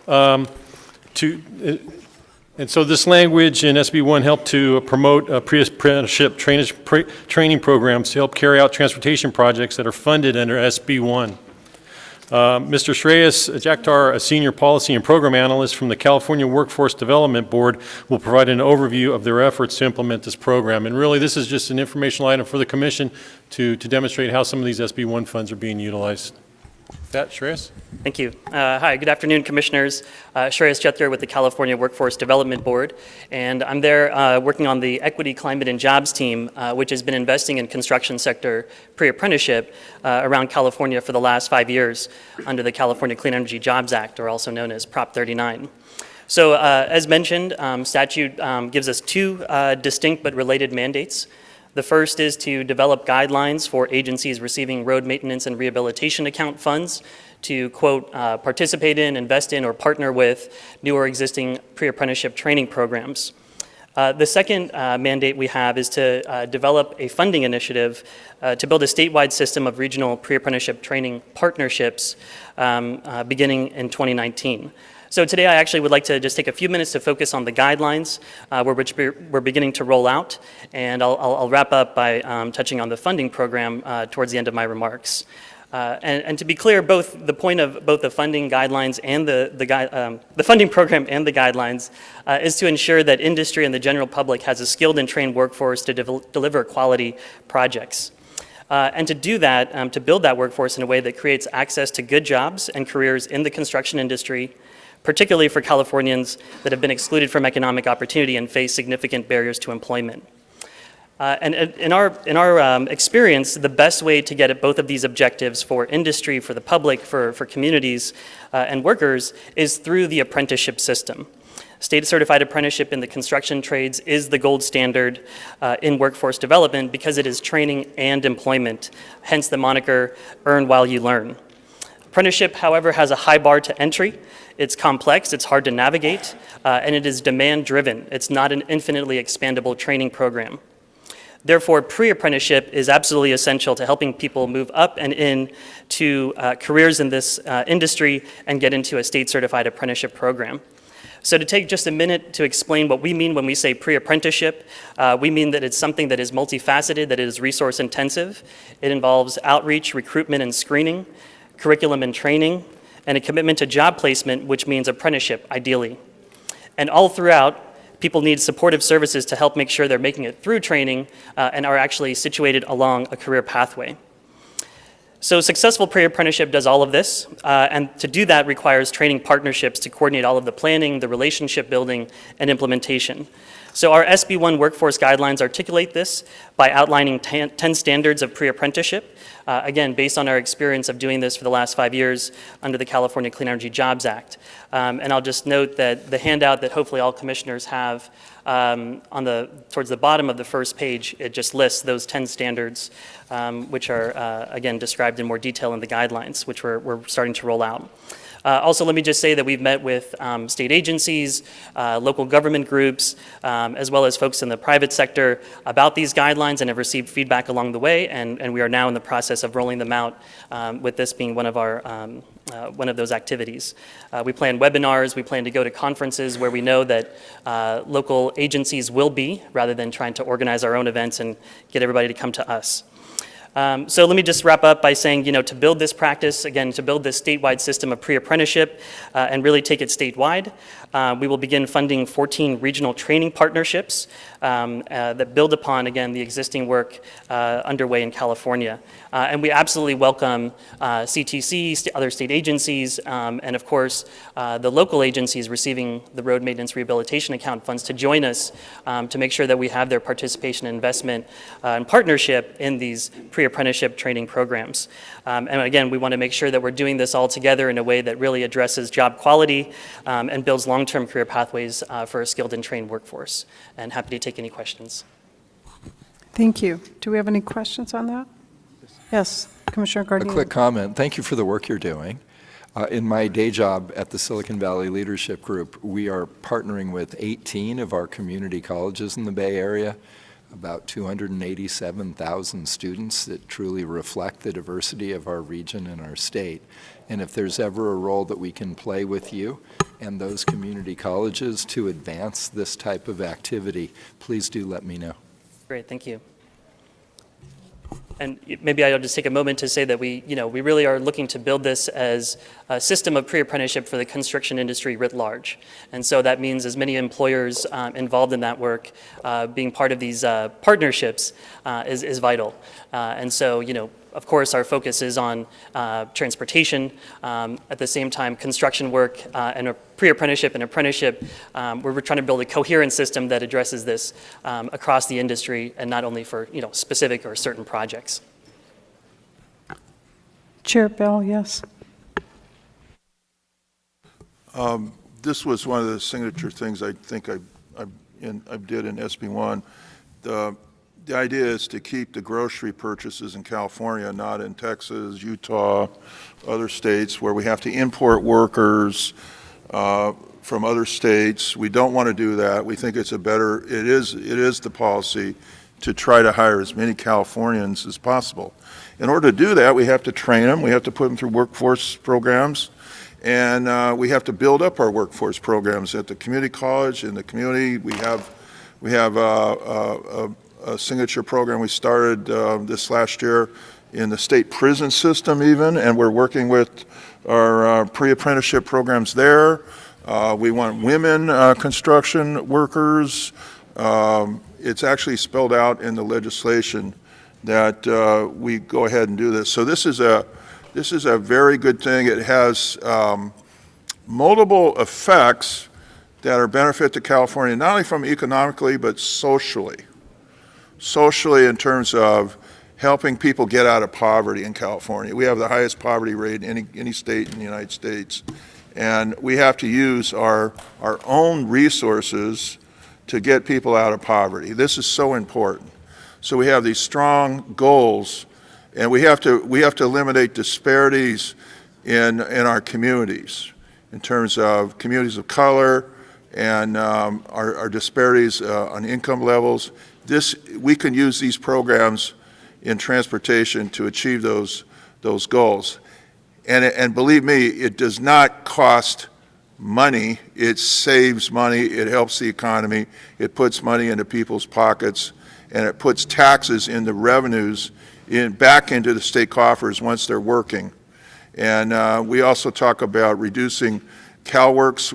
And so this language in SB 1 helped to promote pre-apprenticeship training programs to help carry out transportation projects that are funded under SB 1. Mr. Shreyas Jakhtar, a senior policy and program analyst from the California Workforce Development Board, will provide an overview of their efforts to implement this program. And really, this is just an informational item for the Commission to demonstrate how some of these SB 1 funds are being utilized. With that, Shreyas? Thank you. Hi, good afternoon, Commissioners. Shreyas Jakhtar with the California Workforce Development Board, and I'm there working on the Equity, Climate, and Jobs team, which has been investing in construction sector pre-apprenticeship around California for the last 5 years under the California Clean Energy Jobs Act, or also known as Prop 39. So as mentioned, statute gives us two distinct but related mandates. The first is to develop guidelines for agencies receiving road maintenance and rehabilitation account funds to, quote, participate in, invest in, or partner with new or existing pre-apprenticeship training programs. The second mandate we have is to develop a funding initiative to build a statewide system of regional pre-apprenticeship training partnerships beginning in 2019. So today I actually would like to just take a few minutes to focus on the guidelines which we're beginning to roll out, and I'll wrap up by touching on the funding program towards the end of my remarks. And to be clear, both the point of both the funding guidelines and the funding program and the guidelines is to ensure that industry and the general public has a skilled and trained workforce to deliver quality projects. And to do that, to build that workforce in a way that creates access to good jobs and careers in the construction industry, particularly for Californians that have been excluded from economic opportunity and face significant barriers to employment. And in our experience, the best way to get at both of these objectives for industry, for the public, for communities and workers is through the apprenticeship system. State-certified apprenticeship in the construction trades is the gold standard in workforce development because it is training and employment, hence the moniker, earn while you learn. Apprenticeship, however, has a high bar to entry. It's complex, it's hard to navigate, and it is demand-driven. It's not an infinitely expandable training program. Therefore, pre-apprenticeship is absolutely essential to helping people move up and in to careers in this industry and get into a state-certified apprenticeship program. So to take just a minute to explain what we mean when we say pre-apprenticeship, we mean that it's something that is multifaceted, that is resource-intensive. It involves outreach, recruitment, and screening, curriculum and training, and a commitment to job placement, which means apprenticeship, ideally. And all throughout, people need supportive services to help make sure they're making it through training and are actually situated along a career pathway. So successful pre-apprenticeship does all of this, and to do that requires training partnerships to coordinate all of the planning, the relationship building, and implementation. So our SB 1 workforce guidelines articulate this by outlining 10 standards of pre-apprenticeship, again, based on our experience of doing this for the last 5 years under the California Clean Energy Jobs Act. And I'll just note that the handout that hopefully all commissioners have towards the bottom of the first page, it just lists those 10 standards, which are, again, described in more detail in the guidelines, which we're starting to roll out. Also, let me just say that we've met with state agencies, local government groups, as well as folks in the private sector about these guidelines and have received feedback along the way, and we are now in the process of rolling them out, with this being one of those activities. We plan webinars, we plan to go to conferences where we know that local agencies will be, rather than trying to organize our own events and get everybody to come to us. So let me just wrap up by saying, to build this practice, again, to build this statewide system of pre-apprenticeship and really take it statewide, we will begin funding 14 regional training partnerships that build upon, again, the existing work underway in California. And we absolutely welcome CTC, other state agencies, and of course, the local agencies receiving the road maintenance rehabilitation account funds to join us to make sure that we have their participation and investment and partnership in these pre-apprenticeship training programs. And again, we want to make sure that we're doing this all together in a way that really addresses job quality and builds long-term career pathways for a skilled and trained workforce. And happy to take any questions. Thank you. Do we have any questions on that? Yes, Commissioner A Garcia. quick comment. Thank you for the work you're doing. In my day job at the Silicon Valley Leadership Group, we are partnering with 18 of our community colleges in the Bay Area, about 287,000 students that truly reflect the diversity of our region and our state. And if there's ever a role that we can play with you and those community colleges to advance this type of activity, please do let me know. Great, thank you. And maybe I'll just take a moment to say that we really are looking to build this as a system of pre-apprenticeship for the construction industry writ large. And so that means as many employers involved in that work, being part of these partnerships is vital. And so, of course, our focus is on transportation. At the same time, construction work and a pre-apprenticeship and apprenticeship, we're trying to build a coherent system that addresses this across the industry and not only for specific or certain projects. Chair Bell, yes. This was one of the signature things I think I did in SB1. The idea is to keep the grocery purchases in California, not in Texas, Utah, other states where we have to import workers from other states. We don't want to do that. We think it is the policy to try to hire as many Californians as possible. In order to do that, we have to train them. We have to put them through workforce programs. And we have to build up our workforce programs at the community college. In the community, we have a signature program we started this last year in the state prison system even, and we're working with our pre-apprenticeship programs there. We want women construction workers. It's actually spelled out in the legislation that we go ahead and do this. So this is a very good thing. It has multiple effects that are benefit to California, not only from economically, but socially. Socially in terms of helping people get out of poverty in California. We have the highest poverty rate in any state in the United States. And we have to use our own resources to get people out of poverty. This is so important. So we have these strong goals, and we have to eliminate disparities in our communities in terms of communities of color and our disparities on income levels. We can use these programs in transportation to achieve those goals. And believe me, it does not cost money. It saves money. It helps the economy. It puts money into people's pockets, and it puts taxes into revenues back into the state coffers once they're working. And we also talk about reducing CalWorks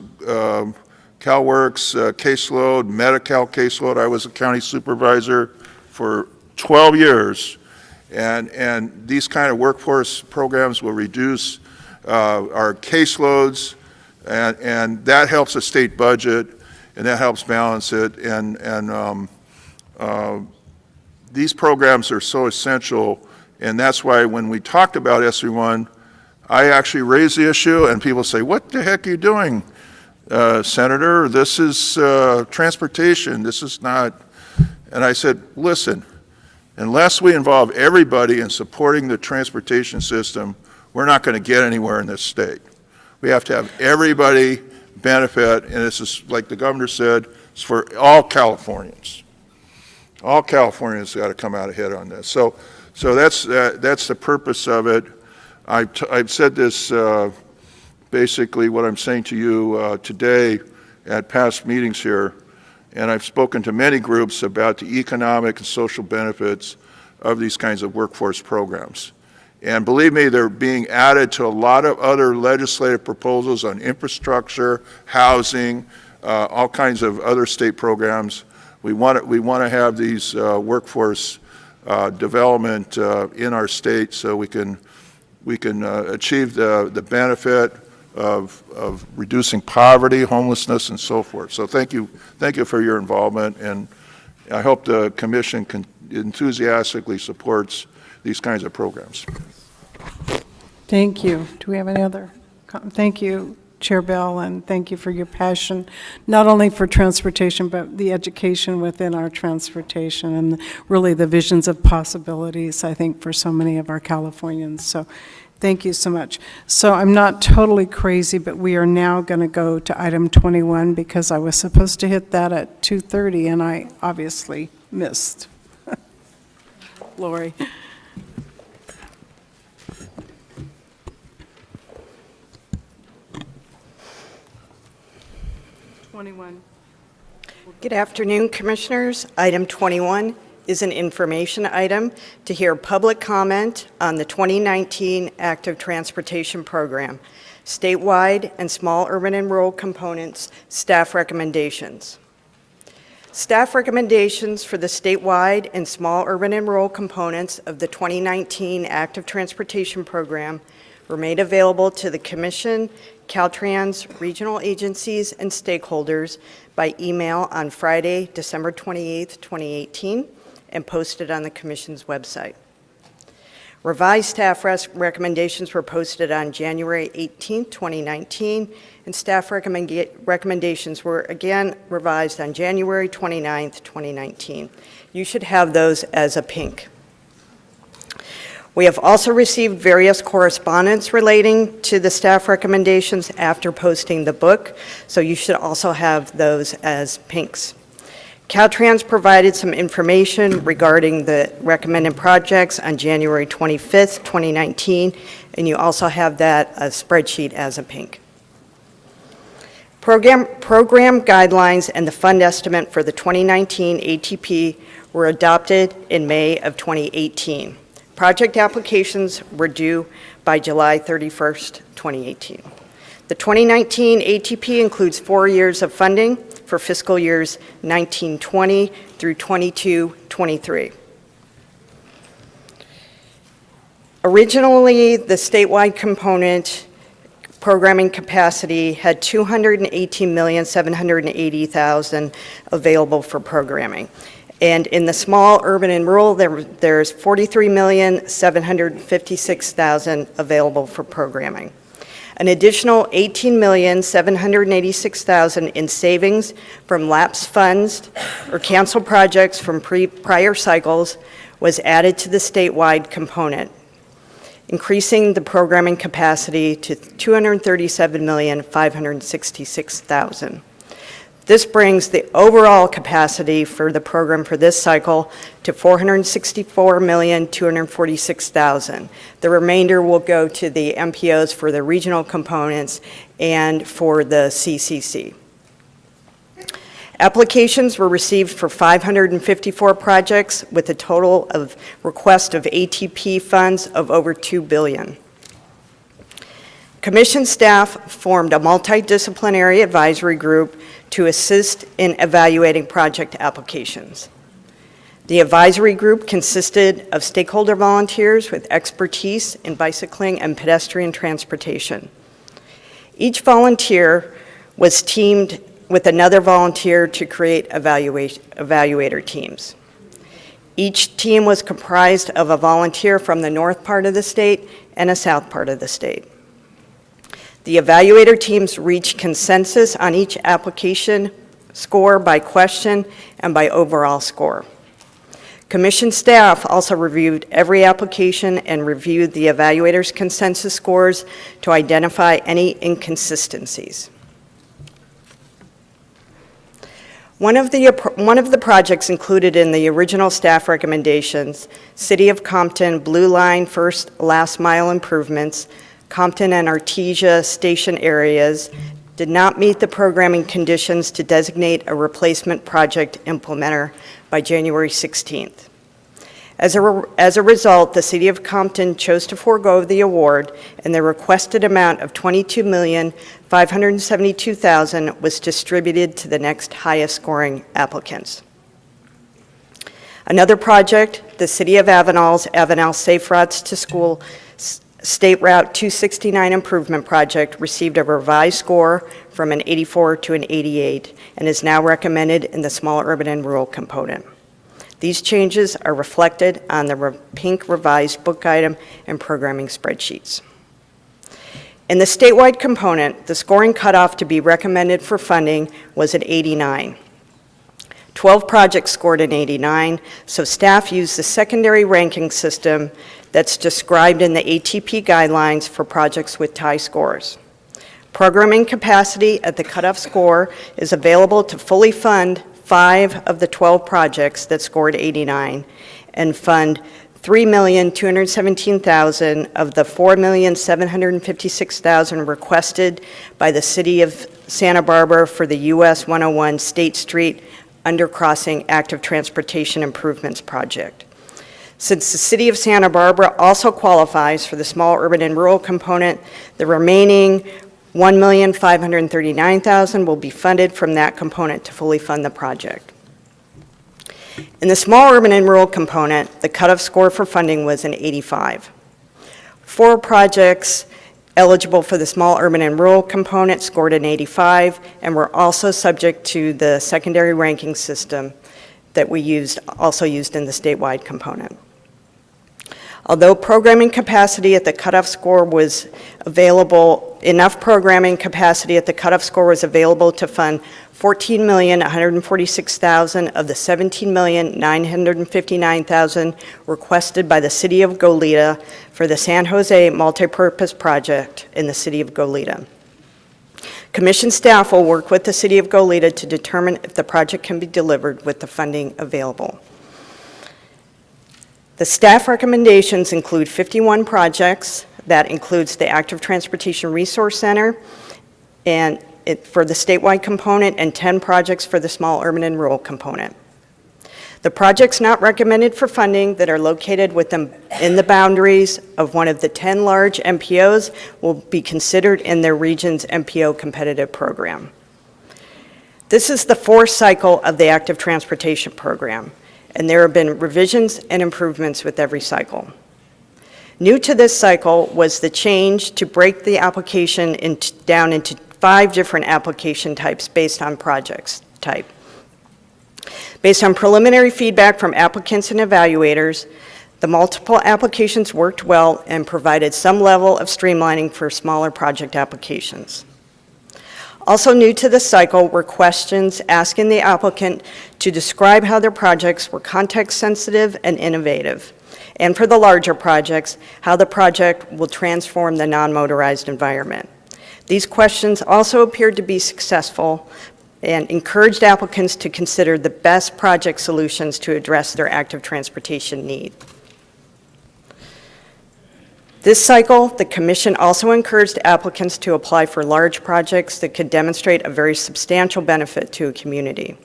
caseload, Medi-Cal caseload. I was a county supervisor for 12 years, and these kind of workforce programs will reduce our caseloads, and that helps the state budget, and that helps balance it. And these programs are so essential, and that's why when we talked about SB1, I actually raised the issue, and people say, "What the heck are you doing, Senator? This is transportation. This is not." And I said, "Listen, unless we involve everybody in supporting the transportation system, we're not going to get anywhere in this state. We have to have everybody benefit, and this is, like the governor said, it's for all Californians. All Californians got to come out ahead on this." So that's the purpose of it. I've said this, basically what I'm saying to you today at past meetings here, and I've spoken to many groups about the economic and social benefits of these kinds of workforce programs. And believe me, they're being added to a lot of other legislative proposals on infrastructure, housing, all kinds of other state programs. We want to have these workforce development in our state so we can achieve the benefit of reducing poverty, homelessness, and so forth. So thank you for your involvement, and I hope the Commission enthusiastically supports these kinds of programs. Thank you. Do we have any other? Thank you, Chair Bell, and thank you for your passion, not only for transportation, but the education within our transportation and really the visions of possibilities, I think, for so many of our Californians. So thank you so much. So I'm not totally crazy, but we are now going to go to item 21 because I was supposed to hit that at 2:30 and I obviously missed. Lori. Good afternoon, Commissioners. Item 21 is an information item to hear public comment on the 2019 Active Transportation Program, statewide and small urban and rural components, staff recommendations. Staff recommendations for the statewide and small urban and rural components of the 2019 Active Transportation Program were made available to the Commission, Caltrans, regional agencies, and stakeholders by email on Friday, December 28, 2018, and posted on the Commission's website. Revised staff recommendations were posted on January 18, 2019, and staff recommendations were again revised on January 29, 2019. You should have those as a pink. We have also received various correspondence relating to the staff recommendations after posting the book, so you should also have those as pinks. Caltrans provided some information regarding the recommended projects on January 25th, 2019, and you also have that spreadsheet as a pink. Program guidelines and the fund estimate for the 2019 ATP were adopted in May of 2018. Project applications were due by July 31st, 2018. The 2019 ATP includes 4 years of funding for fiscal years 1920 through 22-23. Originally, the statewide component programming capacity had $218,780,000 available for programming. And in the small urban and rural, there's $43,756,000 available for programming. An additional $18,786,000 in savings from lapsed funds or canceled projects from prior cycles was added to the statewide component, increasing the programming capacity to $237,566,000. This brings the overall capacity for the program for this cycle to $464,246,000. The remainder will go to the MPOs for the regional components and for the CCC. Applications were received for 554 projects with a total of request of ATP funds of over $2 billion. Commission staff formed a multidisciplinary advisory group to assist in evaluating project applications. The advisory group consisted of stakeholder volunteers with expertise in bicycling and pedestrian transportation. Each volunteer was teamed with another volunteer to create evaluator teams. Each team was comprised of a volunteer from the north part of the state and a south part of the state. The evaluator teams reached consensus on each application score by question and by overall score. Commission staff also reviewed every application and reviewed the evaluator's consensus scores to identify any inconsistencies. One of the projects included in the original staff recommendations, City of Compton Blue Line First Last Mile Improvements, Compton and Artesia station areas, did not meet the programming conditions to designate a replacement project implementer by January 16th. As a result, the City of Compton chose to forego the award, and the requested amount of $22,572,000 was distributed to the next highest scoring applicants. Another project, the City of Avenal's Avenal Safe Routes to School State Route 269 Improvement Project, received a revised score from an 84 to an 88 and is now recommended in the small urban and rural component. These changes are reflected on the pink revised book item and programming spreadsheets. In the statewide component, the scoring cutoff to be recommended for funding was at 89. 12 projects scored an 89, so staff used the secondary ranking system that's described in the ATP guidelines for projects with tie scores. Programming capacity at the cutoff score is available to fully fund 5 of the 12 projects that scored 89 and fund $3,217,000 of the $4,756,000 requested by the City of Santa Barbara for the US 101 State Street Undercrossing Active Transportation Improvements Project. Since the City of Santa Barbara also qualifies for the small urban and rural component, the remaining $1,539,000 will be funded from that component to fully fund the project. In the small urban and rural component, the cutoff score for funding was an 85. 4 projects eligible for the small urban and rural component scored an 85 and were also subject to the secondary ranking system that we also used in the statewide component. Although programming capacity at the cutoff score was available, enough programming capacity at the cutoff score was available to fund $14,146,000 of the $17,959,000 requested by the City of Goleta for the San Jose Multipurpose Project in the City of Goleta. Commission staff will work with the City of Goleta to determine if the project can be delivered with the funding available. The staff recommendations include 51 projects. That includes the Active Transportation Resource Center and for the statewide component and 10 projects for the small urban and rural component. The projects not recommended for funding that are located within the boundaries of one of the 10 large MPOs will be considered in their region's MPO competitive program. This is the 4th cycle of the Active Transportation Program, and there have been revisions and improvements with every cycle. New to this cycle was the change to break the application down into 5 different application types based on projects type. Based on preliminary feedback from applicants and evaluators, the multiple applications worked well and provided some level of streamlining for smaller project applications. Also new to this cycle were questions asking the applicant to describe how their projects were context sensitive and innovative, and for the larger projects, how the project will transform the non-motorized environment. These questions also appeared to be successful and encouraged applicants to consider the best project solutions to address their active transportation need. This cycle, the Commission also encouraged applicants to apply for large projects that could demonstrate a very substantial benefit to a community.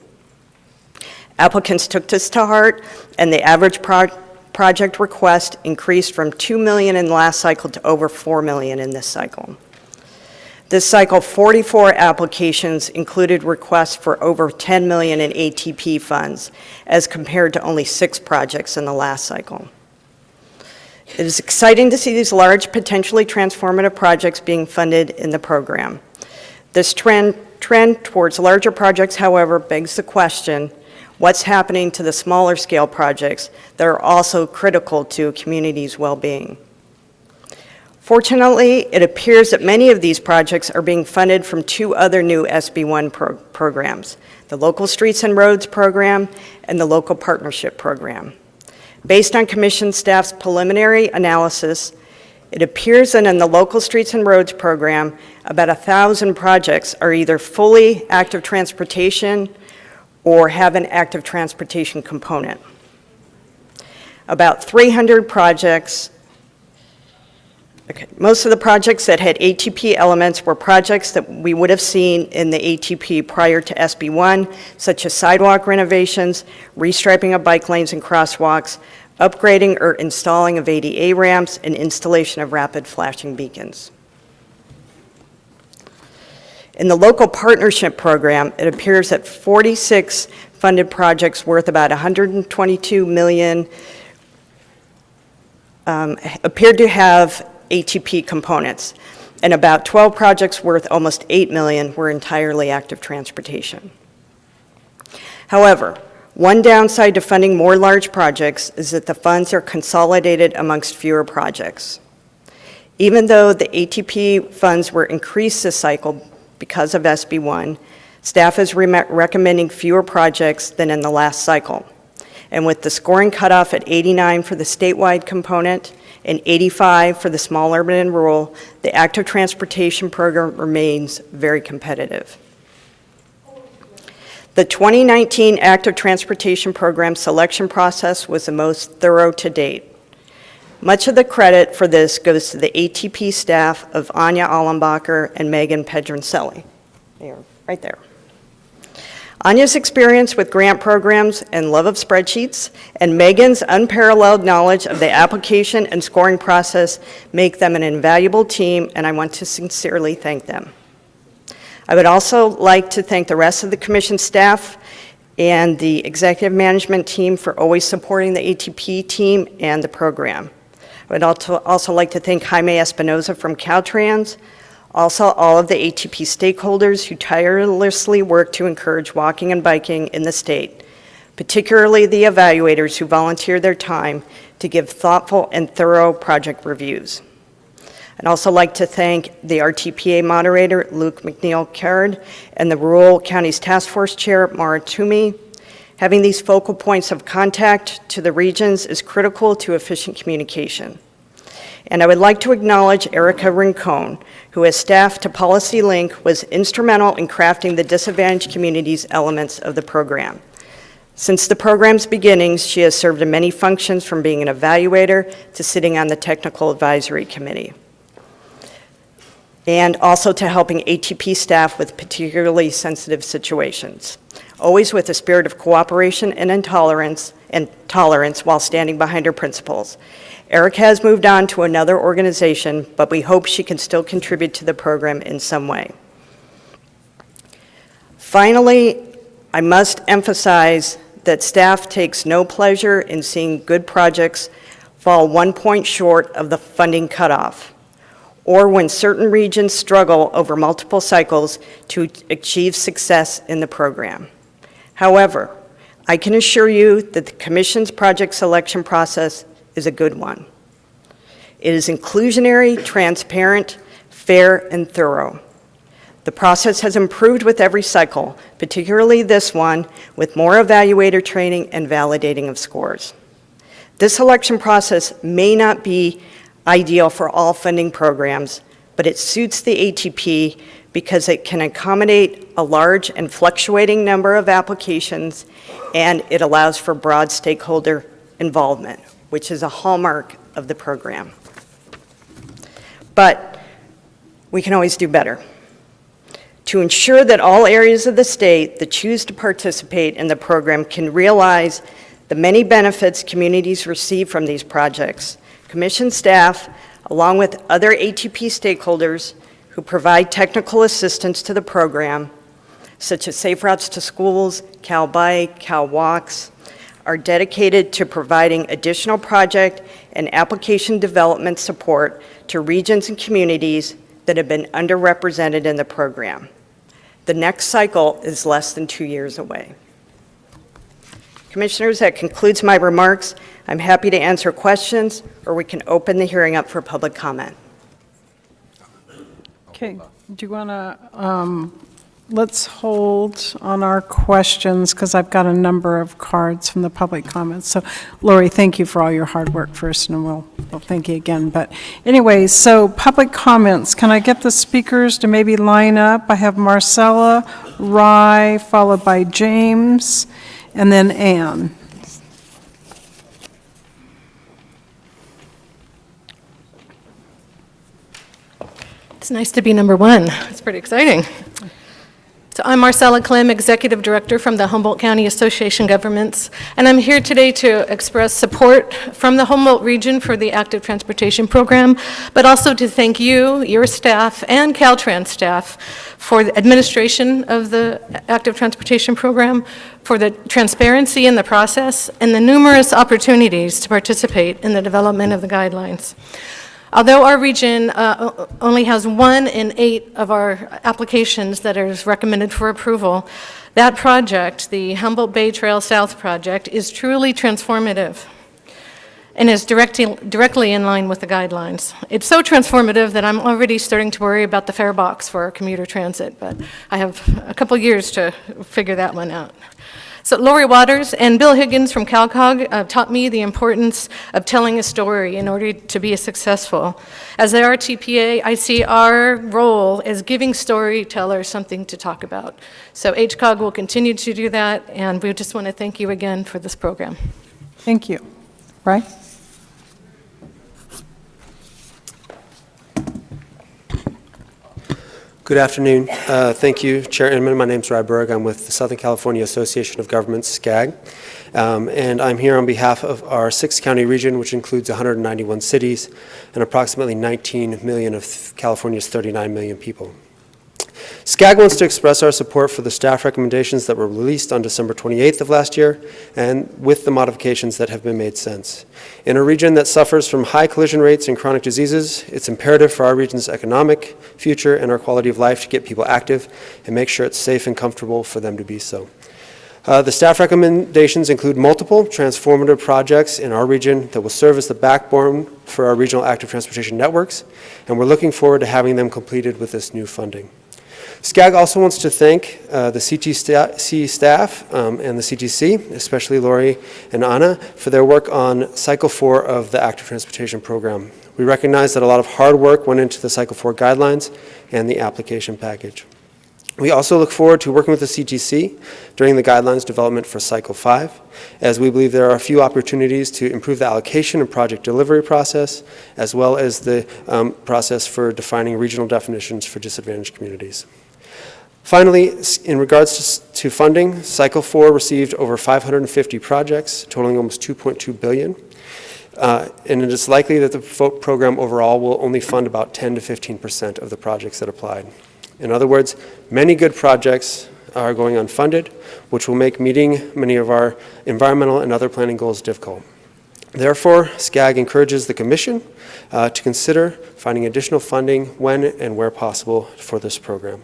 Applicants took this to heart, and the average project request increased from $2 million in the last cycle to over $4 million in this cycle. This cycle, 44 applications included requests for over $10 million in ATP funds, as compared to only 6 projects in the last cycle. It is exciting to see these large, potentially transformative projects being funded in the program. This trend towards larger projects, however, begs the question, what's happening to the smaller scale projects that are also critical to a community's well-being? Fortunately, it appears that many of these projects are being funded from 2 other new SB1 programs, the Local Streets and Roads Program and the Local Partnership Program. Based on Commission staff's preliminary analysis, it appears that in the Local Streets and Roads Program, about 1,000 projects are either fully active transportation or have an active transportation component. About 300 projects Okay. Most of the projects that had ATP elements were projects that we would have seen in the ATP prior to SB1, such as sidewalk renovations, restriping of bike lanes and crosswalks, upgrading or installing of ADA ramps, and installation of rapid flashing beacons. In the local partnership program, it appears that 46 funded projects worth about $122 million appeared to have ATP components, and about 12 projects worth almost $8 million were entirely active transportation. However, one downside to funding more large projects is that the funds are consolidated amongst fewer projects. Even though the ATP funds were increased this cycle because of SB1, staff is recommending fewer projects than in the last cycle. And with the scoring cutoff at 89 for the statewide component and 85 for the small urban and rural, the active transportation program remains very competitive. The 2019 active transportation program selection process was the most thorough to date. Much of the credit for this goes to the ATP staff of Anya Allenbacher and Megan Pedroncelli. They are right there. Anya's experience with grant programs and love of spreadsheets, and Megan's unparalleled knowledge of the application and scoring process make them an invaluable team, and I want to sincerely thank them. I would also like to thank the rest of the commission staff and the executive management team for always supporting the ATP team and the program. I would also like to thank Jaime Espinoza from Caltrans, also all of the ATP stakeholders who tirelessly work to encourage walking and biking in the state, particularly the evaluators who volunteer their time to give thoughtful and thorough project reviews. I'd also like to thank the RTPA moderator, Luke McNeil-Card, and the Rural Counties Task Force Chair, Mara Toomey. Having these focal points of contact to the regions is critical to efficient communication. And I would like to acknowledge Erica Rincon, who as staff to Policy Link was instrumental in crafting the disadvantaged communities elements of the program. Since the program's beginnings, she has served in many functions, from being an evaluator to sitting on the Technical Advisory Committee, and also to helping ATP staff with particularly sensitive situations, always with a spirit of cooperation and tolerance while standing behind her principles. Erica has moved on to another organization, but we hope she can still contribute to the program in some way. Finally, I must emphasize that staff takes no pleasure in seeing good projects fall 1 point short of the funding cutoff, or when certain regions struggle over multiple cycles to achieve success in the program. However, I can assure you that the Commission's project selection process is a good one. It is inclusionary, transparent, fair, and thorough. The process has improved with every cycle, particularly this one, with more evaluator training and validating of scores. This selection process may not be ideal for all funding programs, but it suits the ATP because it can accommodate a large and fluctuating number of applications, and it allows for broad stakeholder involvement, which is a hallmark of the program. But we can always do better. To ensure that all areas of the state that choose to participate in the program can realize the many benefits communities receive from these projects, Commission staff, along with other ATP stakeholders who provide technical assistance to the program, such as Safe Routes to Schools, Cal Bike, Cal Walks, are dedicated to providing additional project and application development support to regions and communities that have been underrepresented in the program. The next cycle is less than 2 years away. Commissioners, that concludes my remarks. I'm happy to answer questions, or we can open the hearing up for public comment. Okay, do you want to, let's hold on our questions, because I've got a number of cards from the public comments. So, Lori, thank you for all your hard work first, and we'll thank you again. But anyway, so public comments. Can I get the speakers to maybe line up? I have Marcella, Rye, followed by James, and then Ann. It's nice to be number one. It's pretty exciting. So I'm Marcella Klim, Executive Director from the Humboldt County Association of Governments, and I'm here today to express support from the Humboldt region for the Active Transportation Program, but also to thank you, your staff, and Caltrans staff for the administration of the Active Transportation Program, for the transparency in the process, and the numerous opportunities to participate in the development of the guidelines. Although our region only has 1 in 8 of our applications that is recommended for approval, that project, the Humboldt Bay Trail South project, is truly transformative and is directly in line with the guidelines. It's so transformative that I'm already starting to worry about the fare box for our commuter transit, but I have a couple years to figure that one out. So Lori Waters and Bill Higgins from CalCog taught me the importance of telling a story in order to be successful. As the RTPA, I see our role as giving storytellers something to talk about. So HCOG will continue to do that, and we just want to thank you again for this program. Thank you. Right? Good afternoon. Thank you, Chair Inman. My name is Ry Berg. I'm with the Southern California Association of Governments, SCAG, and I'm here on behalf of our 6-county region, which includes 191 cities and approximately 19 million of California's 39 million people. SCAG wants to express our support for the staff recommendations that were released on December 28th of last year, and with the modifications that have been made since. In a region that suffers from high collision rates and chronic diseases, it's imperative for our region's economic future and our quality of life to get people active and make sure it's safe and comfortable for them to be so. The staff recommendations include multiple transformative projects in our region that will serve as the backbone for our regional active transportation networks, and we're looking forward to having them completed with this new funding. SCAG also wants to thank the CTC staff and the CTC, especially Lori and Anna, for their work on Cycle 4 of the Active Transportation Program. We recognize that a lot of hard work went into the Cycle 4 guidelines and the application package. We also look forward to working with the CTC during the guidelines development for Cycle 5, as we believe there are a few opportunities to improve the allocation and project delivery process, as well as the process for defining regional definitions for disadvantaged communities. Finally, in regards to funding, Cycle 4 received over 550 projects, totaling almost $2.2 billion. And it is likely that the program overall will only fund about 10 to 15% of the projects that applied. In other words, many good projects are going unfunded, which will make meeting many of our environmental and other planning goals difficult. Therefore, SCAG encourages the Commission to consider finding additional funding when and where possible for this program.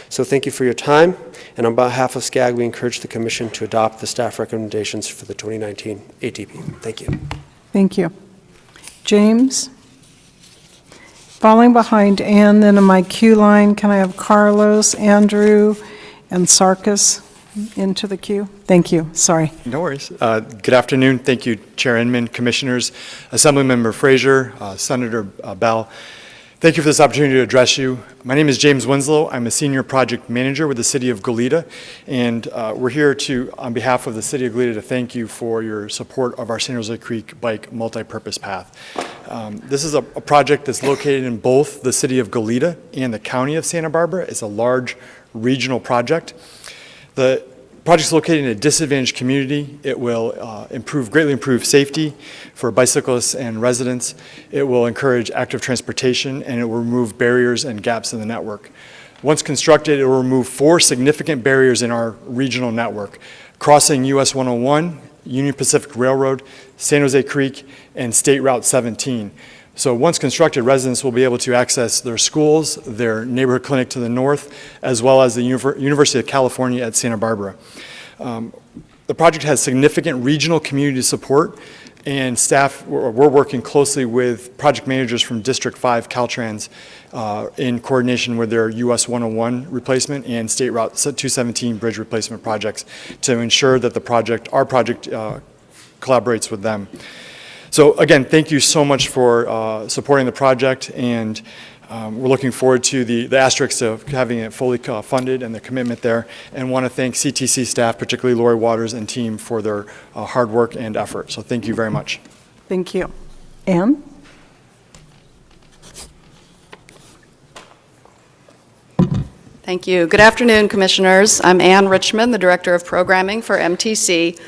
So thank you for your time, and on behalf of SCAG, we encourage the Commission to adopt the staff recommendations for the 2019 ATP. Thank you. Thank you. James? Falling behind Ann, then in my queue line, can I have Carlos, Andrew, and Sarkis into the queue? Thank you. Sorry. No worries. Good afternoon. Thank you, Chair Inman, Commissioners, Assemblymember Frazier, Senator Bell. Thank you for this opportunity to address you. My name is James Winslow. I'm a Senior Project Manager with the City of Goleta, and we're here to, on behalf of the City of Goleta, to thank you for your support of our San Jose Creek Bike Multi-Purpose Path. This is a project that's located in both the City of Goleta and the County of Santa Barbara. It's a large regional project. The project's located in a disadvantaged community. It will greatly improve safety for bicyclists and residents. It will encourage active transportation, and it will remove barriers and gaps in the network. Once constructed, it will remove 4 significant barriers in our regional network: crossing US 101, Union Pacific Railroad, San Jose Creek, and State Route 17. So once constructed, residents will be able to access their schools, their neighborhood clinic to the north, as well as the University of California at Santa Barbara. The project has significant regional community support, and staff, we're working closely with project managers from District 5 Caltrans in coordination with their US 101 replacement and State Route 217 bridge replacement projects to ensure that our project collaborates with them. So again, thank you so much for supporting the project, and we're looking forward to the asterisks of having it fully funded and the commitment there, and want to thank CTC staff, particularly Lori Waters and team, for their hard work and effort. So thank you very much. Thank you. Ann? Thank you. Good afternoon, Commissioners. I'm Ann Richmond, the Director of Programming for MTC.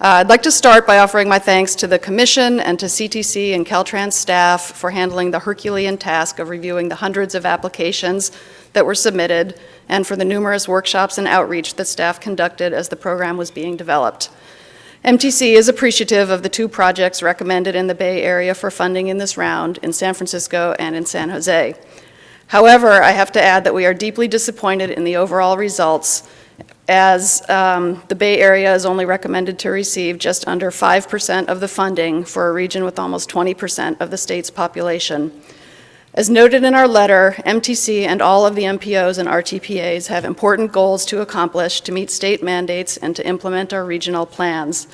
I'd like to start by offering my thanks to the Commission and to CTC and Caltrans staff for handling the Herculean task of reviewing the hundreds of applications that were submitted and for the numerous workshops and outreach that staff conducted as the program was being developed. MTC is appreciative of the 2 projects recommended in the Bay Area for funding in this round in San Francisco and in San Jose. However, I have to add that we are deeply disappointed in the overall results, as the Bay Area is only recommended to receive just under 5% of the funding for a region with almost 20% of the state's population. As noted in our letter, MTC and all of the MPOs and RTPAs have important goals to accomplish to meet state mandates and to implement our regional plans.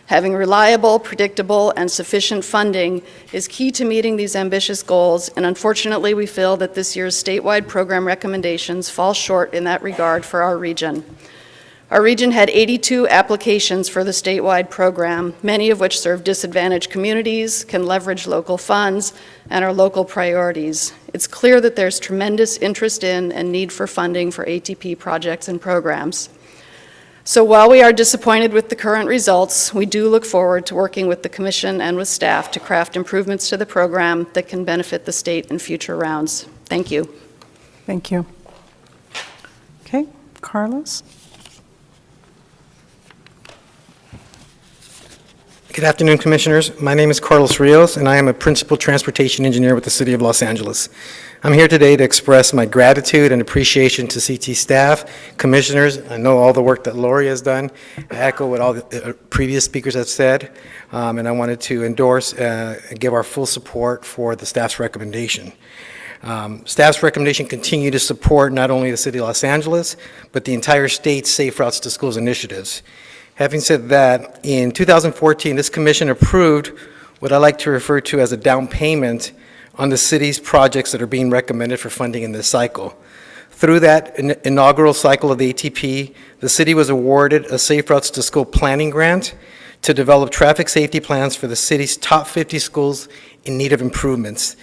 Having reliable, predictable, and sufficient funding is key to meeting these ambitious goals, and unfortunately we feel that this year's statewide program recommendations fall short in that regard for our region. Our region had 82 applications for the statewide program, many of which serve disadvantaged communities, can leverage local funds, and are local priorities. It's clear that there's tremendous interest in and need for funding for ATP projects and programs. So while we are disappointed with the current results, we do look forward to working with the Commission and with staff to craft improvements to the program that can benefit the state in future rounds. Thank you. Thank you. Okay, Carlos? Good afternoon, Commissioners. My name is Carlos Rios, and I am a Principal Transportation Engineer with the City of Los Angeles. I'm here today to express my gratitude and appreciation to CT staff, Commissioners. I know all the work that Lori has done. I echo what all the previous speakers have said, and I wanted to endorse and give our full support for the staff's recommendation. Staff's recommendation continue to support not only the City of Los Angeles, but the entire state's Safe Routes to Schools initiatives. Having said that, in 2014, this commission approved what I like to refer to as a down payment on the city's projects that are being recommended for funding in this cycle. Through that inaugural cycle of the ATP, the city was awarded a Safe Routes to School planning grant to develop traffic safety plans for the city's top 50 schools in need of improvements.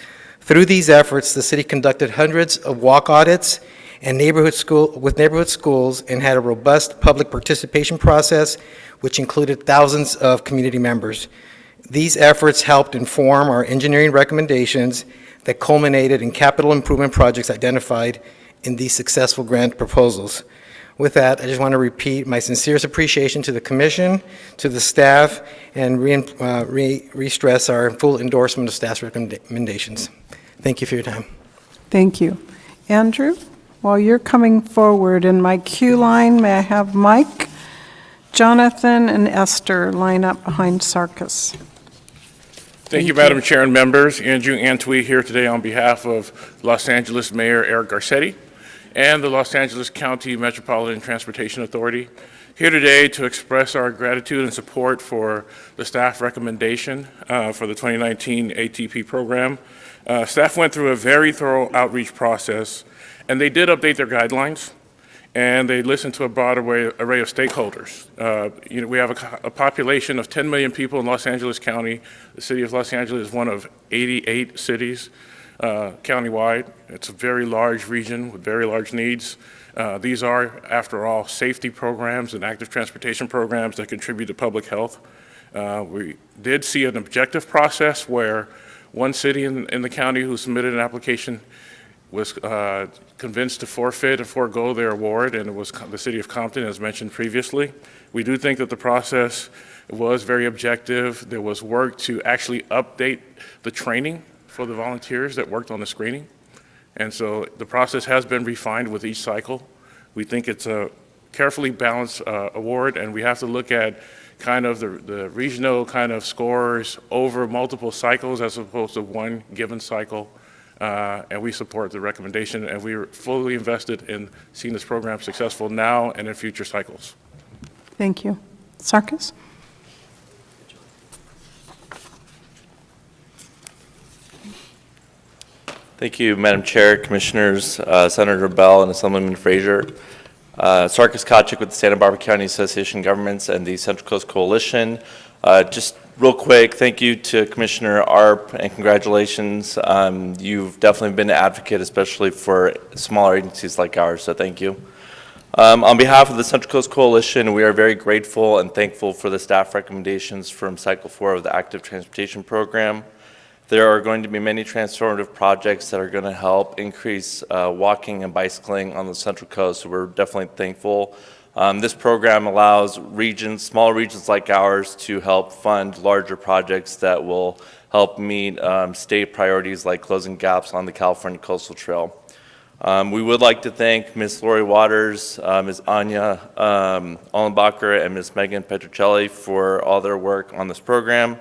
Through these efforts, the city conducted hundreds of walk audits and neighborhood schools and had a robust public participation process, which included thousands of community members. These efforts helped inform our engineering recommendations that culminated in capital improvement projects identified in these successful grant proposals. With that, I just want to repeat my sincerest appreciation to the Commission, to the staff, and re-stress our full endorsement of staff's recommendations. Thank you for your time. Thank you. Andrew? While you're coming forward in my queue line, may I have Mike, Jonathan, and Esther line up behind Sarkis? Thank you, Madam Chair and members. Andrew Antwi here today on behalf of Los Angeles Mayor Eric Garcetti and the Los Angeles County Metropolitan Transportation Authority. Here today to express our gratitude and support for the staff recommendation for the 2019 ATP program. Staff went through a very thorough outreach process, and they did update their guidelines, and they listened to a broad array of stakeholders. We have a population of 10 million people in Los Angeles County. The city of Los Angeles is one of 88 cities countywide. It's a very large region with very large needs. These are, after all, safety programs and active transportation programs that contribute to public health. We did see an objective process where one city in the county who submitted an application was convinced to forfeit and forego their award, and it was the city of Compton, as mentioned previously. We do think that the process was very objective. There was work to actually update the training for the volunteers that worked on the screening. And so the process has been refined with each cycle. We think it's a carefully balanced award, and we have to look at kind of the regional kind of scores over multiple cycles as opposed to one given cycle. And we support the recommendation, and we're fully invested in seeing this program successful now and in future cycles. Thank you. Sarkis? Thank you, Madam Chair, Commissioners, Senator Bell, and Assemblyman Frazier. Sarkis Kachik with the Santa Barbara County Association of Governments and the Central Coast Coalition. Just real quick, thank you to Commissioner Arp and congratulations. You've definitely been an advocate, especially for smaller agencies like ours, so thank you. On behalf of the Central Coast Coalition, we are very grateful and thankful for the staff recommendations from Cycle 4 of the Active Transportation Program. There are going to be many transformative projects that are going to help increase walking and bicycling on the Central Coast, so we're definitely thankful. This program allows regions, small regions like ours, to help fund larger projects that will help meet state priorities like closing gaps on the California Coastal Trail. We would like to thank Ms. Lori Waters, Ms. Anya Allenbacher, and Ms. Megan Petruccelli for all their work on this program.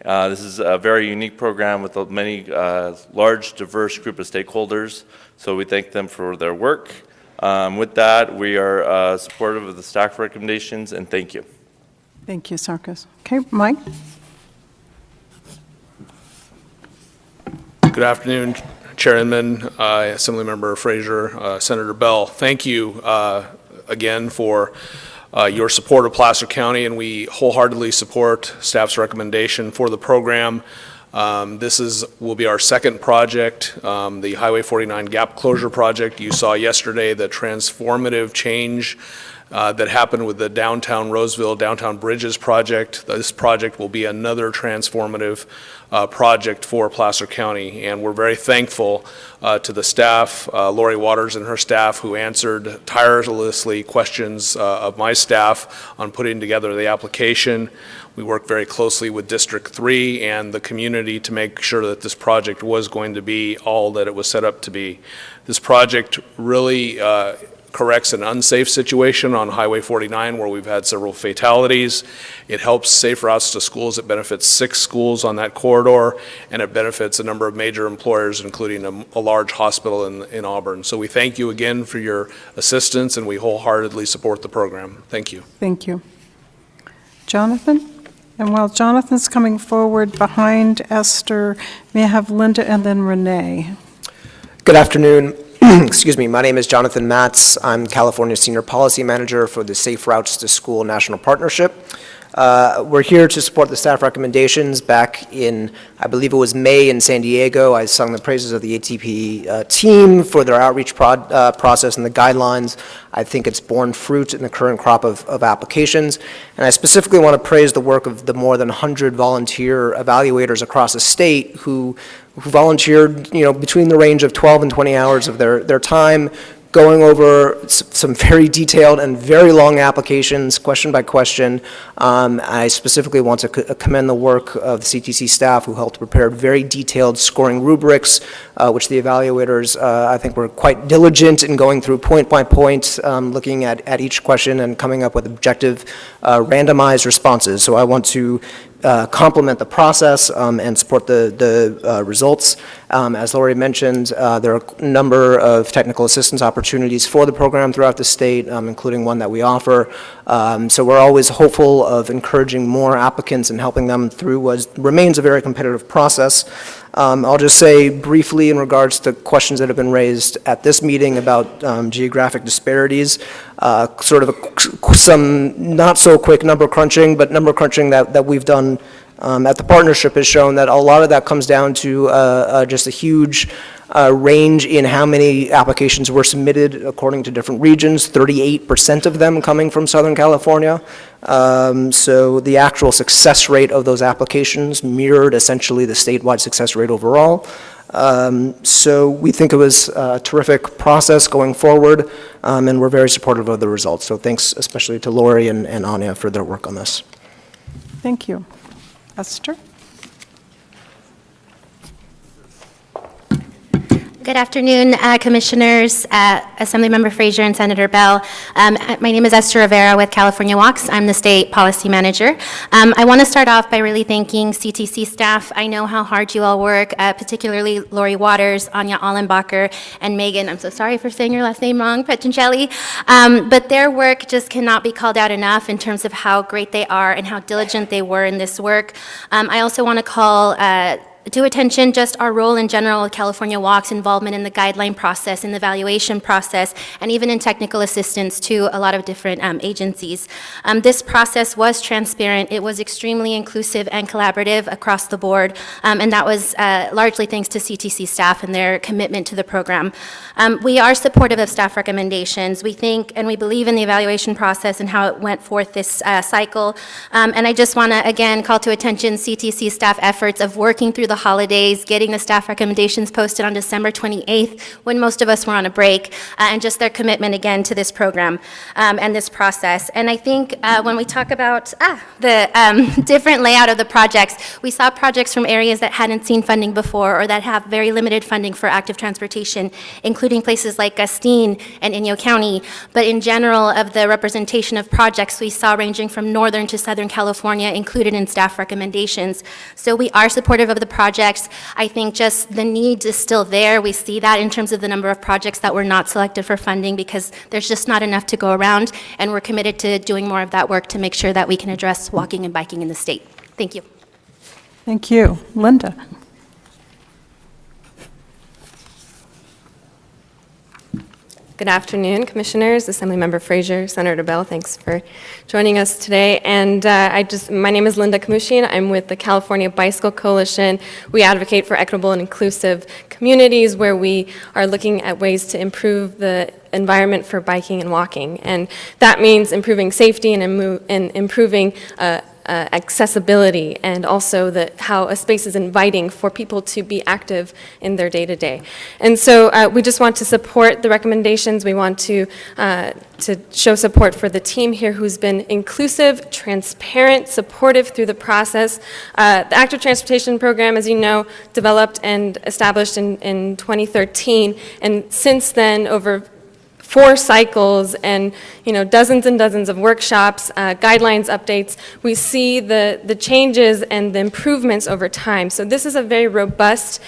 This is a very unique program with many large, diverse group of stakeholders, so we thank them for their work. With that, we are supportive of the staff recommendations, and thank you. Thank you, Sarkis. Okay, Mike? Good afternoon, Chairman, Assemblymember Frazier, Senator Bell. Thank you again for your support of Placer County, and we wholeheartedly support staff's recommendation for the program. This will be our second project, the Highway 49 Gap Closure Project. You saw yesterday the transformative change that happened with the downtown Roseville, downtown Bridges project. This project will be another transformative project for Placer County, and we're very thankful to the staff, Lori Waters and her staff, who answered tirelessly questions of my staff on putting together the application. We worked very closely with District 3 and the community to make sure that this project was going to be all that it was set up to be. This project really corrects an unsafe situation on Highway 49 where we've had several fatalities. It helps safe routes to schools. It benefits 6 schools on that corridor, and it benefits a number of major employers, including a large hospital in Auburn. So we thank you again for your assistance, and we wholeheartedly support the program. Thank you. Thank you. Jonathan? And while Jonathan's coming forward behind Esther, may I have Linda and then Renee? Good afternoon. Excuse me. My name is Jonathan Matz. I'm California Senior Policy Manager for the Safe Routes to School National Partnership. We're here to support the staff recommendations. Back in, I believe it was May in San Diego, I sung the praises of the ATP team for their outreach process and the guidelines. I think it's borne fruit in the current crop of applications. And I specifically want to praise the work of the more than 100 volunteer evaluators across the state who volunteered, between the range of 12 and 20 hours of their time, going over some very detailed and very long applications, question by question. I specifically want to commend the work of the CTC staff who helped prepare very detailed scoring rubrics, which the evaluators, I think, were quite diligent in going through point by point, looking at each question and coming up with objective, randomized responses. So I want to complement the process and support the results. As Lori mentioned, there are a number of technical assistance opportunities for the program throughout the state, including one that we offer. So we're always hopeful of encouraging more applicants and helping them through what remains a very competitive process. I'll just say briefly in regards to questions that have been raised at this meeting about geographic disparities, sort of some not so quick number crunching, but number crunching that we've done at the partnership has shown that a lot of that comes down to just a huge range in how many applications were submitted according to different regions, 38% of them coming from Southern California. So the actual success rate of those applications mirrored essentially the statewide success rate overall. So we think it was a terrific process going forward, and we're very supportive of the results. So thanks especially to Lori and Anya for their work on this. Thank you. Esther? Good afternoon, Commissioners, Assemblymember Frazier and Senator Bell. My name is Esther Rivera with California Walks. I'm the State Policy Manager. I want to start off by really thanking CTC staff. I know how hard you all work, particularly Lori Waters, Anya Allenbacher, and Megan, I'm so sorry for saying your last name wrong, Petruccelli. But their work just cannot be called out enough in terms of how great they are and how diligent they were in this work. I also want to call to attention just our role in general with California Walks, involvement in the guideline process, in the evaluation process, and even in technical assistance to a lot of different agencies. This process was transparent, it was extremely inclusive and collaborative across the board, and that was largely thanks to CTC staff and their commitment to the program. We are supportive of staff recommendations. We think and we believe in the evaluation process and how it went forth this cycle. And I just want to again call to attention CTC staff efforts of working through the holidays, getting the staff recommendations posted on December 28th when most of us were on a break, and just their commitment again to this program and this process. And I think when we talk about the different layout of the projects, we saw projects from areas that hadn't seen funding before or that have very limited funding for active transportation, including places like Gustine and Inyo County. But in general, of the representation of projects we saw ranging from Northern to Southern California included in staff recommendations. So we are supportive of the projects. I think just the need is still there. We see that in terms of the number of projects that were not selected for funding because there's just not enough to go around, and we're committed to doing more of that work to make sure that we can address walking and biking in the state. Thank you. Thank you. Linda. Good afternoon, Commissioners, Assemblymember Frazier, Senator Bell. Thanks for joining us today. And my name is Linda Kamushian. I'm with the California Bicycle Coalition. We advocate for equitable and inclusive communities where we are looking at ways to improve the environment for biking and walking. And that means improving safety and improving accessibility, and also how a space is inviting for people to be active in their day-to-day. And so we just want to support the recommendations. We want to show support for the team here who's been inclusive, transparent, supportive through the process. The Active Transportation Program, as you know, developed and established in 2013, and since then, over 4 cycles and dozens and dozens of workshops, guidelines updates, we see the changes and the improvements over time. So this is a very robust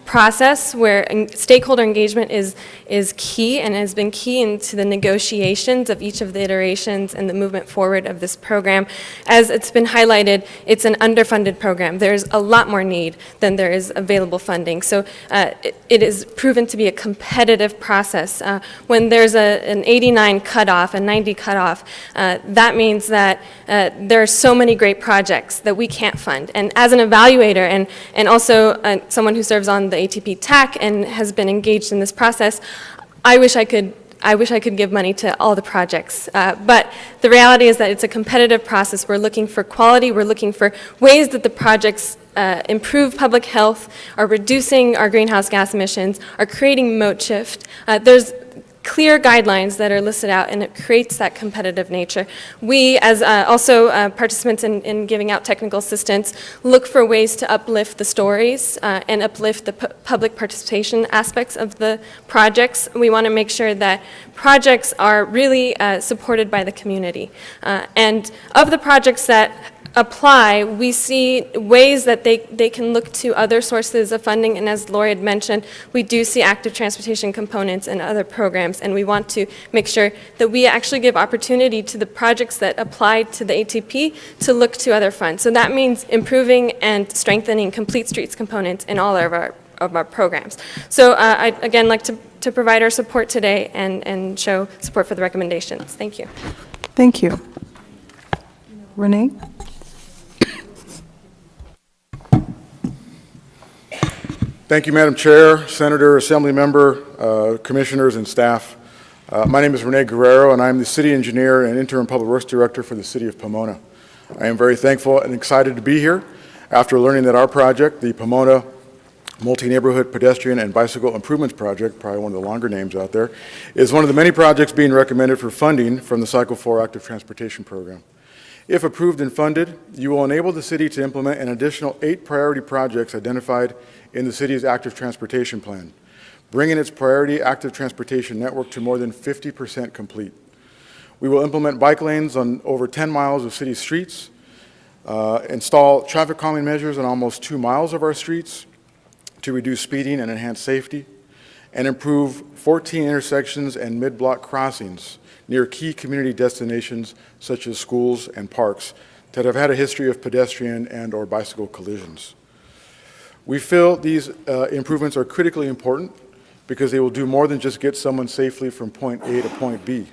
process where stakeholder engagement is key and has been key into the negotiations of each of the iterations and the movement forward of this program. As it's been highlighted, it's an underfunded program. There's a lot more need than there is available funding. So it is proven to be a competitive process. When there's an 89 cutoff, a 90 cutoff, that means that there are so many great projects that we can't fund. And as an evaluator and also someone who serves on the ATP TAC and has been engaged in this process, I wish I could give money to all the projects. But the reality is that it's a competitive process. We're looking for quality. We're looking for ways that the projects improve public health, are reducing our greenhouse gas emissions, are creating moat shift. There's clear guidelines that are listed out, and it creates that competitive nature. We, as also participants in giving out technical assistance, look for ways to uplift the stories and uplift the public participation aspects of the projects. We want to make sure that projects are really supported by the community. And of the projects that apply, we see ways that they can look to other sources of funding, and as Lori had mentioned, we do see active transportation components in other programs, and we want to make sure that we actually give opportunity to the projects that apply to the ATP to look to other funds. So that means improving and strengthening complete streets components in all of our programs. So I'd again like to provide our support today and show support for the recommendations. Thank you. Thank you. Renee? Thank you, Madam Chair, Senator, Assembly Member, Commissioners, and staff. My name is Rene Guerrero, and I'm the City Engineer and Interim Public Works Director for the City of Pomona. I am very thankful and excited to be here after learning that our project, the Pomona Multi-Neighborhood Pedestrian and Bicycle Improvements Project, probably one of the longer names out there, is one of the many projects being recommended for funding from the Cycle 4 Active Transportation Program. If approved and funded, you will enable the city to implement an additional 8 priority projects identified in the city's active transportation plan, bringing its priority active transportation network to more than 50% complete. We will implement bike lanes on over 10 miles of city streets, install traffic calming measures on almost 2 miles of our streets to reduce speeding and enhance safety, and improve 14 intersections and mid-block crossings near key community destinations such as schools and parks that have had a history of pedestrian and/or bicycle collisions. We feel these improvements are critically important because they will do more than just get someone safely from point A to point B.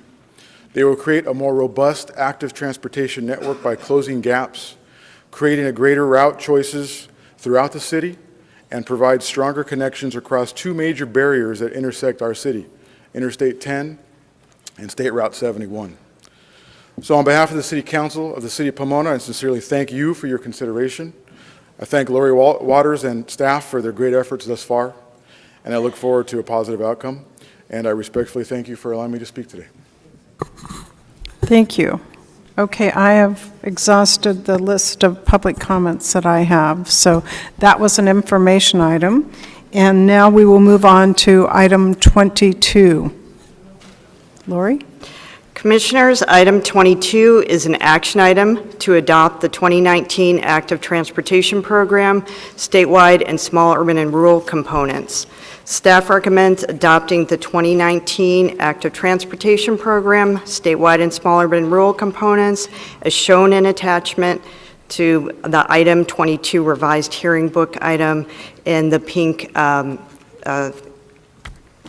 They will create a more robust active transportation network by closing gaps, creating a greater route choices throughout the city, and provide stronger connections across two major barriers that intersect our city, Interstate 10 and State Route 71. So on behalf of the City Council of the City of Pomona, I sincerely thank you for your consideration. I thank Lori Waters and staff for their great efforts thus far, and I look forward to a positive outcome. And I respectfully thank you for allowing me to speak today. Thank you. Okay, I have exhausted the list of public comments that I have, so that was an information item. And now we will move on to item 22. Lori? Commissioners, item 22 is an action item to adopt the 2019 Active Transportation Program, statewide and small urban and rural components. Staff recommends adopting the 2019 Active Transportation Program, statewide and small urban and rural components, as shown in attachment to the item 22 revised hearing book item in the pink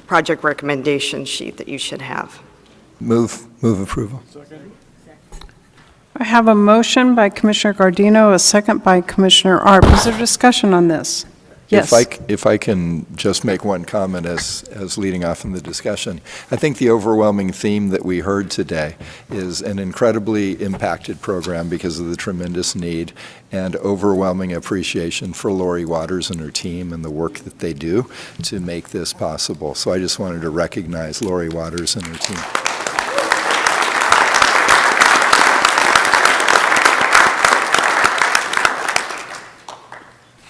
project recommendation sheet that you should have. Move approval. I have a motion by Commissioner Gardino, a second by Commissioner Arp. Is there discussion on this? Yes. If I can just make one comment as leading off in the discussion. I think the overwhelming theme that we heard today is an incredibly impacted program because of the tremendous need and overwhelming appreciation for Lori Waters and her team and the work that they do to make this possible. So I just wanted to recognize Lori Waters and her team.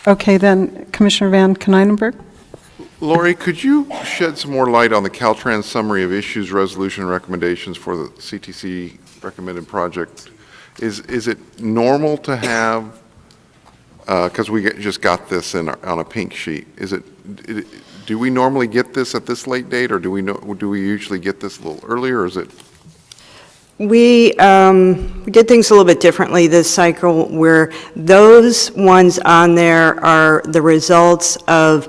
Okay, then Commissioner Van Kynenberg. Lori, could you shed some more light on the Caltrans summary of issues, resolution, and recommendations for the CTC recommended project? Is it normal to have, because we just got this on a pink sheet, do we normally get this at this late date, or do we usually get this a little earlier, or is it? We did things a little bit differently this cycle, where those ones on there are the results of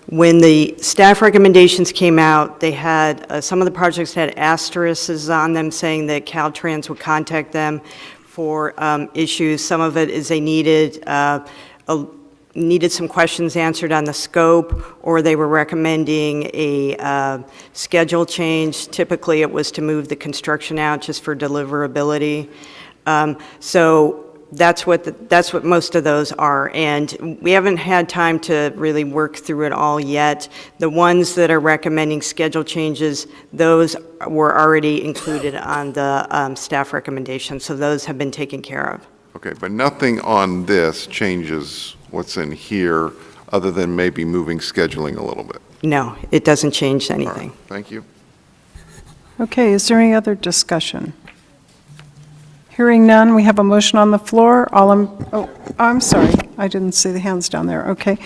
when the staff recommendations came out. They had, some of the projects had asterisks on them saying that Caltrans would contact them for issues. Some of it is they needed some questions answered on the scope, or they were recommending a schedule change. Typically, it was to move the construction out just for deliverability. So that's what most of those are, and we haven't had time to really work through it all yet. The ones that are recommending schedule changes, those were already included on the staff recommendations, so those have been taken care of. Okay, but nothing on this changes what's in here other than maybe moving scheduling a little bit? No, it doesn't change anything. Right, thank you. Okay, is there any other discussion? Hearing none, we have a motion on the floor. I'm sorry, I didn't see the hands down there. Okay.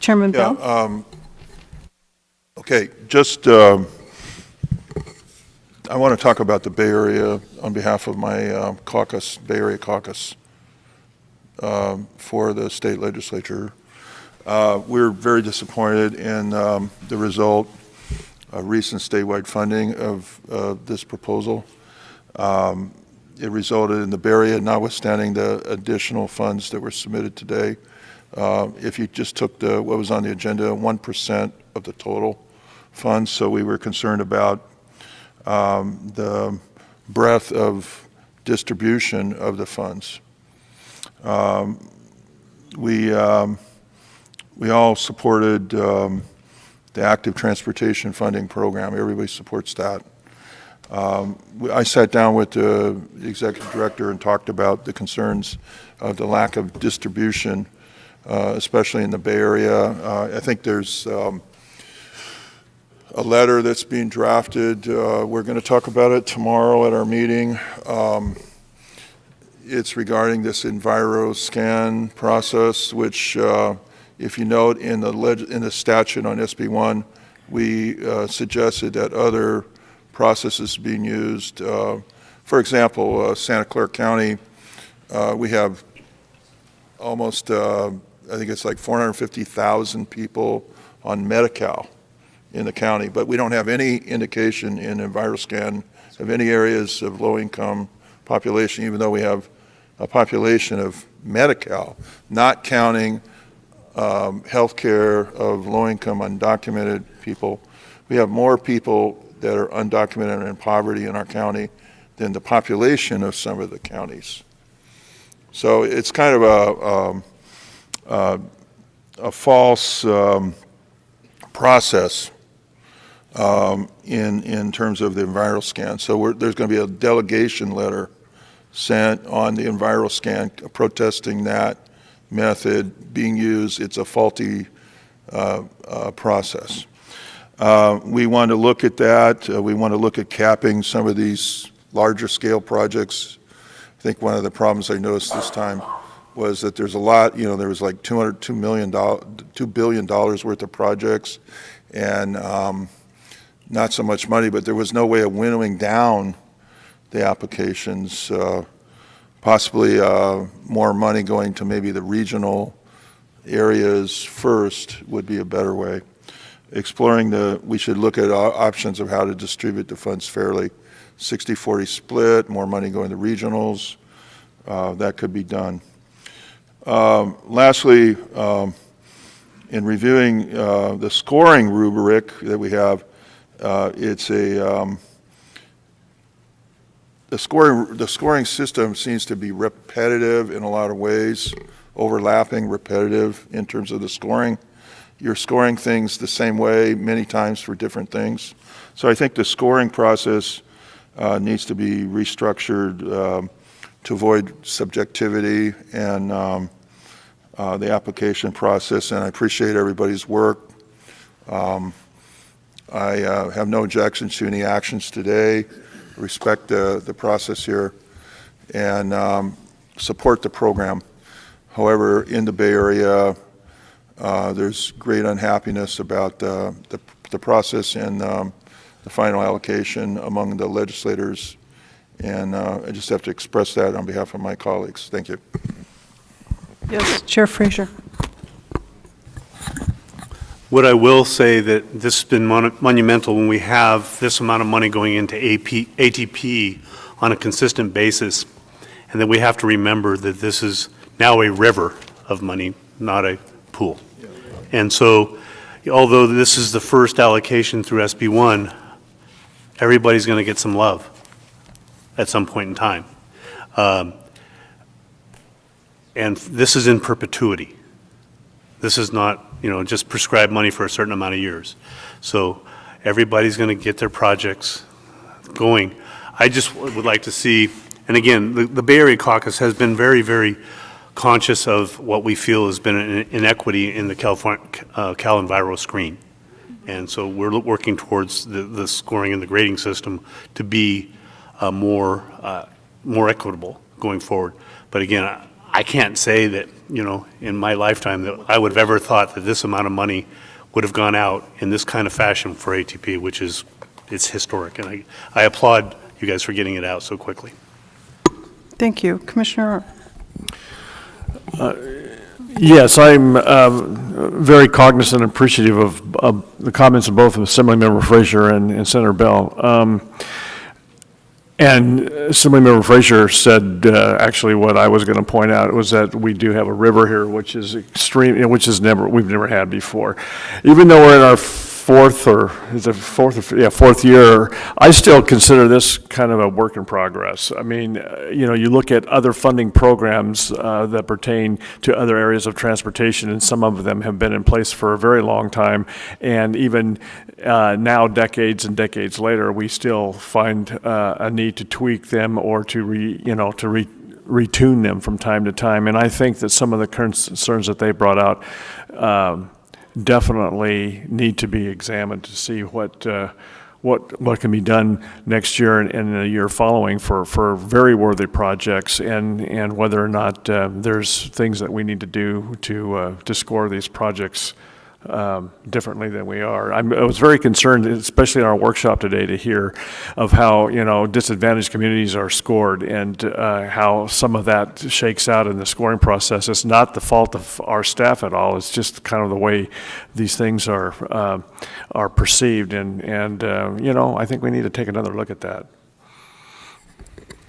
Chairman Bell? Okay, just, I want to talk about the Bay Area on behalf of my caucus, Bay Area caucus, for the state legislature. We're very disappointed in the result of recent statewide funding of this proposal. It resulted in the Bay Area, notwithstanding the additional funds that were submitted today, if you just took what was on the agenda, 1% of the total funds. So we were concerned about the breadth of distribution of the funds. We all supported the active transportation funding program. Everybody supports that. I sat down with the executive director and talked about the concerns of the lack of distribution, especially in the Bay Area. I think there's a letter that's being drafted. We're going to talk about it tomorrow at our meeting. It's regarding this EnviroScan process, which, if you note in the statute on SB1, we suggested that other processes being used. For example, Santa Clara County, we have almost I think it's like 450,000 people on Medi-Cal in the county, but we don't have any indication in EnviroScan of any areas of low-income population, even though we have a population of Medi-Cal, not counting healthcare of low-income undocumented people. We have more people that are undocumented and in poverty in our county than the population of some of the counties. So it's kind of a false process in terms of the EnviroScan. So there's going to be a delegation letter sent on the EnviroScan protesting that method being used. It's a faulty process. We want to look at that. We want to look at capping some of these larger scale projects. I think one of the problems I noticed this time was that there's a lot, there was like $2 billion worth of projects and not so much money, but there was no way of winnowing down the applications. Possibly more money going to maybe the regional areas first would be a better way. We should look at options of how to distribute the funds fairly. 60-40 split, more money going to regionals, that could be done. Lastly, in reviewing the scoring rubric that we have, the scoring system seems to be repetitive in a lot of ways, overlapping, repetitive in terms of the scoring. You're scoring things the same way many times for different things. So I think the scoring process needs to be restructured to avoid subjectivity and the application process, and I appreciate everybody's work. I have no objections to any actions today, respect the process here, and support the program. However, in the Bay Area, there's great unhappiness about the process and the final allocation among the legislators, and I just have to express that on behalf of my colleagues. Thank you. Yes, Chair Frazier. What I will say that this has been monumental when we have this amount of money going into ATP on a consistent basis, and that we have to remember that this is now a river of money, not a pool. And so, although this is the first allocation through SB1, everybody's going to get some love at some point in time. And this is in perpetuity. This is not, just prescribed money for a certain amount of years. So everybody's going to get their projects going. I just would like to see, and again, the Bay Area Caucus has been very, very conscious of what we feel has been an inequity in the Cal Enviro screen. And so we're working towards the scoring and the grading system to be more equitable going forward. But again, I can't say that, in my lifetime that I would have ever thought that this amount of money would have gone out in this kind of fashion for ATP, which is, it's historic. And I applaud you guys for getting it out so quickly. Thank you. Commissioner Yes, I'm very cognizant and appreciative of the comments of both Assemblymember Frazier and Senator Bell. And Assemblymember Frazier said actually what I was going to point out was that we do have a river here, which is extreme, we've never had before. Even though we're in our fourth year, I still consider this kind of a work in progress. I mean, you look at other funding programs that pertain to other areas of transportation, and some of them have been in place for a very long time, and even now, decades and decades later, we still find a need to tweak them or to retune them from time to time. And I think that some of the concerns that they brought out definitely need to be examined to see what can be done next year and the year following for very worthy projects, and whether or not there's things that we need to do to score these projects differently than we are. I was very concerned, especially in our workshop today, to hear of how, disadvantaged communities are scored and how some of that shakes out in the scoring process. It's not the fault of our staff at all. It's just kind of the way these things are perceived. And I think we need to take another look at that.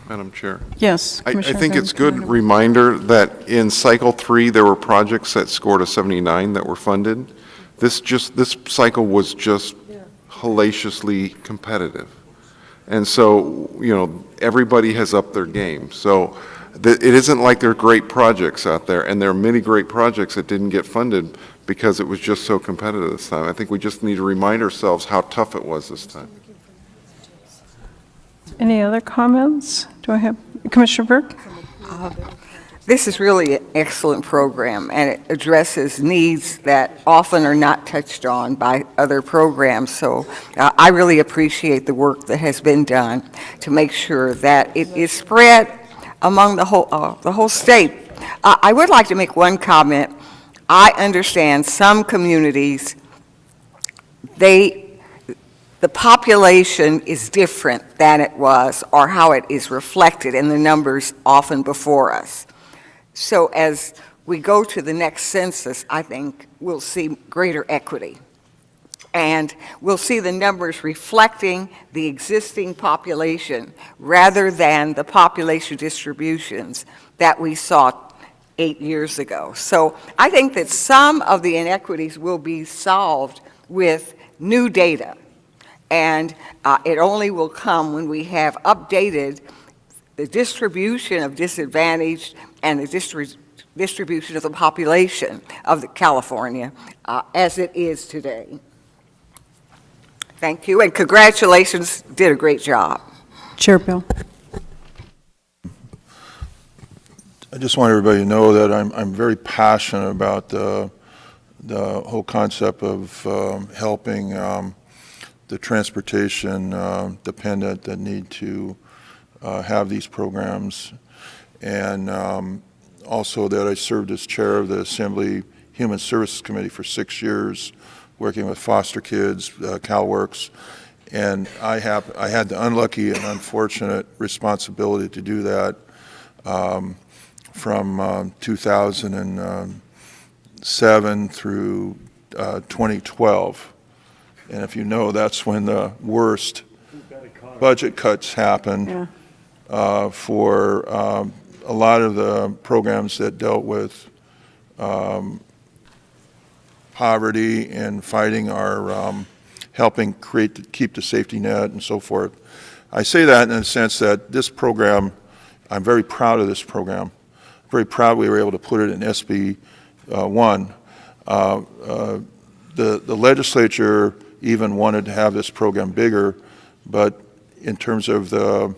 Madam Chair. Yes, I Commissioner think it's Van good reminder that in cycle 3, there were projects that scored a 79 that were funded. This cycle was just hellaciously competitive. And so, everybody has upped their game. So it isn't like there are great projects out there, and there are many great projects that didn't get funded because it was just so competitive this time. I think we just need to remind ourselves how tough it was this time. Any other comments? Do I have Commissioner Burke? This is really an excellent program, and it addresses needs that often are not touched on by other programs. So I really appreciate the work that has been done to make sure that it is spread among the whole state. I would like to make one comment. I understand some communities, the population is different than it was, or how it is reflected in the numbers often before us. So as we go to the next census, I think we'll see greater equity. And we'll see the numbers reflecting the existing population rather than the population distributions that we saw 8 years ago. So I think that some of the inequities will be solved with new data. And it only will come when we have updated the distribution of disadvantaged and the distribution of the population of California as it is today. Thank you, and congratulations, did a great job. Chair Bill. I just want everybody to know that I'm very passionate about the whole concept of helping the transportation dependent that need to have these programs, and also that I served as chair of the Assembly Human Services Committee for 6 years, working with foster kids, CalWorks, and I had the unlucky and unfortunate responsibility to do that from 2007 through 2012. And if you know, that's when the worst budget cuts happened for a lot of the programs that dealt with poverty and fighting our, helping keep the safety net and so forth. I say that in the sense that this program, I'm very proud of this program. Very proud we were able to put it in SB 1. The legislature even wanted to have this program bigger, but in terms of the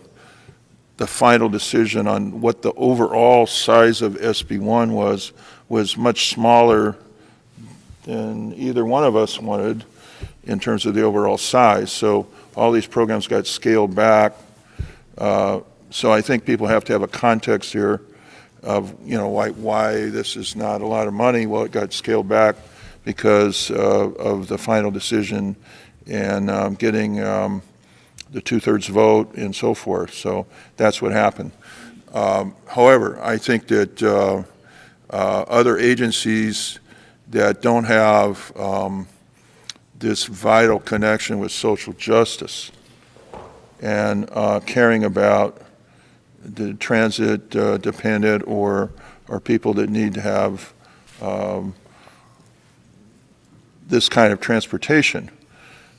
final decision on what the overall size of SB1 was much smaller than either one of us wanted in terms of the overall size. So all these programs got scaled back. So I think people have to have a context here of, why this is not a lot of money. Well, it got scaled back because of the final decision and getting the 2/3 vote and so forth. So that's what happened. However, I think that other agencies that don't have this vital connection with social justice and caring about the transit dependent or people that need to have this kind of transportation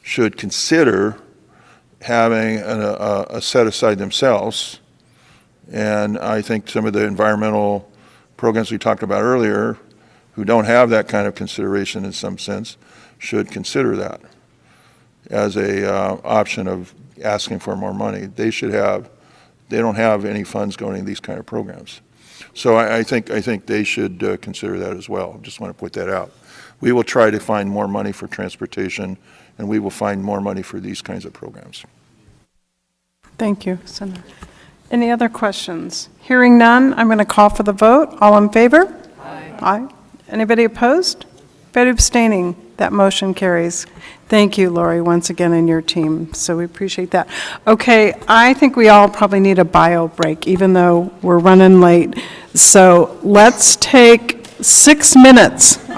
should consider having a set aside themselves. And I think some of the environmental programs we talked about earlier who don't have that kind of consideration in some sense should consider that as a option of asking for more money. They don't have any funds going to these kind of programs. So I think they should consider that as well. Just want to put that out. We will try to find more money for transportation, and we will find more money for these kinds of programs. Thank you, Senator. Any other questions? Hearing none, I'm going to call for the vote. All in favor? Aye. Aye. Anybody opposed? Anybody abstaining? That motion carries. Thank you, Lori, once again, and your team. So we appreciate that. Okay, I think we all probably need a bio break, even though we're running late. So let's take 6 minutes.